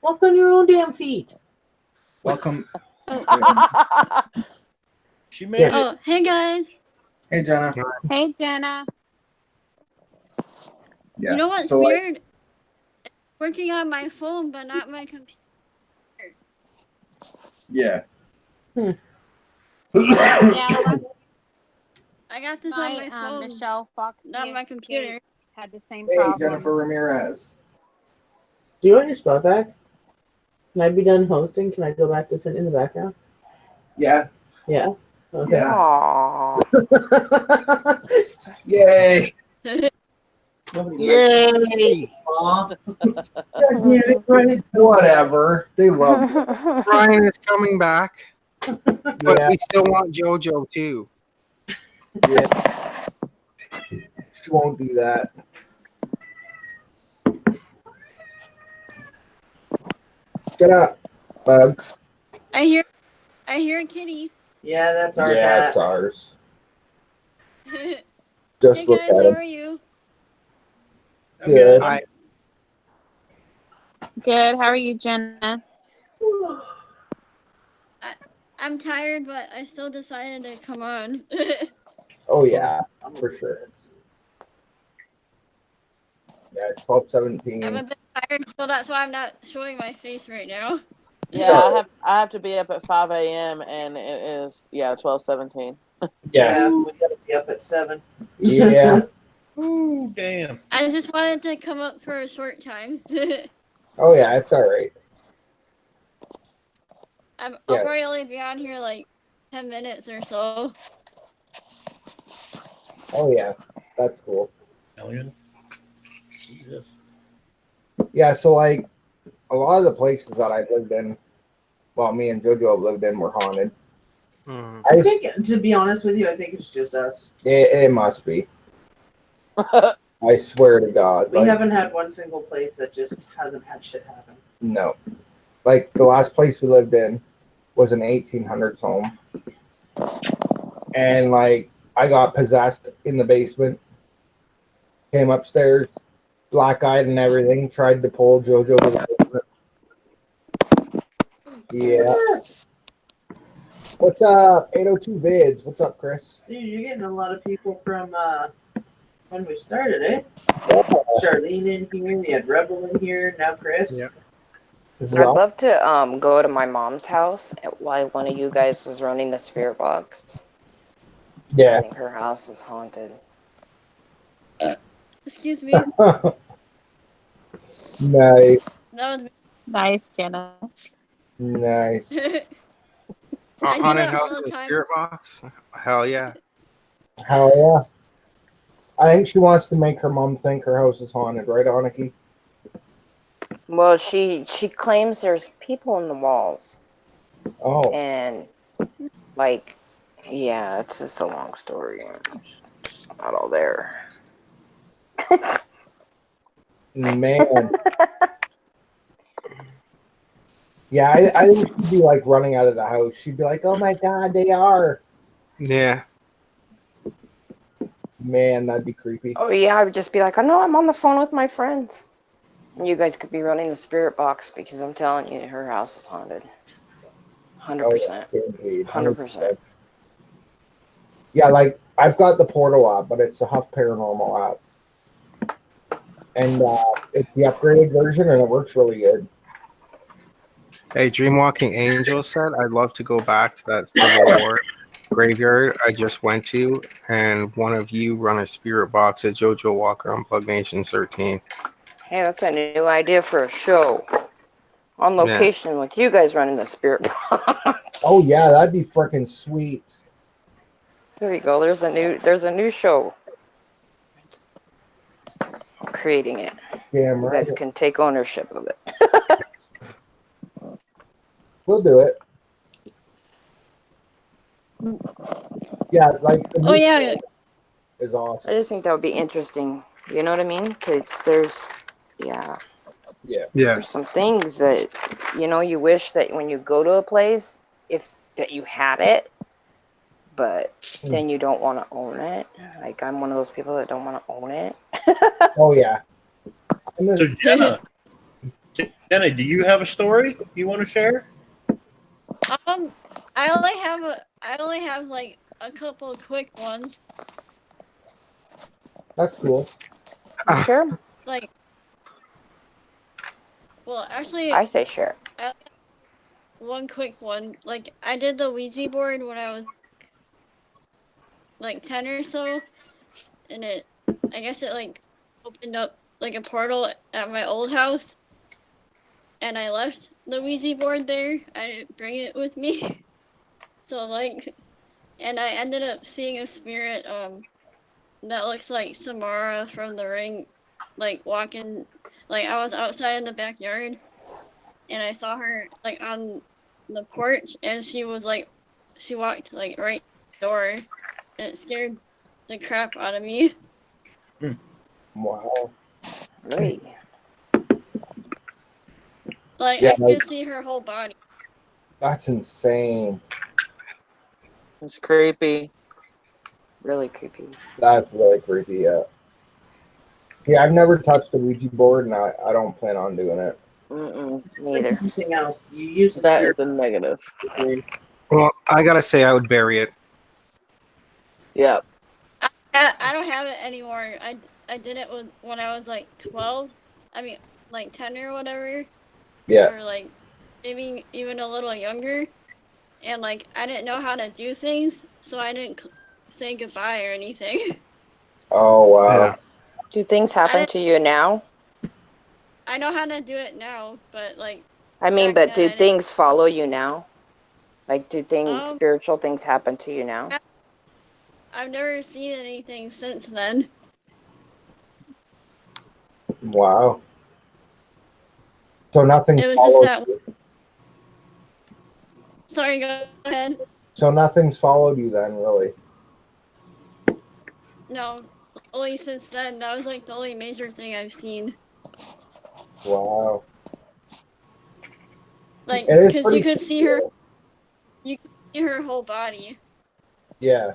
Walk on your own damn feet. welcome. She made Yeah. it. Oh, hey guys. Hey Jenna. Hey, Jenna. Yeah. You know what's So, like, weird? It's working on my phone, but not my computer. yeah. Yeah, I got this on my my phone. Michelle Fox not my computer. had the same Hey problem. Jennifer Ramirez. Do you want your spot back? Can I be done hosting? Can I go back to sit in the background? Yeah. Yeah. Okay. Yeah. Aww. Yay. Yay! Whatever. They love it. Brian is coming back, but Yeah. we still want JoJo too. She won't do that. Get up, Bugs. I hear a kitty. Yeah, that's our Yeah, cat. it's ours. Hey Just look guys, at how him. are you? Good. I Good. How are you, Jenna? I'm tired, but I still decided to come on. Oh yeah, for sure. Yeah, it's 12:17. I'm a bit tired, so that's why I'm not showing my face right now. Yeah, I have to be up at 5 a.m. and it is 12:17. Yeah. We gotta be up at 7. Yeah. Ooh, damn. I just wanted to come up for a short time. Oh yeah, it's all right. I'll Yeah. probably only be on here like 10 minutes or so. Oh yeah, that's cool. Alien? Jesus. Yeah, so like a lot of the places that I've lived in, well, me and JoJo have lived in, were haunted. Mhm. I think, to be honest with you, I think it's just us. It must be. I swear to God. We Like, haven't had one single place that just hasn't had shit happen. no. Like the last place we lived in was an 1800s home, and like I got possessed in the basement. Came upstairs, black eyed and everything. Tried to pull JoJo to the basement. Yeah. What's up? 802 Vids. What's up, Chris? Dude, you're getting a lot of people from when we started, eh? Charlene in here, we had Rebel in here, now Chris. Yeah. This is I'd all. love to go to my mom's house while one of you guys was running the spirit box. I Yeah. think her house is haunted. Excuse me. Nice. That was Nice, Jenna. Nice. I do Haunted that house all the in the time. spirit box. Hell yeah. Hell yeah. I think she wants to make her mom think her house is haunted, right, Aniki? Well, she claims there's people in the walls, Oh, and like, yeah, it's just a long story. It's not all there. man. Yeah, I think she'd be like running out of the house. She'd be like, oh my God, they are. Yeah. Man, that'd be creepy. Oh yeah, I would just be like, oh no, I'm on the phone with my friends. And you guys could be running the spirit box because I'm telling you, her house is haunted. 100%. 100%. Yeah, like I've got the Portal app, but it's the Huff Paranormal app. And it's the upgraded version, and it works really good. Hey, Dreamwalking Angel said, I'd love to go back to that Civil War graveyard I just went to, and one of you run a spirit box at JoJo Walker on Plug Nation 13. Hey, that's a new idea for a show. On location with you guys running the spirit box. Oh yeah, that'd be freaking sweet. There you go. There's a new show. I'm creating it. Damn you right. guys can take ownership of it. We'll do it. Yeah, like the Oh yeah. is awesome. I just think that would be interesting. You know what I mean? Because there's there's some things that you wish that when you go to a place that you had it, but then you don't want to own it. Like I'm one of those people that don't want to own it. Oh yeah. So Jenna, do you have a story you want to share? I only have like a couple quick ones. That's cool. Sure. Like, well, actually, I say sure. One quick one. Like, I did the Ouija board when I was like 10 or so, and I guess it like opened up like a portal at my old house, and I left the Ouija board there. I didn't bring it with me. So like, and I ended up seeing a spirit that looks like Samara from The Ring, like walking. Like I was outside in the backyard, and I saw her like on the porch, and she walked like right door, and it scared the crap out of me. Wow. Really? Like Yeah, I could see her whole body. that's insane. It's creepy. Really creepy. That's really creepy. Yeah. Yeah, I've never touched the Ouija board, and I don't plan on doing it. Mm-mm, It's like neither. anything else. You use a That spirit. is a negative. Well, I gotta say, I would bury it. Yeah. I don't have it anymore. I did it when I was like 12. I mean, like 10 or whatever, Yeah. or like maybe even a little younger. And like I didn't know how to do things, so I didn't say goodbye or anything. Oh wow. Yeah. Do things happen to you now? I know how to do it now, but like I mean, back but then do I didn't. things follow you now? Like, do things, Um, spiritual things happen to you now? I've never seen anything since then. Wow. So nothing It was just followed that. you. Sorry, go ahead. So nothing's followed you then, really. No, only since then. That was like the only major thing I've seen. Wow. Like, It is because pretty you could see her, cool. you could see her whole body, Yeah.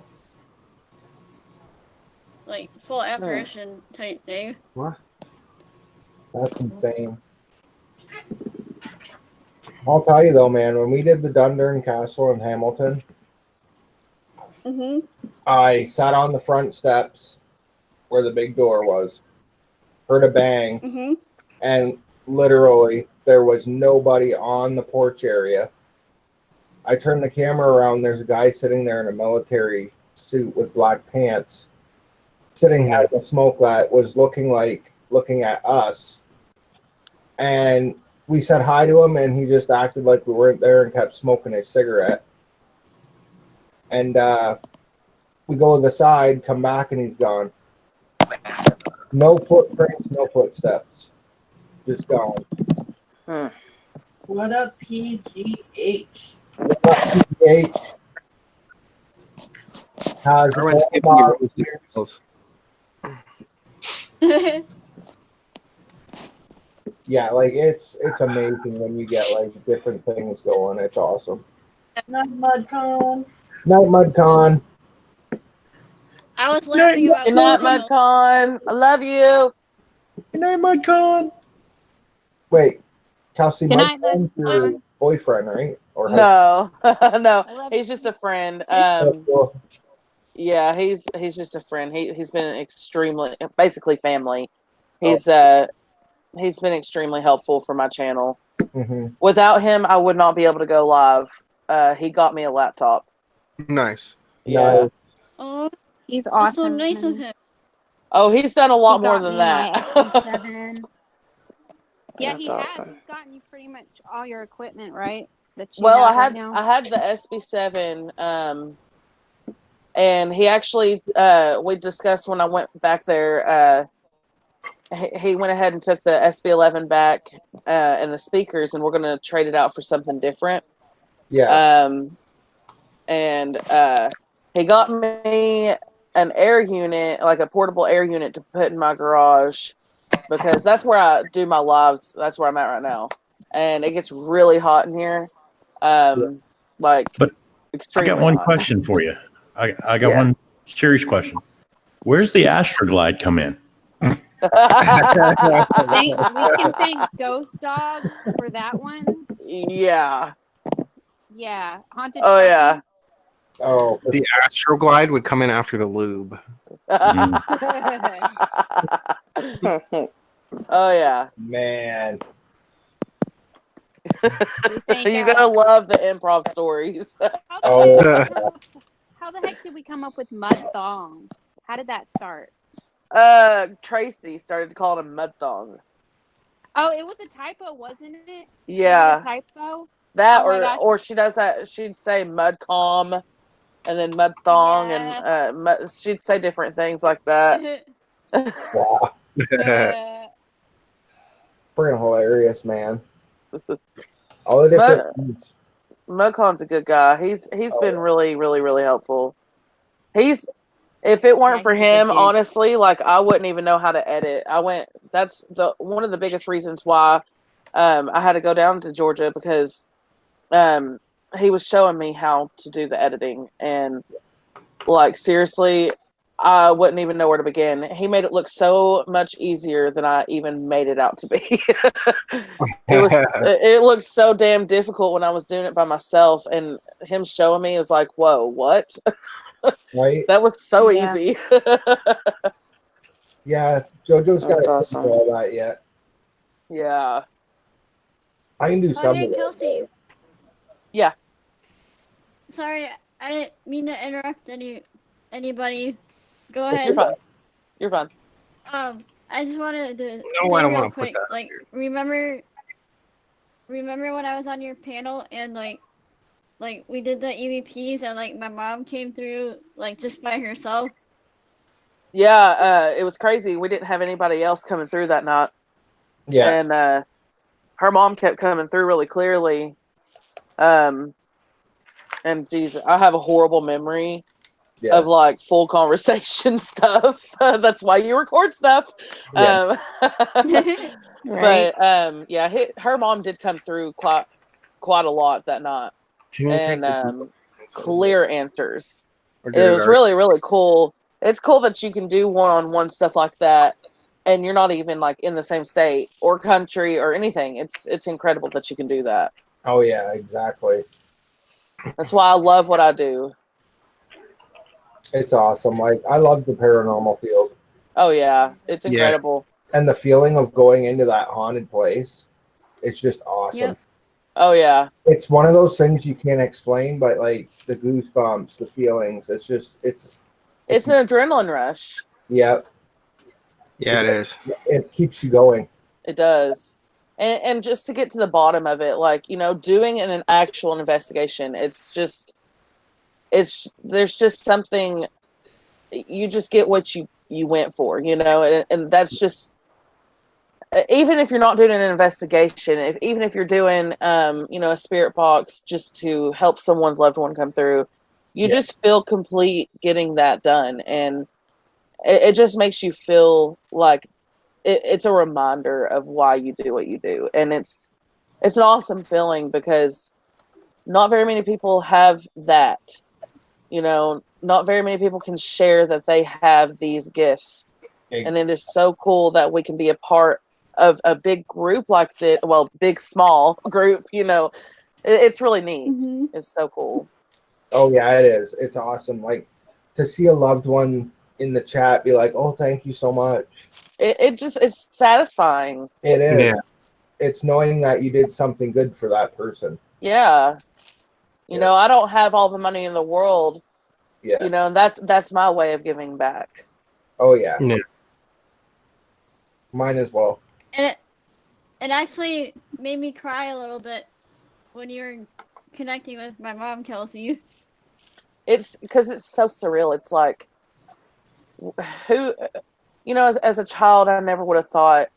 like full apparition type thing. What? That's insane. I'll tell you though, man, when we did the Dundurn Castle in Hamilton, Mhm. I sat on the front steps where the big door was, heard a bang, Mhm. and literally there was nobody on the porch area. I turned the camera around, there's a guy sitting there in a military suit with black pants, sitting at the smoke that was looking at us. And we said hi to him, and he just acted like we weren't there and kept smoking a cigarette. And we go to the side, come back, and he's gone. No footprints, no footsteps. Just gone. What up, PGH? PGH has Everyone's all giving you about rose petals. yeah, like it's amazing when you get like different things going. It's awesome. Not MudCon. Night MudCon. I was laughing about Good night, something else. MudCon. I love you. Good night, MudCon. Wait, Kelsey, Good night, MudCon's your MudCon. boyfriend, right? Or No, no, I love he's you. just a friend. well, Yeah, he's just a friend. He's been extremely, basically family. Oh. He's been extremely helpful for my channel. Mm-hmm. Without him, I would not be able to go live. He got me a laptop. Nice. Yeah. Nice. Oh, He's that's awesome. so nice of him. Oh, he's done a He lot more got than me that. my SB7. Yeah, That's he has. awesome. He's gotten you pretty much all your equipment, right? That you Well, have right now. I had the SB7, and he actually we discussed when I went back there. He went ahead and took the SB11 back and the speakers, and we're going to trade it out for something different. Yeah. And he got me an air unit, like a portable air unit, to put in my garage because that's where I do my lives. That's where I'm at right now, and it gets really hot in here. Like, But extremely I got one hot. question for you. I got Yeah. one serious question. Where's the Astroglide come in? We can thank Ghost Dog for that one. Yeah. Yeah. Haunted Oh, Trucking. yeah. Oh, The Astroglide would come in after the lube. Oh, yeah. man. You're going to love the improv stories. How the heck did we come up with mud thongs? How did that start? Tracy started calling him mud thong. Oh, it was a typo, wasn't it? Yeah. It was a typo. That, Oh my gosh. or she does that. She'd say mud calm, and then mud thong, and she'd say different things like that. Wow. Freaking hilarious, man. All the different things. Mudcon's a good guy. He's been really, really, really helpful. If If it weren't Yeah, for he's a good him, dude. honestly, like I wouldn't even know how to edit. That's one of the biggest reasons why I had to go down to Georgia, because he was showing me how to do the editing, and like seriously, I wouldn't even know where to begin. He made it look so much easier than I even made it out to be. It looked so damn difficult when I was doing it by myself, and him showing me was like, whoa, what? Right? That was so Yeah. easy. Yeah, JoJo's got That's to awesome. do all that yet. Yeah. I can do Oh, some hey, of it. Kelsey. Yeah. Sorry, I didn't mean to interrupt anybody. Go You're ahead. fine. You're fine. I just wanted to No, I say don't real want to put quick, that. like, remember when I was on your panel and like we did the E.V.P'S and like my mom came through like just by herself. Yeah, it was crazy. We didn't have anybody else coming through that night. Yeah. And her mom kept coming through really clearly. And geez, I have a horrible memory Yeah. of like full conversation stuff. That's why you record stuff. Yeah. Right. But yeah, her mom did come through quite a lot that night, Can you take and the clear answers. or It did was really, really cool. It's cool that you can do one-on-one stuff like that, and you're not even like in the same state or country or anything. It's incredible that you can do that. Oh yeah, exactly. That's why I love what I do. It's awesome. Like I love the paranormal field. Oh yeah, it's Yeah. incredible. And the feeling of going into that haunted place, it's just awesome. Yep. Oh yeah, It's one of those things you can't explain, but like the goosebumps, the feelings, it's just it's an adrenaline rush. yeah, Yeah, it is. it keeps you going. It does. And just to get to the bottom of it, like, doing an actual investigation, there's just something, you just get what you went for, and that's just, even if you're not doing an investigation, even if you're doing, a spirit box just to help someone's loved one come through, you just feel complete getting that done. And it just makes you feel like it's a reminder of why you do what you do. And it's an awesome feeling, because not very many people have that, not very many people can share that they have these gifts. And it is so cool that we can be a part of a big group like this. Well, big, small group, it's really neat. Mm-hmm. It's so cool. Oh yeah, it is. It's awesome. Like to see a loved one in the chat be like, "Oh, thank you so much." It's satisfying. It is. Yeah. It's knowing that you did something good for that person. Yeah. Yeah. I don't have all the money in the world. Yeah. And that's my way of giving back. Oh yeah. Yeah. Mine as well. And it actually made me cry a little bit when you were connecting with my mom, Kelsey. It's because it's so surreal. It's like, who, as a child, I never would have thought,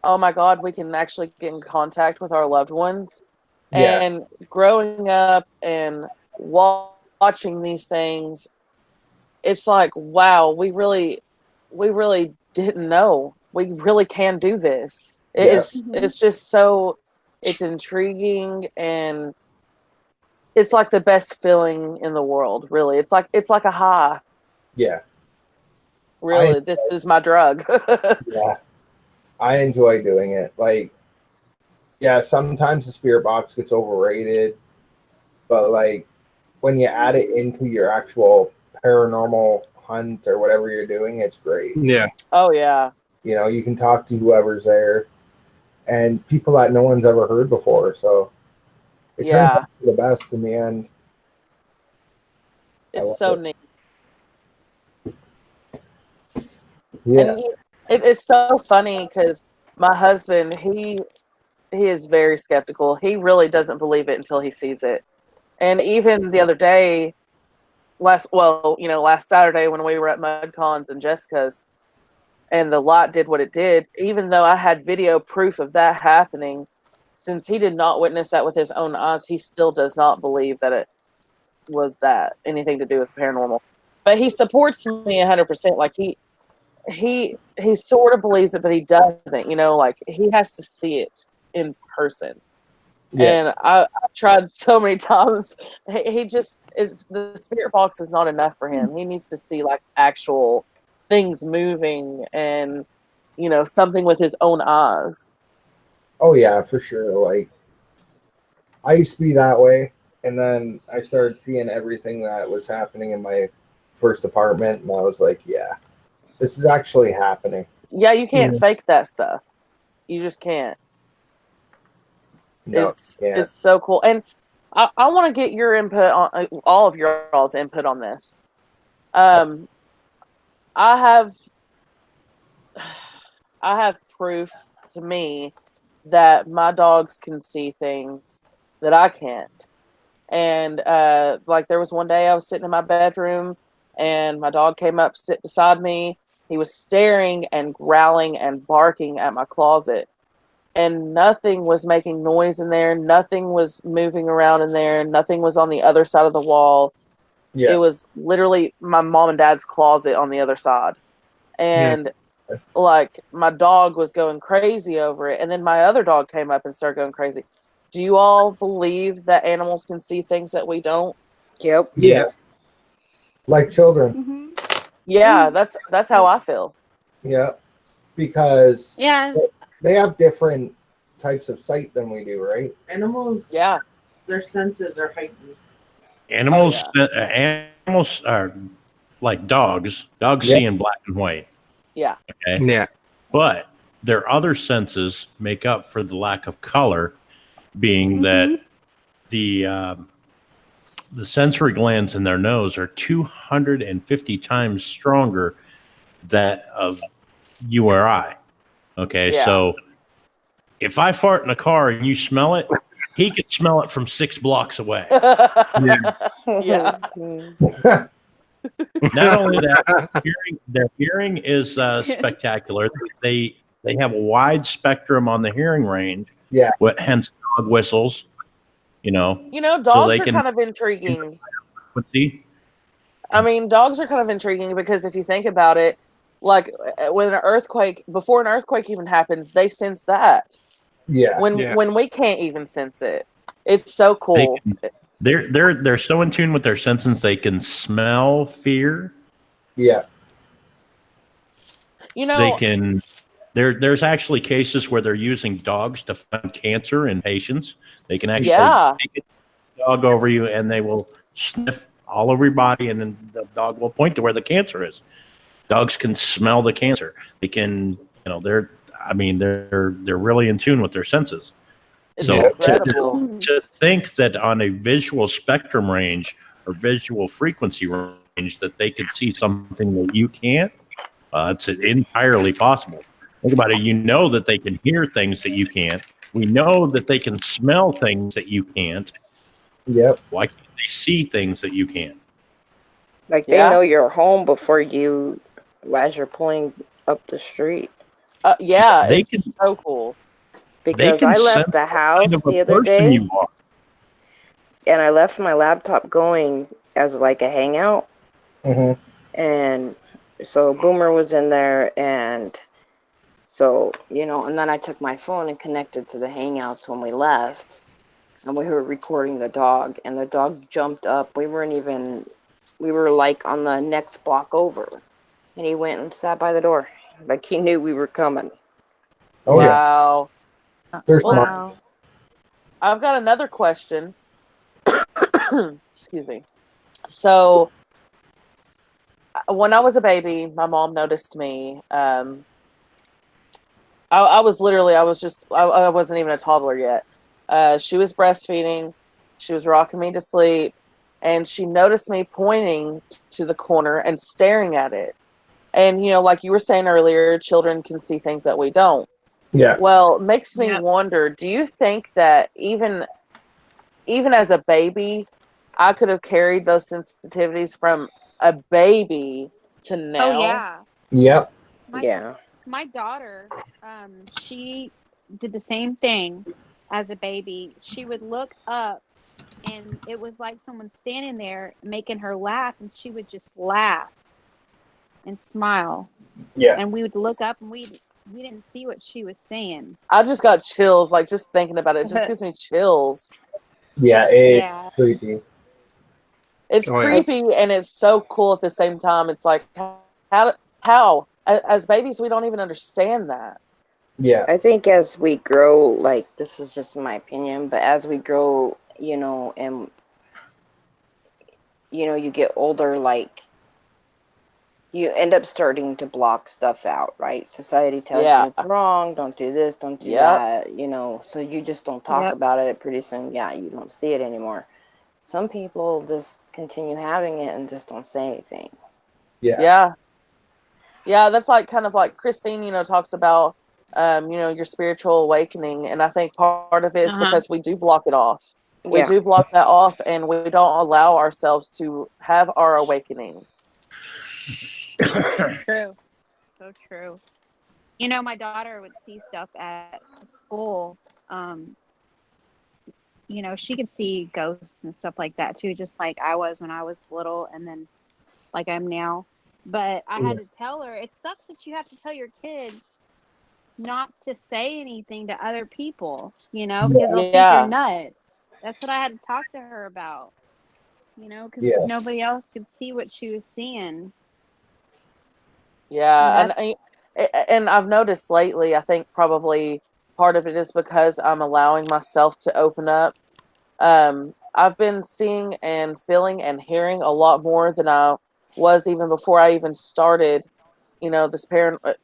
oh my God, we can actually get in contact with our loved ones. Yeah. And growing up and watching these things, it's like, wow, we really didn't know. We really can do this. It's just so, it's intriguing, and it's like the best feeling in the world, really. It's like a high. Yeah. Really, this is my drug. Yeah. I enjoy doing it. Like, yeah, sometimes the spirit box gets overrated, but like when you add it into your actual paranormal hunt or whatever you're doing, it's great. Yeah. Oh yeah. You can talk to whoever's there and people that no one's ever heard before. So it turns out to be the best in the end. It's so neat. Yeah. And it's so funny because my husband, he is very skeptical. He really doesn't believe it until he sees it. And even the other day, last Saturday when we were at MudCons and Jessica's, and the light did what it did, even though I had video proof of that happening, since he did not witness that with his own eyes, he still does not believe that it was anything to do with paranormal. but he supports me 100%. Like he sort of believes it, but he doesn't. You know, like he has to see it in person. Yeah. And I've tried so many times. He just is, the spirit box is not enough for him. He needs to see like actual things moving and, you know, something with his own eyes. Oh yeah, for sure. Like I used to be that way, and then I started seeing everything that was happening in my first apartment, and I was like, yeah, this is actually happening. Yeah, you can't fake that stuff. You just can't. No, It's so cool. And I want to get your input on all of your all's input on this. I have proof to me that my dogs can see things that I can't. And like there was one day I was sitting in my bedroom and my dog came up, sit beside me. He was staring and growling and barking at my closet. And nothing was making noise in there. Nothing was moving around in there. Nothing was on the other side of the wall. Yeah. It was literally my mom and dad's closet on the other side. And like my dog was going crazy over it. And then my other dog came up and started going crazy. Do you all believe that animals can see things that we don't? Yep. Yeah. Like children. Mm-hmm. Yeah, that's how I feel. Yeah. Because Yeah. they have different types of sight than we do, right? Animals, Yeah. their senses are heightened. Animals, Oh, animals are like dogs. Dogs Yeah. see in black and white. Yeah. Okay. Yeah. But their other senses make up for the lack of color, being that the sensory glands in their nose are 250 times stronger that of you or I. Okay, Yeah. so if I fart in a car and you smell it, he could smell it from 6 blocks away. Yeah. Not only that, their hearing is spectacular. They have a wide spectrum on the hearing range. Yeah. Hence dog whistles. You know, You know, so dogs they are can kind of intriguing. see. I mean, dogs are kind of intriguing because if you think about it, like when an earthquake, before an earthquake even happens, they sense that. Yeah. When we can't even sense it. It's so cool. They're so in tune with their senses they can smell fear. Yeah. You know, They can. There's actually cases where they're using dogs to find cancer in patients. They can actually take a dog over you and they will sniff all over your body, and then the dog will point to where the cancer is. Dogs can smell the cancer. They can, they're really in tune with their senses. It's So incredible. to think that on a visual spectrum range or visual frequency range that they could see something that you can't, it's entirely possible. Think about it. You know that they can hear things that you can't. We know that they can smell things that you can't. Yep. Why can't they see things that you can't? Like they know you're home before you, as you're pulling up the street. Yeah, They it's so cool. Because I left the house the other day, and I left my laptop going as like a hangout. Mm-hmm. And so Boomer was in there, and so, and then I took my phone and connected to the hangouts when we left, and we were recording the dog, and the dog jumped up. We were like on the next block over, and he went and sat by the door, like he knew we were coming. Oh, wow. They're smart. I've got another question. Excuse me. So, when I was a baby, my mom noticed me. I wasn't even a toddler yet. She was breastfeeding. She was rocking me to sleep. And she noticed me pointing to the corner and staring at it. And, like you were saying earlier, children can see things that we don't. Yeah. Well, it makes me wonder, do you think that even as a baby, I could have carried those sensitivities from a baby to now? Oh yeah. Yep. My daughter, she did the same thing as a baby. She would look up and it was like someone standing there making her laugh, and she would just laugh and smile. Yeah. And we would look up, and we didn't see what she was saying. I just got chills, like just thinking about it. It just gives me chills. Yeah, it's Yeah. creepy. It's Oh, yeah. creepy and it's so cool at the same time. It's like how as babies we don't even understand that. Yeah. I think as we grow, like, this is just my opinion, but as we grow, you know, and you know, you get older, like, you end up starting to block stuff out, right? Society tells Yeah. you it's wrong, don't do this, don't do Yep. that, you know, so you just don't talk Yep. about it. Pretty soon, yeah, you don't see it anymore. Some people just continue having it and just don't say anything. Yeah. Yeah. Yeah, that's like kind of like Christine, you know, talks about you know, your spiritual awakening, and I think part of it is because we do block it off. We Yeah. do block that off, and we don't allow ourselves to have our awakening. True. So true. You know, my daughter would see stuff at school. You know, she could see ghosts and stuff like that too, just like I was when I was little, and then like I'm now. But I had to tell her, it sucks that you have to tell your kids not to say anything to other people, you know, because they'll think you're Yeah. nuts. That's what I had to talk to her about, you know, because Yeah. nobody else could see what she was seeing. Yeah, And and I've noticed lately, I think probably part of it is because I'm allowing myself to open up. I've been seeing and feeling and hearing a lot more than I was even before I even started, you know, this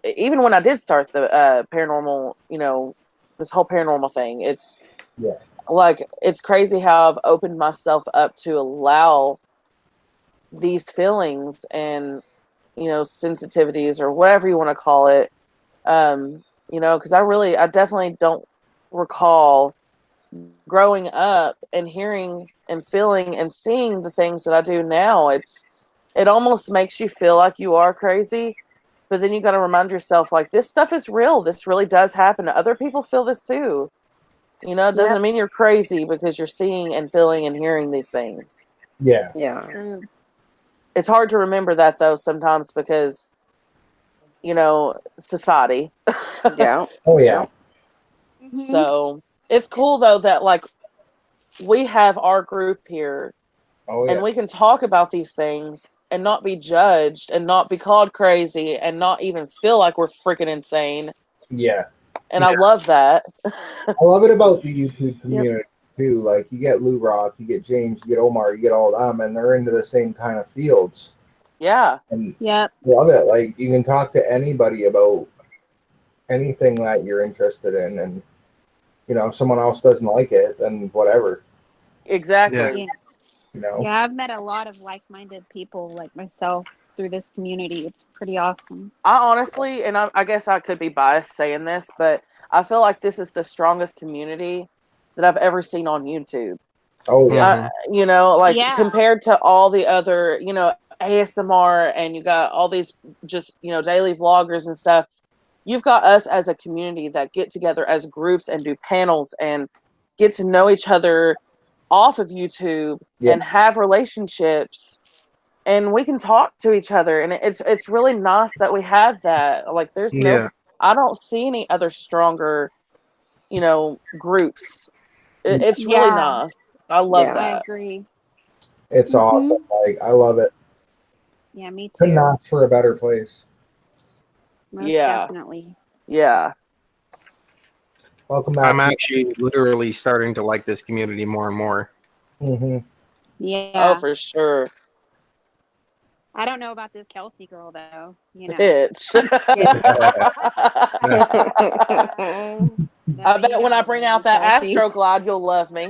even when I did start the paranormal, you know, this whole paranormal thing. It's Yeah. like, it's crazy how I've opened myself up to allow these feelings and, you know, sensitivities or whatever you want to call it. You know, because I definitely don't recall growing up and hearing and feeling and seeing the things that I do now. It almost makes you feel like you are crazy, but then you got to remind yourself, like, this stuff is real. This really does happen. Other people feel this too. You know, it doesn't mean you're crazy because you're seeing and feeling and hearing these things. Yeah. Yeah. It's hard to remember that though sometimes because, you know, society. Yeah. Oh yeah. So it's cool though that like we have our group here Oh yeah. and we can talk about these things and not be judged and not be called crazy and not even feel like we're freaking insane. Yeah. And I love that. I love it about the YouTube community too. Like you get Lou Rock, you get James, you get Omar, you get all them, and they're into the same kind of fields. Yeah. And Yep. love it. Like you can talk to anybody about anything that you're interested in, and you know, if someone else doesn't like it, then whatever. Exactly. You know. Yeah, I've met a lot of like-minded people like myself through this community. It's pretty awesome. I honestly, and I guess I could be biased saying this, but I feel like this is the strongest community that I've ever seen on YouTube. Oh yeah. You know, like Yeah. compared to all the other, you know, ASMR and you got all these just, you know, daily vloggers and stuff. You've got us as a community that get together as groups and do panels and get to know each other off of YouTube and have relationships, and we can talk to each other, and it's really nice that we have that. Like there's I don't see any other stronger, you know, groups. It's really nice. I love that. I agree. It's awesome. Like I love it. Yeah, me too. Couldn't ask for a better place. Most definitely. Yeah. Welcome back. I'm actually literally starting to like this community more and more. Yeah. Oh, for sure. I don't know about this Kelsey girl though. You know. Bitch. I bet when I bring out that Astroglide, you'll love me.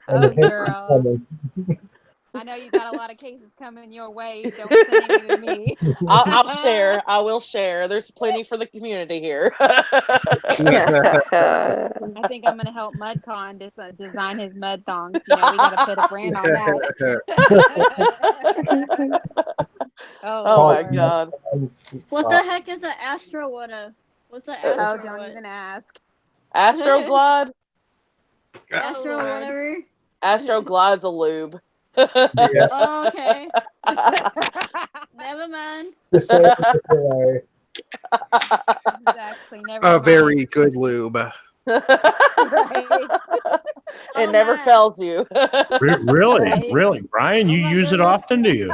Oh, girl. I know you got a lot of cases coming your way. Don't send any to me. I'll share. I will share. There's plenty for the community here. I think I'm going to help MudCon design his mud thongs. You know, we got to put a brand on that. Oh my God. What the heck is an astro? What's an astro? Oh, don't even ask. Astroglide? Astro, Lord. whatever. Astro Glide's a lube. Yeah. Oh, okay. Never mind. Just say it a different way. Exactly. Never A mind. very good lube. Right. It Oh, never man. fails you. Really? Right. Really? Brian, you Oh my use it goodness. often, do you?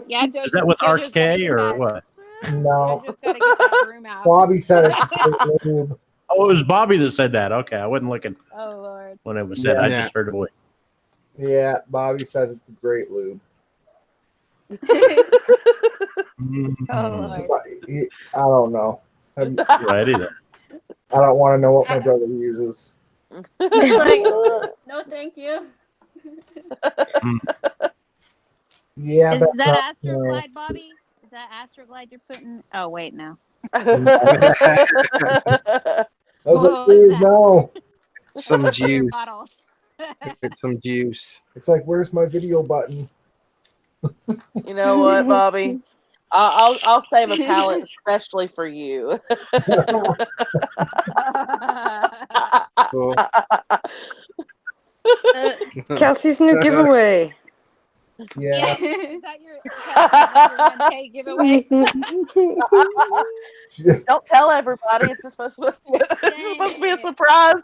Yeah, Is that with Jojo's gotta RK get or that. what? No. Jojo's got to get that broom out. Bobby said it's a great lube. Oh, it was Bobby that said that. Okay, I wasn't looking Oh, Lord. when it was said. I Yeah. just heard a voice. Yeah, Bobby says it's a great lube. Oh, Lord. But I don't know. Right either. I don't want to know what my brother uses. Like, no, thank you. Yeah, Is but that no. Astroglide, Bobby? Is that Astroglide you're putting? Oh, wait, no. Those What are was lube, that? no. Some Beer juice. bottle. It's some juice. It's like, where's my video button? You know what, Bobby? I'll save a pallet especially for you. Cool. Kelsey's new giveaway. Yeah. Is that your 1K giveaway? Don't tell everybody. It's supposed to be a surprise.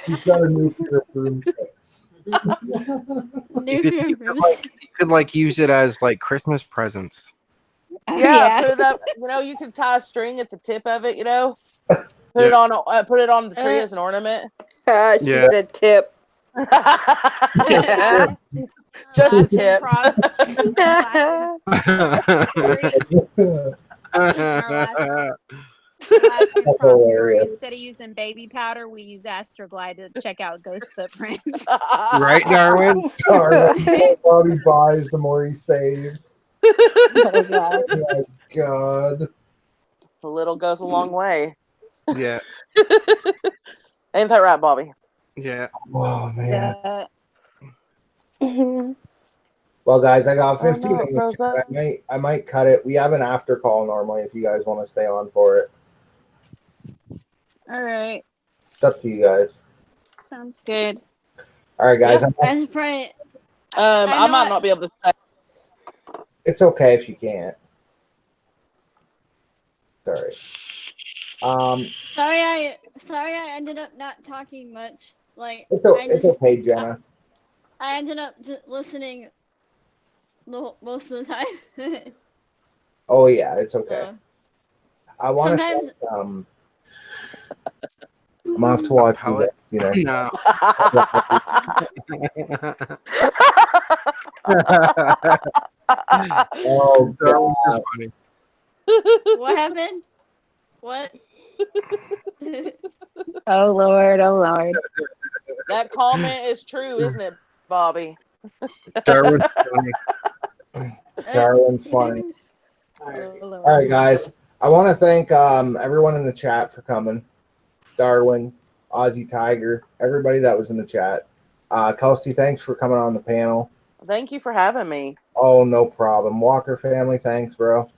He's got a new pair of broomsticks. You could like use it as like Christmas presents. Yeah, put it up. You can tie a string at the tip of it. Put it on the tree as an ornament. She said tip. Just a tip. Instead of using baby powder, we use Astroglide to check out ghost footprints. Right, Darwin? The more he buys, the more he saves. Oh, God. Oh, my God. A little goes a long way. Yeah. Ain't that right, Bobby? Yeah. Oh, man. Well, guys, I got 15 minutes. I might cut it. We have an after call normally if you guys want to stay on for it. All right. It's up to you guys. Sounds good. All right, guys. I probably. I might not be able to say. It's okay if you can't. Sorry. Sorry, I ended up not talking much. Like It's okay, Jenna. I ended up listening most of the time. Oh yeah, it's okay. I want to. Sometimes. I'm off to watch you guys, No. Oh, God. Funny. What happened? What? Oh, Lord. Oh, Lord. That comment is true, isn't it, Bobby? Darwin's funny. Darwin's funny. Oh, All right, guys. I want to thank everyone in the chat for coming. Darwin, Aussie Tiger, everybody that was in the chat. Kelsey, thanks for coming on the panel. Thank you for having me. Oh, no problem. Walker family, thanks, bro.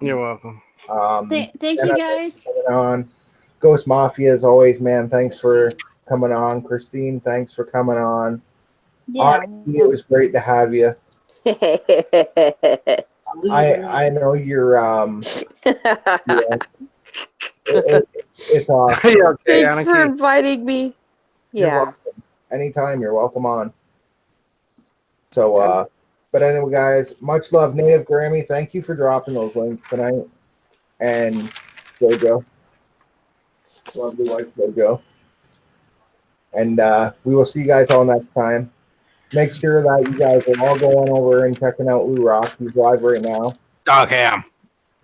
You're welcome. Thank you, guys. Coming on. Ghost Mafia, as always, man. Thanks for coming on. Christine, thanks for coming on. Yeah. Audie, it was great to have you. I know you're it's awesome. Hey, okay, Thanks for Anarchy. inviting me. You're Yeah. welcome. Anytime, you're welcome on. So but anyway, guys, much love. Native Grammy, thank you for dropping those links tonight. And JoJo. Lovely wife JoJo. And we will see you guys all next time. Make sure that you guys are all going over and checking out Lou Rock. He's live right now. Dog ham.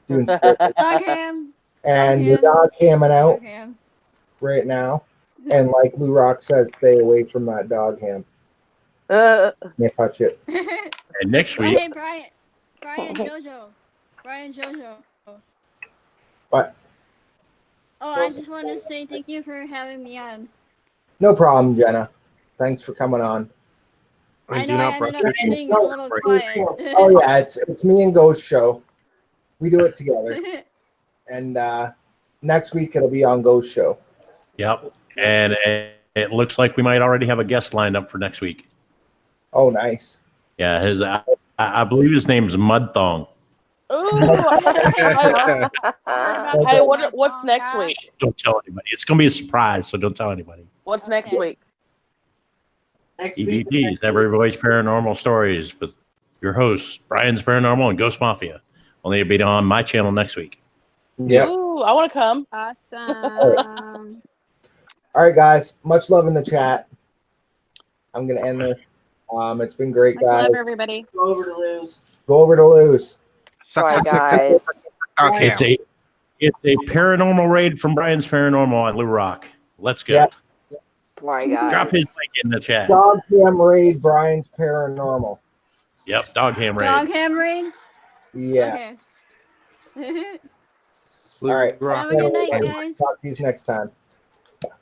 Doing scripted. Dog ham. And your dog camming out Dog ham. right now. And like Lou Rock says, stay away from that dog ham. Can't touch it. And next week. Hey, Brian Jojo. What? Oh, I just wanted to say thank you for having me on. No problem, Jenna. Thanks for coming on. I know I ended up being a little quiet. Oh yeah, it's me and Ghost Show. We do it together. And next week it'll be on Ghost Show. Yep. And it looks like we might already have a guest lined up for next week. Oh, nice. Yeah, I believe his name's Mud Thong. Ooh. Hey, what's next week? Don't tell anybody. It's going to be a surprise, so don't tell anybody. What's next week? E.V.P'S, Every Voice Paranormal Stories with your hosts, Brian's Paranormal and Ghost Mafia. Only it'll be on my channel next week. Yeah. Ooh, I want to come. Awesome. All right, guys. Much love in the chat. I'm gonna end this. It's been great, Much guys. love, everybody. Go over to Lou's. Go over to Lou's. Bye, guys. It's a paranormal raid from Brian's Paranormal on Lou Rock. Let's go. Yep. Bye, guys. Drop his link in the chat. Dog Cam Raid, Brian's Paranormal. Yep, Dog Ham Raid. Dog ham raid? Yeah. Okay. All right. Have a good night, guys. Talk to you next time.